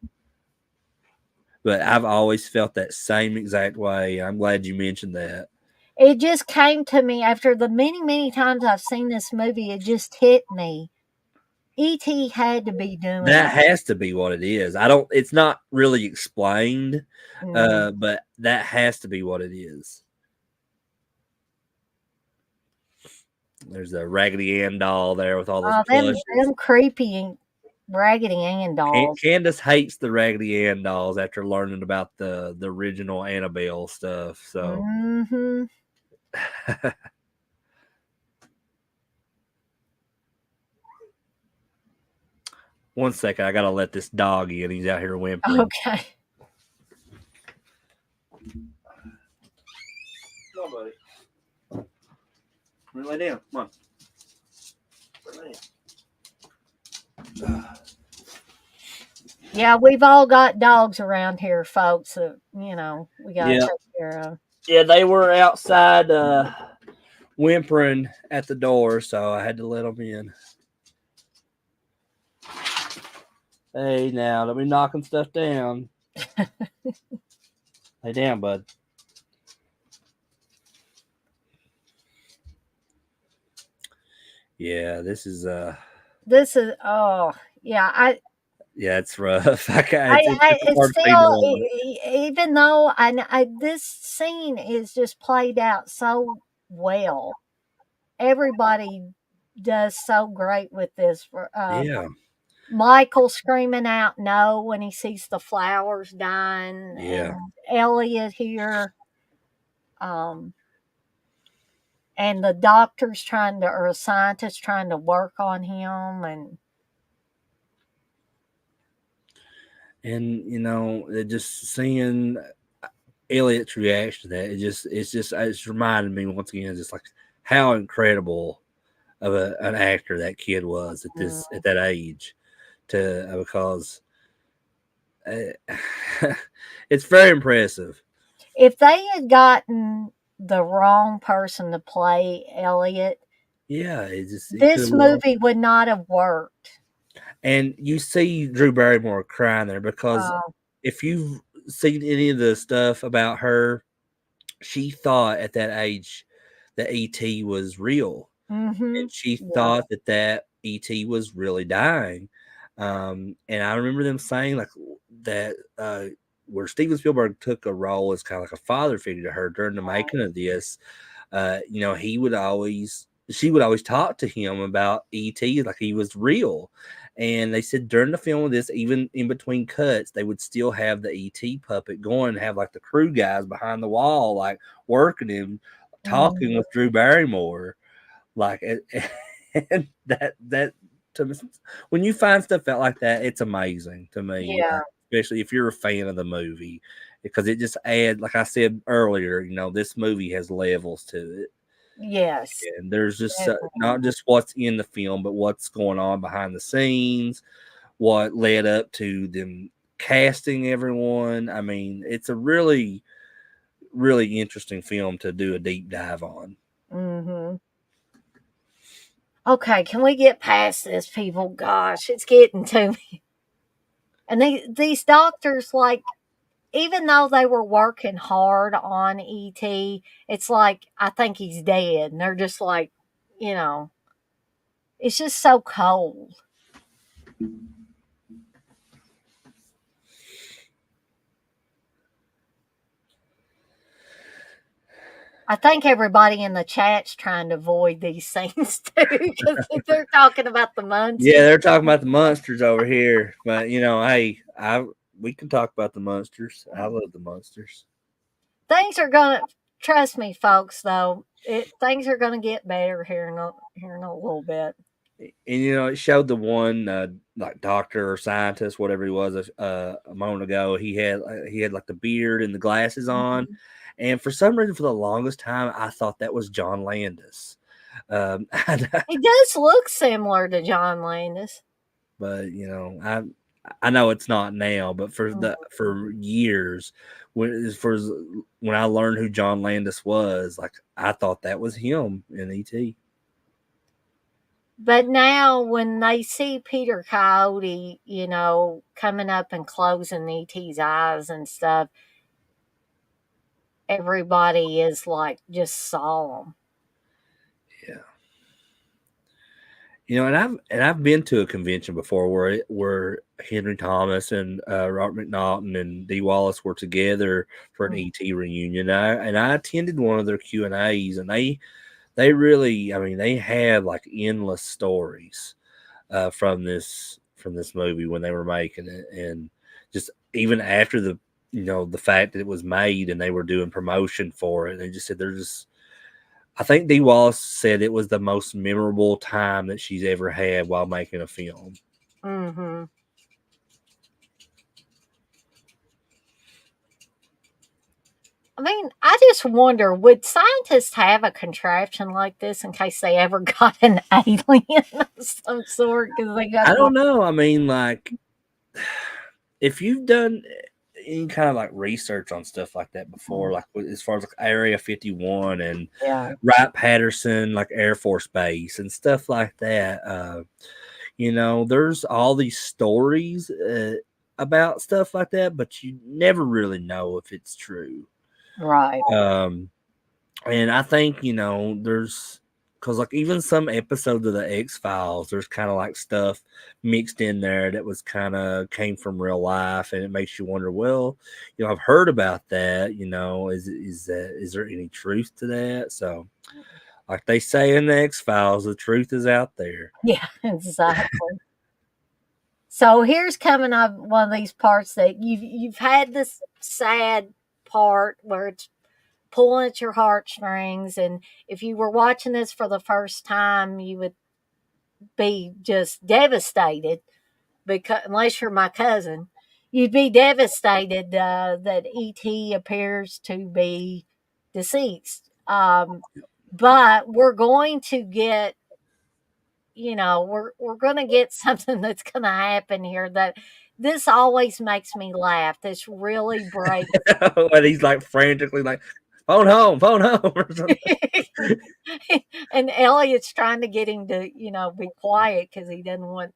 But I've always felt that same exact way. I'm glad you mentioned that.
It just came to me after the many, many times I've seen this movie, it just hit me. E.T. had to be doing
That
that.
has to be what it is. I don't it's not really explained,
Mm.
but that has to be what it is. There's a Raggedy Ann doll there with all those
Oh,
plushes.
them creepy Raggedy Ann dolls.
Candace hates the Raggedy Ann dolls after learning about the original Annabelle stuff. So
Mhm.
one second, I gotta let this dog in. He's out here whimpering.
Okay.
Come on, buddy. Lay down. Come on. Lay down.
Yeah, we've all got dogs around here, folks, that, we got to
Yeah.
take care of.
Yeah, they were outside whimpering at the door, so I had to let them in. Hey, now don't be knocking stuff down. Lay down, bud. Yeah, this is
Oh, yeah,
yeah, it's rough.
I
It's a
it's
hard scene to
still
watch.
even though this scene is just played out so well. Everybody does so great with this.
Yeah,
Michael screaming out no when he sees the flowers dying,
yeah.
and Elliot here, um, and the doctor's trying to, or a scientist trying to work on him, and
It just seeing Elliot's reaction to that, it's reminded me once again, just like how incredible of an actor that kid was at that age, to because uh, it's very impressive.
If they had gotten the wrong person to play Elliot,
Yeah, it could
this
have.
movie would not have worked.
And you see Drew Barrymore crying there because
Oh,
if you've seen any of the stuff about her, she thought at that age that ET was real,
mm-hmm.
and she
Yeah.
thought that ET was really dying. And I remember them saying like that where Steven Spielberg took a role as kind of like a father figure to her during the making of this. He would always she would always talk to him about ET like he was real. And they said during the film of this, even in between cuts, they would still have the ET puppet going and have like the crew guys behind the wall, like working him, talking
Mhm.
with Drew Barrymore. Like and that to me, when you find stuff out like that, it's amazing to me,
Yeah.
especially if you're a fan of the movie, because it just adds, like I said earlier, this movie has levels to it,
Yes.
and there's just not
Definitely.
just what's in the film, but what's going on behind the scenes, what led up to them casting everyone. I mean, it's a really, really interesting film to do a deep dive on.
Mhm. Okay, can we get past this, people? Gosh, it's getting to me. And these doctors, like, even though they were working hard on ET, it's like I think he's dead, and they're just like, you know, it's just so cold. I think everybody in the chat's trying to avoid these scenes too because they're talking about the
Yeah,
monsters.
they're talking about the monsters over here, but hey, I we can talk about the monsters. I love the monsters.
Things are gonna trust me, folks. Though things are gonna get better here in a little bit.
And it showed the one like doctor or scientist, whatever he was, a moment ago. He had like the beard and the glasses on,
Mhm.
and for some reason, for the longest time, I thought that was John Landis.
He does look similar to John Landis.
But I know it's not now, but for years, when I learned who John Landis was, like I thought that was him in ET.
But now, when they see Peter Coyote, coming up and closing ET's eyes and stuff, everybody is like just solemn.
Yeah, and I've been to a convention before where Henry Thomas and Robert McNaughton and Dee Wallace were together for an
Mm.
ET reunion. I attended one of their Q&As, and they really, I mean, they had like endless stories from this movie when they were making it, and just even after the fact that it was made and they were doing promotion for it, they just said they're just. I think Dee Wallace said it was the most memorable time that she's ever had while making a film.
Hmm. I mean, I just wonder, would scientists have a contraption like this in case they ever got an alien of some sort? Because they got
I
the
don't know. I mean, like, if you've done any kind of like research on stuff like that before, like as far as like Area 51 and
yeah.
Wright Patterson, like Air Force Base and stuff like that. There's all these stories about stuff like that, but you never really know if it's true.
Right.
Um, and I think, there's because like even some episodes of the X Files, there's kind of like stuff mixed in there that was kind of came from real life, and it makes you wonder. Well, I've heard about that. Is there any truth to that? So, like they say in the X Files, the truth is out there.
Yeah, exactly. So here's coming up one of these parts that you've had this sad part where it's pulling at your heartstrings, and if you were watching this for the first time, you would be just devastated because unless you're my cousin, you'd be devastated that ET appears to be deceased. But we're going to get we're gonna get something that's gonna happen here that this always makes me laugh. This really breaks.
And he's like frantically like, phone home, or something.
And Elliot's trying to get him to, be quiet because he doesn't want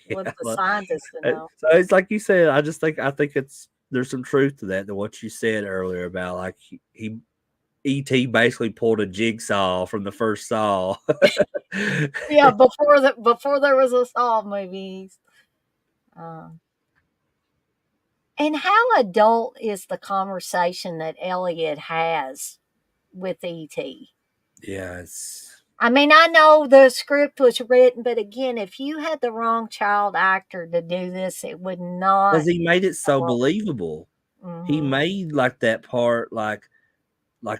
Yeah,
the
well,
scientists to know.
so it's like you said. I think there's some truth to that. To what you said earlier about like he ET basically pulled a jigsaw from the first Saw.
Yeah, before there was a Saw movies. Um, and how adult is the conversation that Elliot has with ET?
Yeah, it's
I mean, I know the script was written, but again, if you had the wrong child actor to do this, it would
because
not.
he made it so believable. He
Mm-hmm.
made like that part like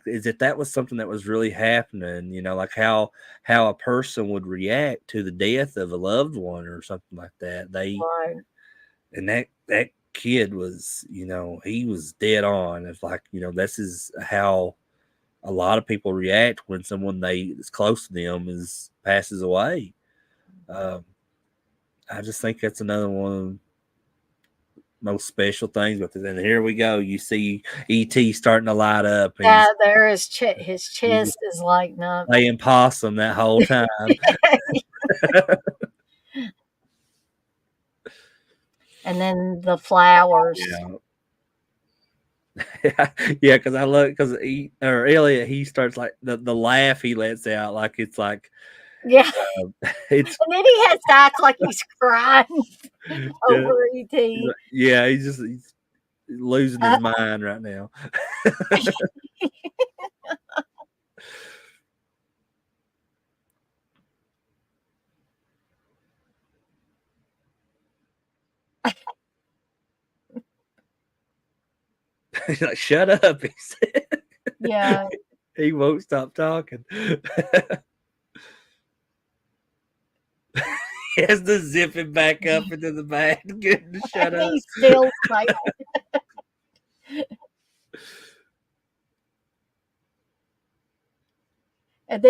is if that was something that was really happening, like how a person would react to the death of a loved one or something like that.
Right.
And that kid was, he was dead on. It's like, this is how a lot of people react when someone that's close to them passes away. Um, I just think that's another one of the most special things with it. And here we go. You see ET starting to light up.
Yeah,
He's
there is his
he's
chest is lighting up.
playing possum that whole time.
And then the flowers.
Yeah. Yeah, because I love because Elliot, he starts like the laugh he lets out, like it's like
Yeah.
it's
And then he has to act like he's crying
yeah,
over ET.
yeah, he's losing his mind right now. He's like, "Shut up," he said.
Yeah.
He won't stop talking. He has to zip it back up into the bag to get him to shut up.
He's still like. And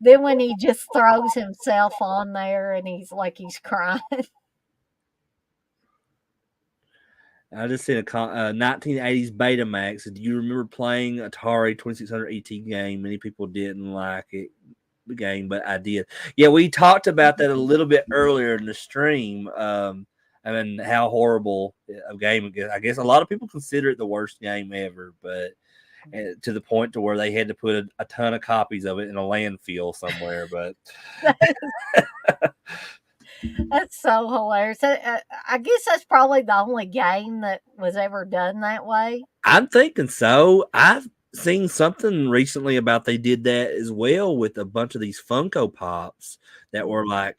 then when he just throws himself on there and he's like he's crying.
I just seen a 1980s Betamax. Do you remember playing Atari 2600 ET game? Many people didn't like it, the game, but I did. Yeah, we talked about that a little bit earlier in the stream. I mean, how horrible a game. I guess a lot of people consider it the worst game ever, but to the point to where they had to put a ton of copies of it in a landfill somewhere. But
That's so hilarious. I guess that's probably the only game that was ever done that way.
I'm thinking so. I've seen something recently about they did that as well with a bunch of these Funko Pops that were like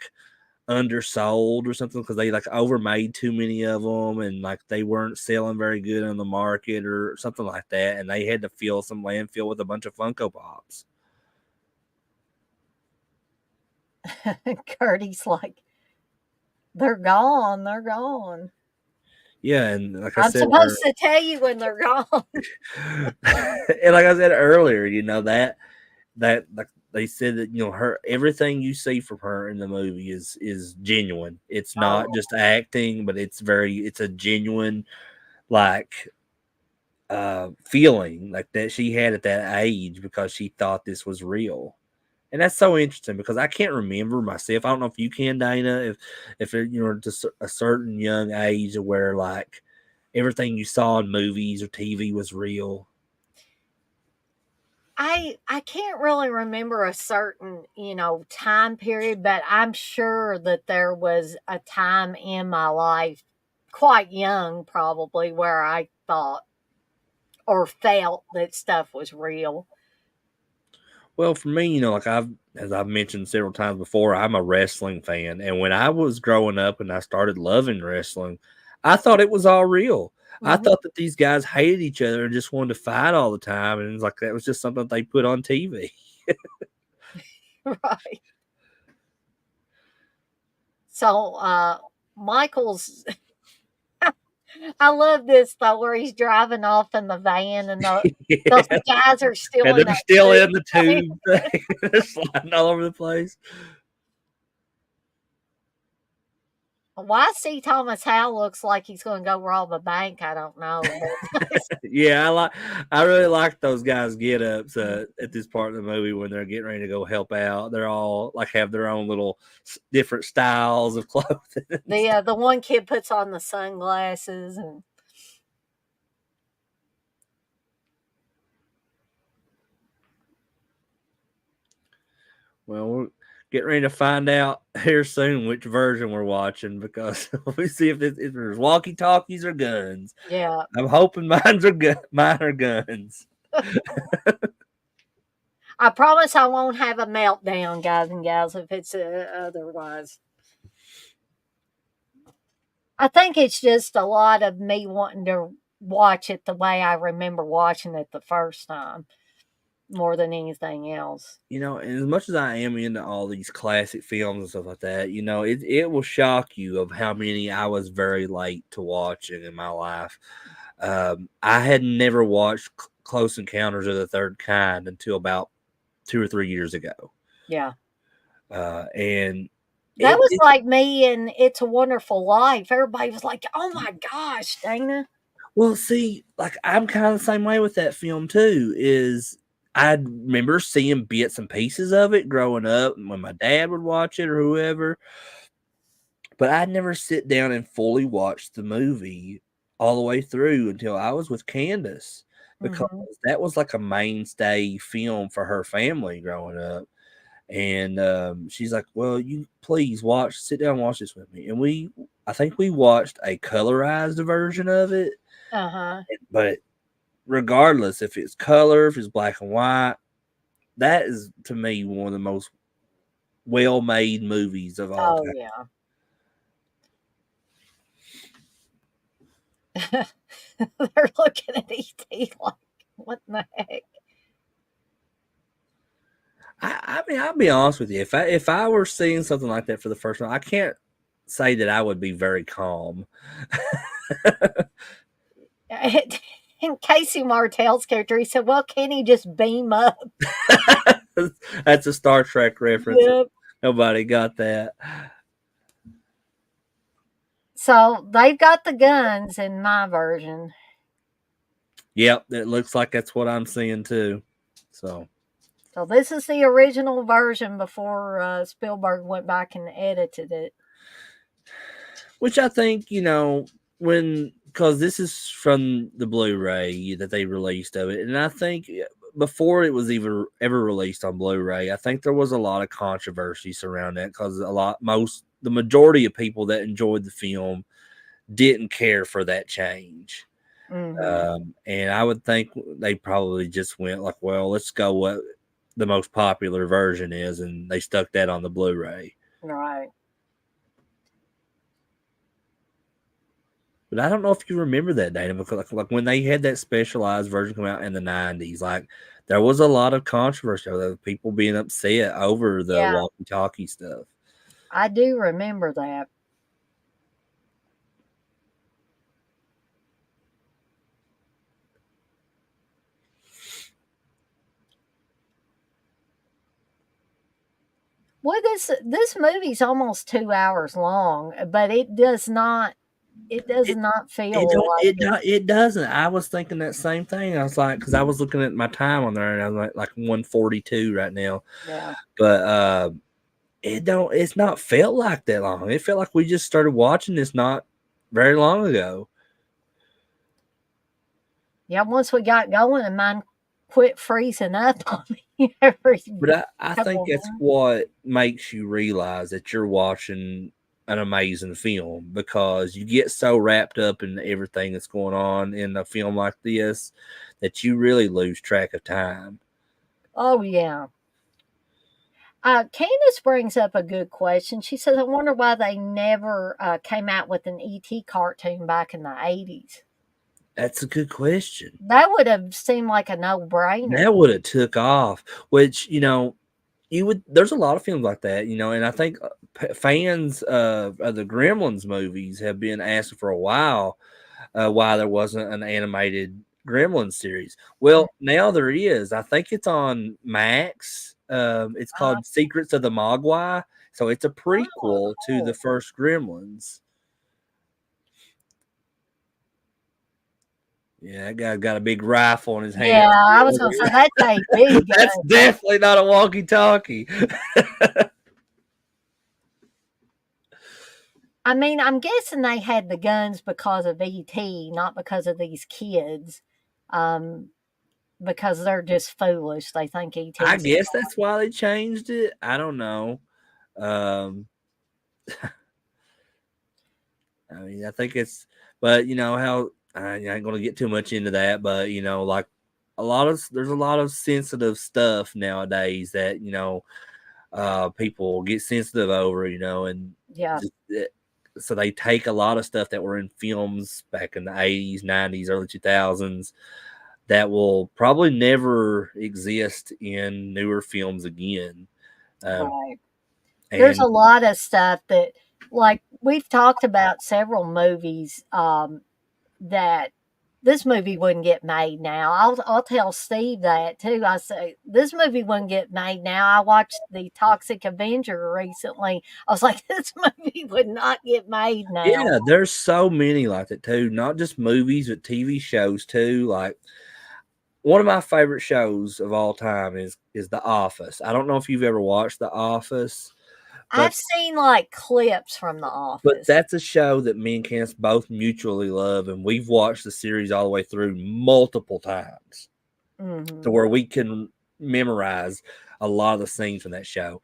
undersold or something because they like overmade too many of them and like they weren't selling very good on the market or something like that, and they had to fill some landfill with a bunch of Funko Pops.
Curdy's like, they're gone. They're gone.
Yeah, and like I
I'm
said,
supposed to tell you when they're gone.
and like I said earlier, that like they said that her everything you see from her in the movie is genuine. It's not just acting, but it's a genuine like feeling like that she had at that age because she thought this was real. And that's so interesting because I can't remember myself. I don't know if you can, Dana, if you're just a certain young age where like everything you saw in movies or TV was real.
I can't really remember a certain, time period, but I'm sure that there was a time in my life, quite young probably, where I thought or felt that stuff was real.
Well, for me, like as I've mentioned several times before, I'm a wrestling fan, and when I was growing up and I started loving wrestling, I thought it was all real. I thought that these guys hated each other and just wanted to fight all the time, and it's like that was just something they put on TV.
Right. So Michael's I love this though, where he's driving off in the van and those guys are still
And
in
they're
that
still
tube.
in the tube thing, they're sliding all over the place.
Why C. Thomas Howell looks like he's going to go rob a bank, I don't know. But
Yeah, I really like those guys' get ups at this part of the movie when they're getting ready to go help out. They're all like have their own little different styles of clothing.
the one kid puts on the sunglasses and
Well, we're getting ready to find out here soon which version we're watching because we see if there's walkie talkies or guns.
yeah.
I'm hoping mine are guns.
I promise I won't have a meltdown, guys and gals, if it's otherwise. I think it's just a lot of me wanting to watch it the way I remember watching it the first time more than anything else.
You know, and as much as I am into all these classic films and stuff like that, you know, it will shock you of how many I was very late to watching in my life. I had never watched Close Encounters of the Third Kind until about 2 or 3 years ago.
Yeah.
And
That was like me in It's a Wonderful Life. Everybody was like, "Oh my gosh, Dana."
Well, see, like I'm kind of the same way with that film too. Is I remember seeing bits and pieces of it growing up when my dad would watch it or whoever, but I'd never sit down and fully watch the movie all the way through until I was with Candace because that was like a mainstay film for her family growing up. And she's like, "Well, you please sit down and watch this with me." And I think we watched a colorized version of it. But regardless if it's color, if it's black and white, that is to me one of the most well-made movies of all time.
Yeah. They're looking at ET like, what in the heck?
I mean, I'll be honest with you. If I were seeing something like that for the first time, I can't say that I would be very calm.
In Casey Martell's character, he said, "Well, can he just beam up?"
That's a Star Trek reference.
Yep.
Nobody got that.
So they've got the guns in my version.
Yep, it looks like that's what I'm seeing too. So
this is the original version before Spielberg went back and edited it.
Which I think, you know, because this is from the Blu-ray that they released of it, and I think before it was ever released on Blu-ray, I think there was a lot of controversy surrounding it because the majority of people that enjoyed the film didn't care for that change. And I would think they probably just went like, well, let's go what the most popular version is, and they stuck that on the Blu-ray.
Right.
But I don't know if you remember that, Dana, because like when they had that specialized version come out in the 90s, like there was a lot of controversy of people being upset over the walkie-talkie stuff.
I do remember that. Well, this movie's almost 2 hours long, but it does not feel
it doesn't. I was thinking that same thing. I was like, because I was looking at my time on there, and I was like 1:42 right now.
Yeah.
But it's not felt like that long. It felt like we just started watching this not very long ago.
Yeah, once we got going, and mine quit freezing up on me.
But I think that's what makes you realize that you're watching an amazing film, because you get so wrapped up in everything that's going on in a film like this that you really lose track of time.
Oh, yeah. Candace brings up a good question. She says, "I wonder why they never came out with an E.T. cartoon back in the 80s.
That's a good question.
That would have seemed like a no-brainer.
That would have took off, which, you know, there's a lot of films like that, you know, and I think fans of the Gremlins movies have been asking for a while why there wasn't an animated Gremlins series. Well, now there is. I think it's on Max. It's called Secrets of the Mogwai. So it's a prequel to the first Gremlins. Yeah, that guy got a big rifle in his hand.
Yeah, I was gonna say that's a big gun.
That's definitely not a walkie-talkie.
I mean, I'm guessing they had the guns because of ET, not because of these kids. Um, because they're just foolish. They think
I
ET's.
guess that's why they changed it. I don't know. Um, I mean, I think it's, but you know how I ain't gonna get too much into that, but you know, like there's a lot of sensitive stuff nowadays that people get sensitive over, and
Yeah.
just, so they take a lot of stuff that were in films back in the 80s, 90s, early 2000s that will probably never exist in newer films again. Um,
Right. There's a
and
lot of stuff that, like, we've talked about several movies that this movie wouldn't get made now. I'll tell Steve that too. I say this movie wouldn't get made now. I watched the Toxic Avenger recently. I was like, this movie would not get made now.
yeah, there's so many like that too, not just movies, but TV shows too. Like one of my favorite shows of all time is The Office. I don't know if you've ever watched The Office,
I've
but
seen like clips from The Office.
that's a show that me and Candace both mutually love, and we've watched the series all the way through multiple times to
Hmm.
where we can memorize a lot of the scenes from that show.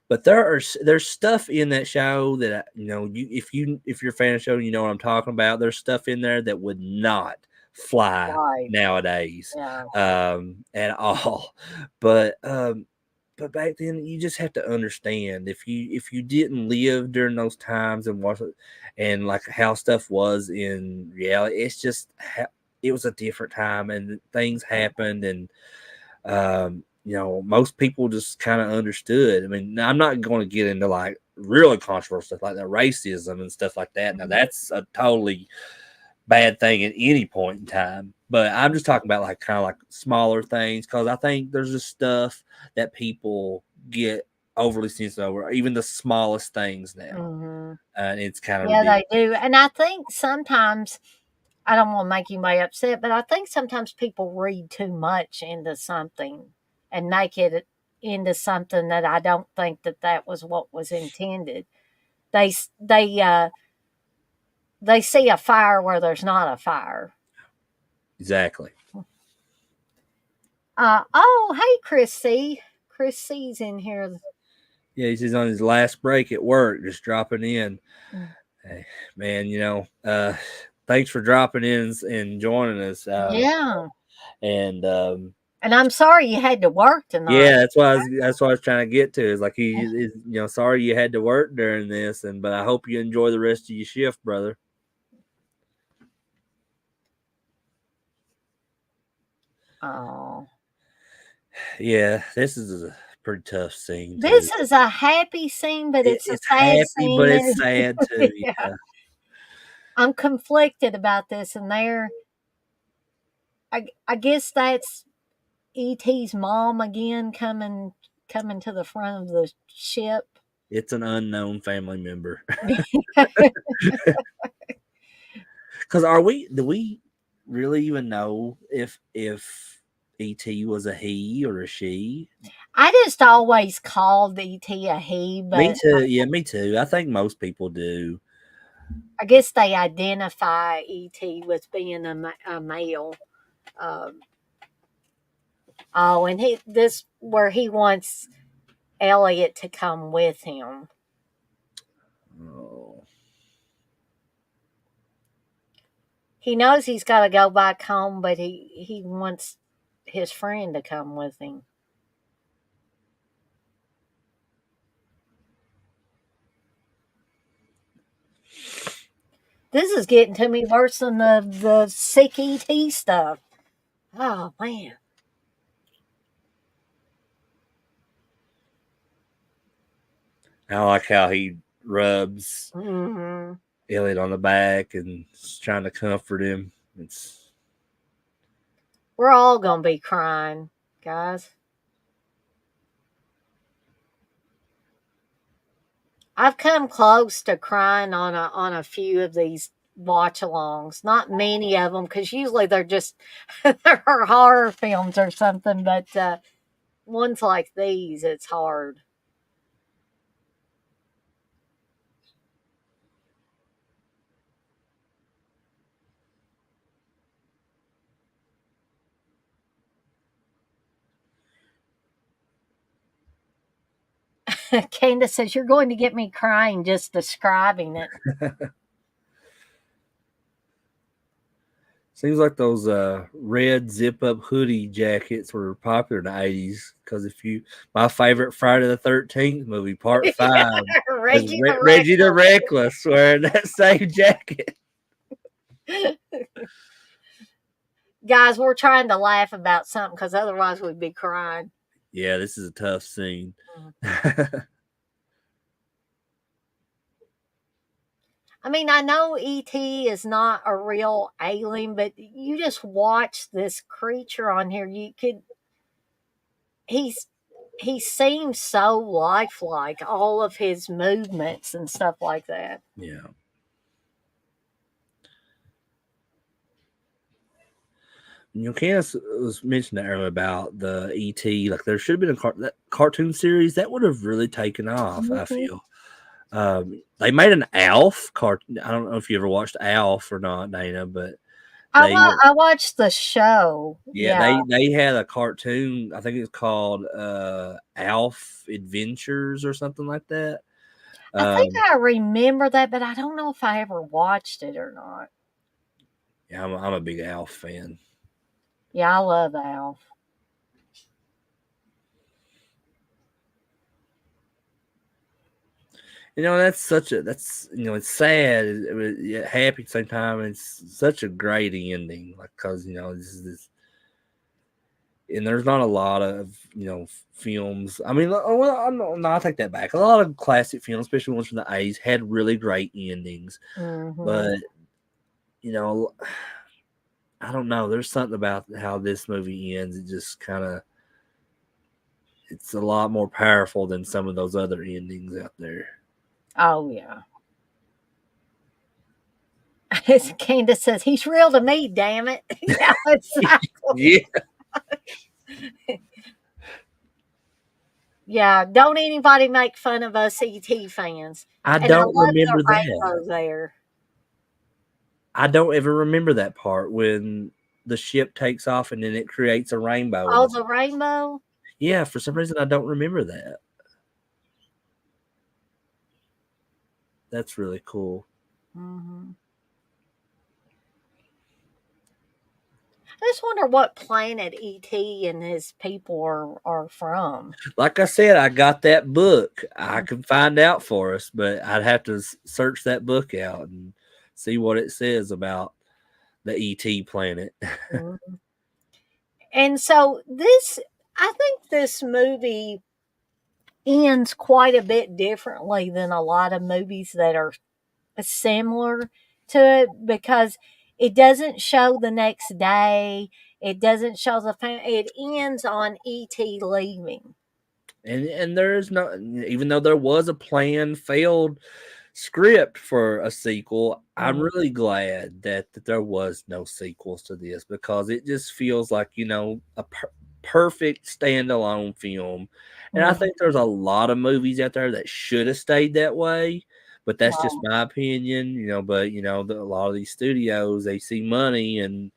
But there's stuff in that show that if you're a fan of the show, you know what I'm talking about. There's stuff in there that would not fly
Right.
nowadays
Yeah.
at all. But back then you just have to understand if you didn't live during those times and watch it and like how stuff was in reality, it's just it was a different time and things happened and most people just kind of understood. I mean, I'm not going to get into like really controversial stuff like the racism and stuff like that. Now, that's a totally bad thing at any point in time. But I'm just talking about like kind of like smaller things because I think there's just stuff that people get overly sensitive over, even the smallest things now.
Hmm.
And it's kind of
Yeah,
ridiculous.
they do. And I think sometimes, I don't want to make anybody upset, but I think sometimes people read too much into something and make it into something that I don't think that was what was intended. They s- they see a fire where there's not a fire.
Exactly.
Oh, hey, Chris C. Chris C's in here.
Yeah, he's on his last break at work, just dropping in.
Mm.
Hey, man, thanks for dropping in and joining us.
Yeah.
And
And I'm sorry you had to work tonight.
yeah, that's what I was trying to get to. Is like he is, sorry you had to work during this, but I hope you enjoy the rest of your shift, brother.
Oh.
Yeah, this is a pretty tough scene too.
This is a happy scene, but it's a
It's
sad
happy, but
scene.
it's sad too.
Yeah.
Yeah,
I'm conflicted about this, and I guess that's ET's mom again coming to the front of the ship.
it's an unknown family member. Because do we really even know if ET was a he or a she?
I just always called ET a he,
Me
but
too. Yeah, me too. I think most people do.
I guess they identify ET with being a male. Um, oh, and this where he wants Elliot to come with him.
Oh.
He knows he's got to go back home, but he wants his friend to come with him. This is getting to me worse than the sick ET stuff. Oh man.
I like how he rubs
Hmm.
Elliot on the back and is trying to comfort him.
We're all gonna be crying, guys. I've come close to crying on a few of these watch-alongs. Not many of them, because usually they're just they're horror films or something. But ones like these, it's hard. Candace says you're going to get me crying just describing it.
Seems like those red zip up hoodie jackets were popular in the 80s. Because my favorite Friday the 13th movie, part 5, is Reggie the Reckless wearing that same jacket.
Guys, we're trying to laugh about something because otherwise we'd be crying.
Yeah, this is a tough scene.
I mean, I know E.T. is not a real alien, but you just watch this creature on here. He seems so lifelike, all of his movements and stuff like that.
Yeah. Candace was mentioning earlier about the E.T. Like there should have been that cartoon series that would have really taken off.
Mm-hmm.
I feel. They made an Alf cartoon. I don't know if you ever watched Alf or not, Dana, but
I watched the show.
Yeah, they had a cartoon. I think it's called Alf Adventures or something like that.
I think I remember that, but I don't know if I ever watched it or not.
Yeah, I'm a big Alf fan.
Yeah, I love Alf.
That's it's sad, happy at the same time. It's such a great ending, like because this, and there's not a lot of films. I mean, well, I take that back. A lot of classic films, especially ones from the 80s, had really great endings, but I don't know. There's something about how this movie ends. It just kind of, it's a lot more powerful than some of those other endings out there.
Oh, yeah. As Candace says, he's real to me, damn it. Yeah, exactly.
Yeah.
Yeah, don't anybody make fun of us ET fans.
I don't remember that.
There.
I don't ever remember that part when the ship takes off and then it creates a rainbow.
Oh, the rainbow?
Yeah, for some reason I don't remember that. That's really cool.
Mm-hmm. I just wonder what planet E.T. and his people are from.
Like I said, I got that book. I can find out for us, but I'd have to search that book out and see what it says about the E.T. planet.
Mm-hmm. And so I think this movie ends quite a bit differently than a lot of movies that are similar to it, because it doesn't show the next day. It doesn't show it ends on E.T. leaving.
And there is no, even though there was a planned failed script for a sequel, I'm really glad that there was no sequels to this, because it just feels like a perfect standalone film. And I think there's a lot of movies out there that should have stayed that way, but that's just my opinion, but a lot of these studios, they see money and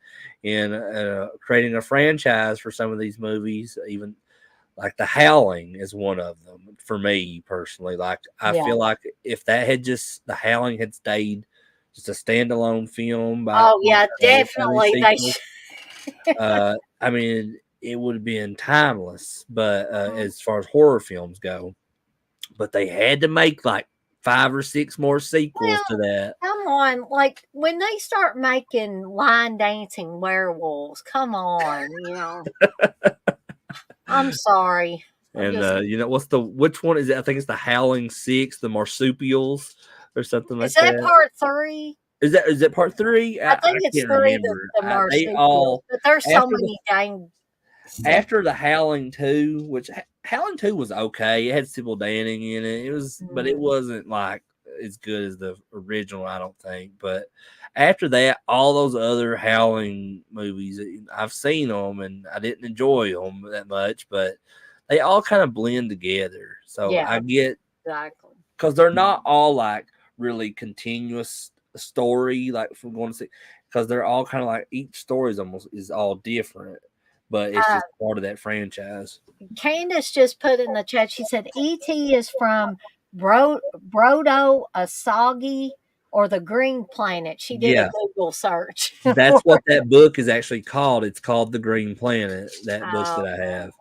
creating a franchise for some of these movies. Even like The Howling is one of them for me personally. Like I feel like if The Howling had stayed just a standalone film
definitely
I mean, it would have been timeless, but as far as horror films go, but they had to make like 5 or 6 more sequels to that.
Come on, like when they start making line dancing werewolves, come on, I'm sorry.
And which one is it? I think it's the Howling 6, the marsupials or something like that.
Is that part 3?
Is that part 3?
I think it's 3, the marsupials. But there's so many dang.
After the Howling 2, which Howling 2 was okay. It had Sybil Danning in it. It was, but it wasn't like as good as the original, I don't think. But after that, all those other Howling movies, I've seen them and I didn't enjoy them that much, but they all kind of blend together. So
Yeah,
I get,
exactly.
because they're not all like really continuous story, like from going to see, because they're all kind of like each story is all different, but it's
Uh,
just part of that franchise.
Candace just put in the chat, she said, E.T. is from Brodo Asagi or the Green Planet. She did a
Yeah,
Google search
that's
for
what
it.
that book is actually called. It's called The Green Planet, that book that I
Okay.
have.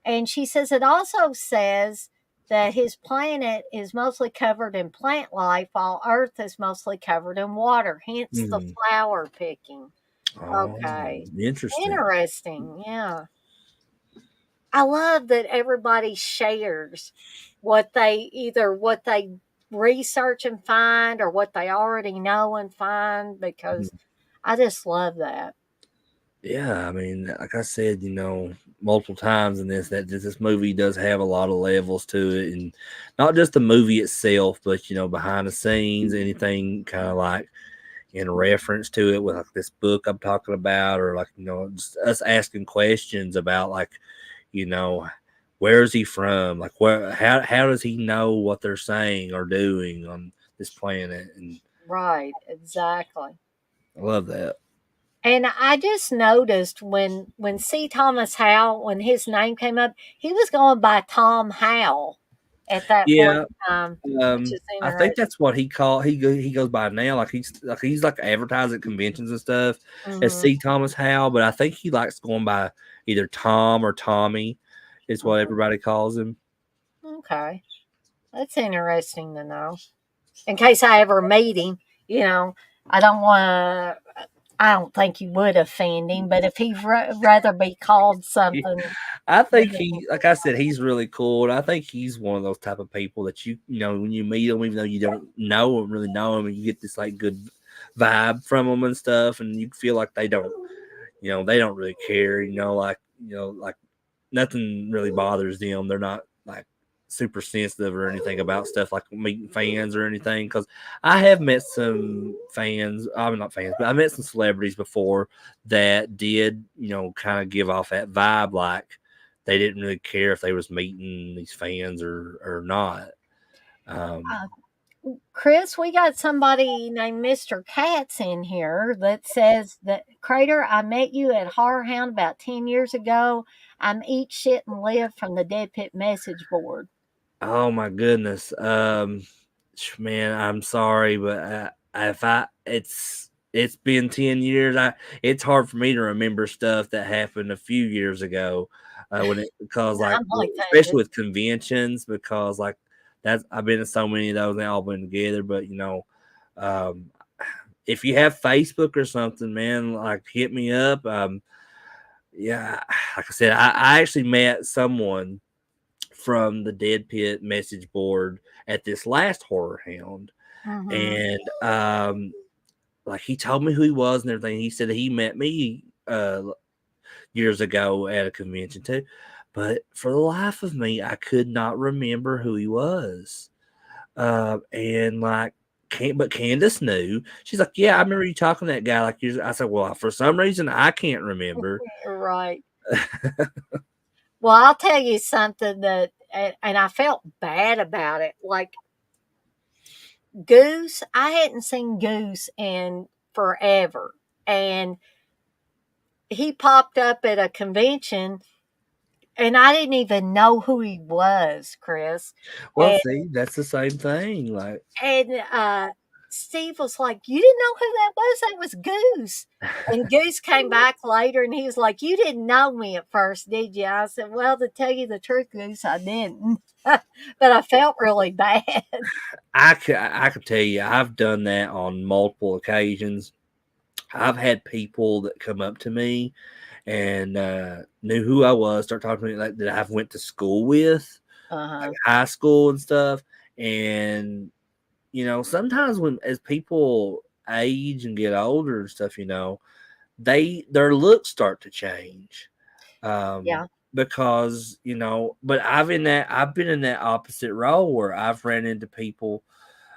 And she says it also says that his planet is mostly covered in plant life while Earth is mostly covered in water, hence the
Mhm.
flower picking.
Oh,
Okay.
interesting.
Interesting. Yeah. I love that everybody shares what they research and find or what they already know and find because
Mhm.
I just love that.
Yeah, I mean, like I said, multiple times in this, that this movie does have a lot of levels to it, and not just the movie itself, but behind the scenes, anything kind of like in reference to it, with like this book I'm talking about, or like just us asking questions about like you know where is he from, like where how does he know what they're saying or doing on this planet, and
Right, exactly.
I love that.
And I just noticed when C. Thomas Howell, when his name came up, he was going by Tom Howell at that point
Yeah.
in time, which is
I think
interesting.
that's what he goes by now. Like he's like advertised at conventions and stuff as
Hmm.
C. Thomas Howell, but I think he likes going by either Tom or Tommy, is what everybody calls him.
Okay, that's interesting to know. In case I ever meet him, you know, I don't want to. I don't think you would offend him, but if he'd rather be called something,
I think
then
he, like I said, he's really cool. And I think he's one of those type of people that when you meet him, even though you don't know him, really know him, and you get this like good vibe from him and stuff, and you feel like they don't really care, like nothing really bothers them. They're not like super sensitive or anything about stuff like meeting fans or anything. Because I have met some fans, I'm not fans, but I met some celebrities before that did, kind of give off that vibe like they didn't really care if they was meeting these fans or not. Um,
uh, Chris, we got somebody named Mr. Katz in here that says that Crater, I met you at Horror Hound about 10 years ago. I'm Eat Shit and Live from the Dead Pit message board.
oh my goodness, man, I'm sorry, but if I it's been 10 years. It's hard for me to remember stuff that happened a few years ago. When it because like
I'm like
especially
that.
with conventions, because like that's I've been to so many of those, and they all been together. But um, if you have Facebook or something, man, like hit me up. Yeah, like I said, I actually met someone from the Dead Pit message board at this last Horror Hound,
Hmm.
and like he told me who he was and everything. He said that he met me years ago at a convention too, but for the life of me, I could not remember who he was. And like, can't but Candace knew. She's like, "Yeah, I remember you talking to that guy." Like, I said, "Well, for some reason, I can't remember."
Right. Well, I'll tell you something and I felt bad about it. Like Goose, I hadn't seen Goose in forever. And he popped up at a convention and I didn't even know who he was, Chris.
Well,
And
see, that's the same thing. Like,
and Steve was like, "You didn't know who that was? That was Goose." And Goose came back later and he was like, "You didn't know me at first, did you?" I said, "Well, to tell you the truth, Goose, I didn't." But I felt really bad.
I could tell you, I've done that on multiple occasions. I've had people that come up to me and knew who I was, start talking to me like that I've went to school with, like
Uh-huh.
high school and stuff. And sometimes when as people age and get older and stuff, their looks start to change.
Yeah.
Because but I've been in that opposite role where I've ran into people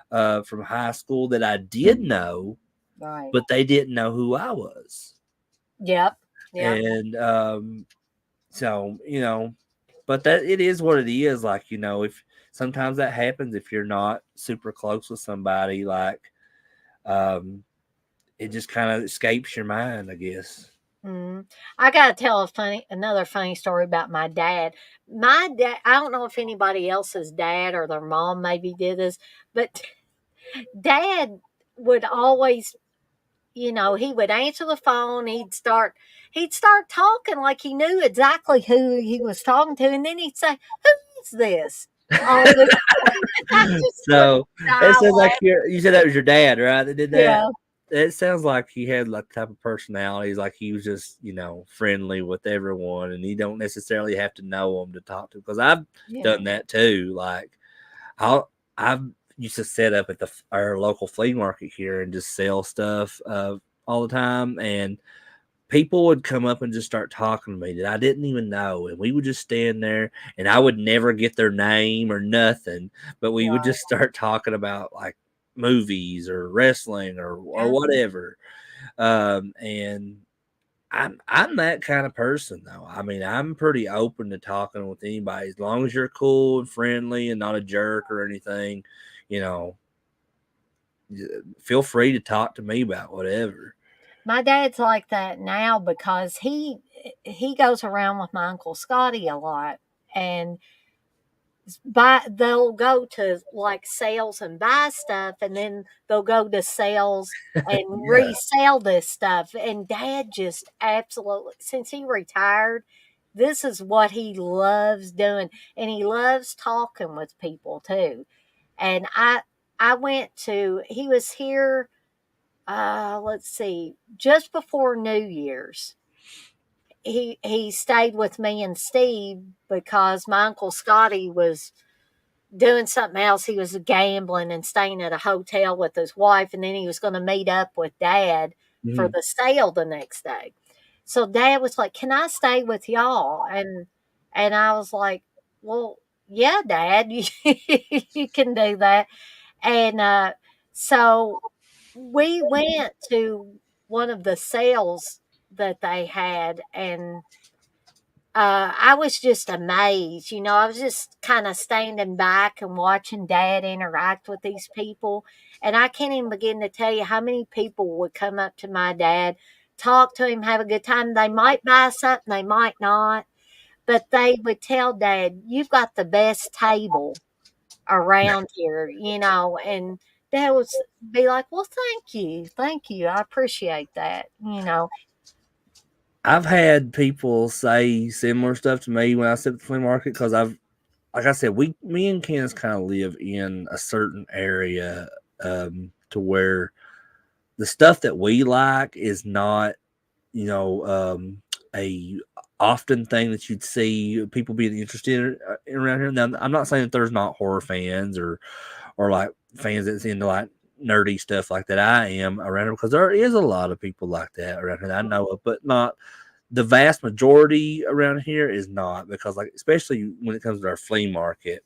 from high school that I did know,
Right.
but they didn't know who I was.
Yep. Yep.
And so, but that it is what it is. Like, if sometimes that happens if you're not super close with somebody, like, it just kind of escapes your mind, I guess.
Mm. I gotta tell another funny story about my dad. My dad, I don't know if anybody else's dad or their mom maybe did this, but dad would always, he would answer the phone. He'd start talking like he knew exactly who he was talking to, and then he'd say, "Who is this?" All this, I just would
So it
die
sounds like
laughing.
you said that was your dad, right? That did that.
Yeah,
It sounds like he had like the type of personalities, like he was just friendly with everyone, and you don't necessarily have to know them to talk to. Because I've
yeah.
done that too. Like I've used to set up at our local flea market here and just sell stuff all the time, and people would come up and just start talking to me that I didn't even know. And we would just stand there and I would never get their name or nothing, but we would
Right.
just start talking about like movies or wrestling or
Yeah.
whatever. And I'm that kind of person though. I mean, I'm pretty open to talking with anybody as long as you're cool and friendly and not a jerk or anything, you know. Feel free to talk to me about whatever.
My dad's like that now because he goes around with my uncle Scotty a lot, and they'll go to like sales and buy stuff, and then they'll go to sales and
Yeah.
resell this stuff. And dad just absolutely, since he retired, this is what he loves doing, and he loves talking with people too. And I went to he was here, let's see, just before New Year's. He stayed with me and Steve because my uncle Scotty was doing something else. He was gambling and staying at a hotel with his wife, and then he was going to meet up with dad for
Mhm.
the sale the next day. So dad was like, "Can I stay with y'all?" And I was like, "Well, yeah, dad, you can do that." And so we went to one of the sales that they had, and I was just amazed. I was just kind of standing back and watching dad interact with these people. And I can't even begin to tell you how many people would come up to my dad, talk to him, have a good time. They might buy something, they might not, but they would tell dad, "You've got the best table around here," and dad would be like, "Well, thank you. Thank you. I appreciate that."
I've had people say similar stuff to me when I sit at the flea market because like I said, me and Candace kind of live in a certain area to where the stuff that we like is not, you know, a often thing that you'd see people being interested in around here. Now, I'm not saying that there's not horror fans or like fans that's into like nerdy stuff like that. I am around here because there is a lot of people like that around here that I know of, but not the vast majority around here is not because like especially when it comes to our flea market,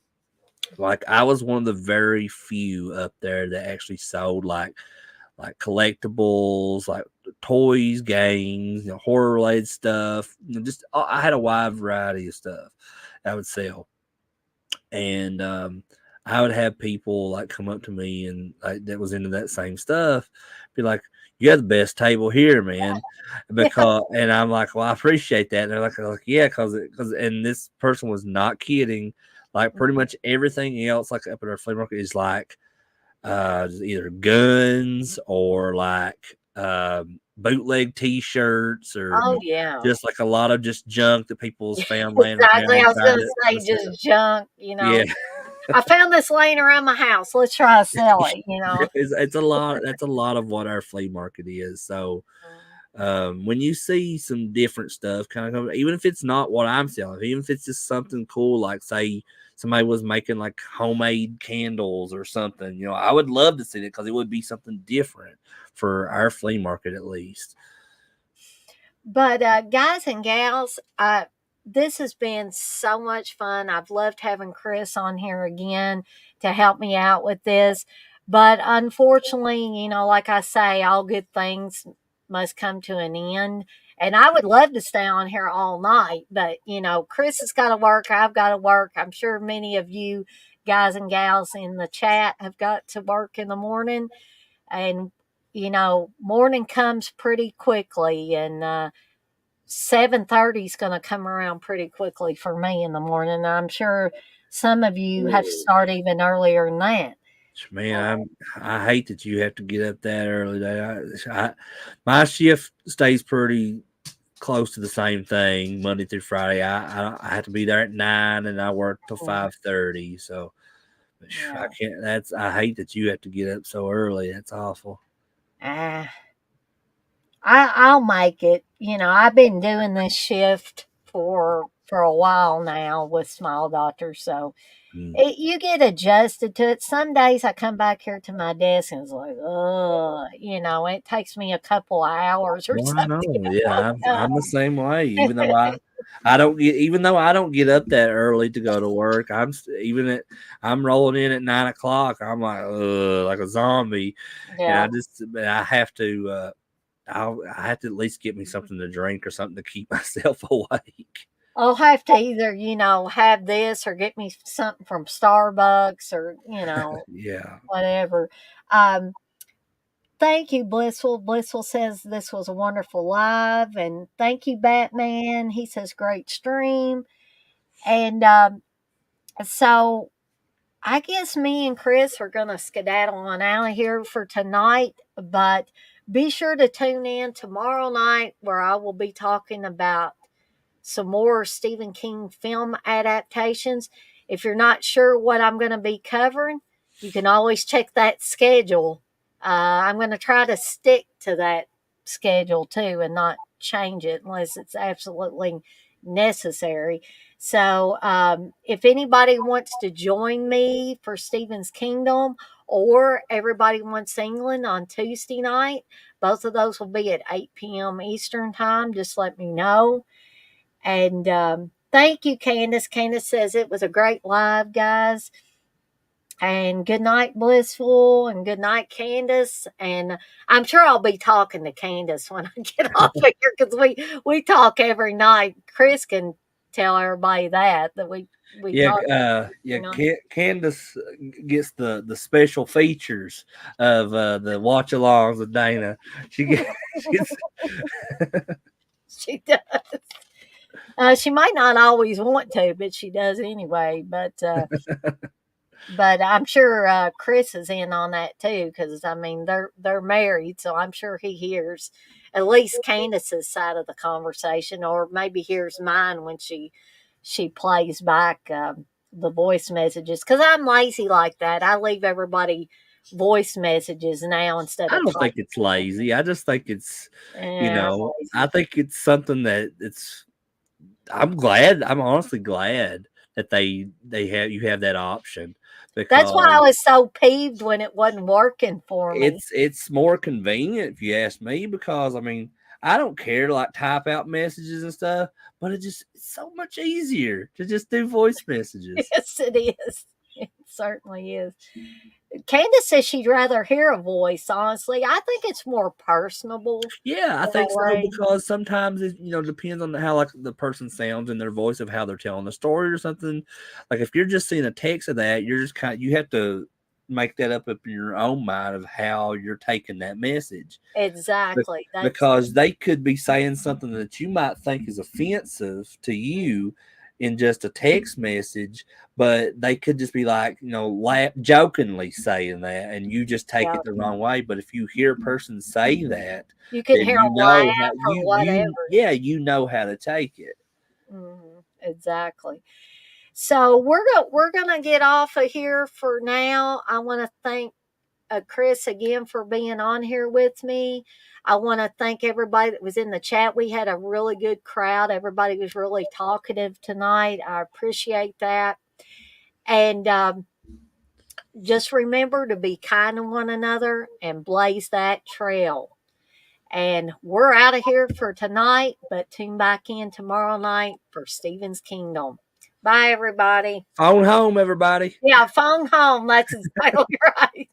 like I was one of the very few up there that actually sold like collectibles, like toys, games, horror related stuff. Just I had a wide variety of stuff I would sell, and I would have people like come up to me and like that was into that same stuff, be like, "You have the best table here, man,"
Yeah.
because and I'm like, "Well, I appreciate that." And they're like "Yeah," because and this person was not kidding. Like pretty much everything else, like up at our flea market, is like either guns or like bootleg T-shirts or
Oh, yeah.
just like a lot of just junk that people's found laying around
Exactly. I
and
was
tried
gonna
to
say
sell.
just junk.
Yeah,
I found this laying around my house. Let's try to sell it.
it's a lot. That's a lot of what our flea market is. So
Mm.
when you see some different stuff, kind of even if it's not what I'm selling, even if it's just something cool, like say somebody was making like homemade candles or something, I would love to see it because it would be something different for our flea market at least.
But guys and gals, this has been so much fun. I've loved having Chris on here again to help me out with this. But unfortunately, like I say, all good things must come to an end. And I would love to stay on here all night, but Chris has got to work. I've got to work. I'm sure many of you guys and gals in the chat have got to work in the morning. And, morning comes pretty quickly. And 7:30 is going to come around pretty quickly for me in the morning. I'm sure some of you have to start even earlier than that.
Man, I hate that you have to get up that early. My shift stays pretty close to the same thing Monday through Friday. I have to be there at 9 and I work till 5:30. So I can't. I hate that you have to get up so early. That's awful.
I'll make it. I've been doing this shift for a while now with Smile Doctor, so you get adjusted to it. Some days I come back here to my desk and it's like, oh, it takes me a couple of hours or
Well, I know.
something.
Yeah, I'm the same way. Even though I don't get up that early to go to work. I'm rolling in at 9 o'clock. I'm like a zombie,
Yeah.
and I have to. I have to at least get me something to drink or something to keep myself awake.
I'll have to either, have this or get me something from Starbucks or,
Yeah.
whatever. Thank you, Blissful. Blissful says this was a wonderful live. And thank you, Batman. He says great stream. And so I guess me and Chris are going to skedaddle on out of here for tonight. But be sure to tune in tomorrow night where I will be talking about some more Stephen King film adaptations. If you're not sure what I'm going to be covering, you can always check that schedule. I'm going to try to stick to that schedule too and not change it unless it's absolutely necessary. So, if anybody wants to join me for Stephen's Kingdom or Everybody Wants England on Tuesday night, both of those will be at 8 p.m. Eastern Time. Just let me know. And thank you, Candace. Candace says it was a great live, guys. And good night, Blissful, and good night, Candace. And I'm sure I'll be talking to Candace when I get off of here because we talk every night. Chris can tell everybody that we talk.
Candace gets the special features of the watch alongs with Dana. She
she does. She might not always want to, but she does anyway. But I'm sure Chris is in on that too, because they're married, so I'm sure he hears at least Candace's side of the conversation, or maybe hears mine when she plays back the voice messages. Because I'm lazy like that. I leave everybody voice messages now instead of.
I don't think it's lazy. I just think it's I think it's something that I'm honestly glad that you have that option. Because
that's why I was so peeved when it wasn't working for me.
It's more convenient if you ask me, because I don't care to type out messages and stuff, but it's so much easier to just do voice messages.
Yes, it is. It certainly is. Candace says she'd rather hear a voice, honestly. I think it's more personable.
Yeah, I think so, because sometimes it depends on how the person sounds in their voice of how they're telling the story or something. Like if you're just seeing a text of that, you're just you have to make that up in your own mind of how you're taking that message.
Exactly.
Because they could be saying something that you might think is offensive to you in just a text message, but they could just be jokingly saying that, and you just take it the wrong way. But if you hear a person say that,
you can hear a laugh or whatever.
You know how to take it.
Mm-hmm. Exactly. So we're gonna get off of here for now. I want to thank Chris again for being on here with me. I want to thank everybody that was in the chat. We had a really good crowd. Everybody was really talkative tonight. I appreciate that. And just remember to be kind to one another and blaze that trail. And we're out of here for tonight, but tune back in tomorrow night for Stephen's Kingdom. Bye, everybody.
Phone home, everybody.
Yeah, phone home. That's exactly right.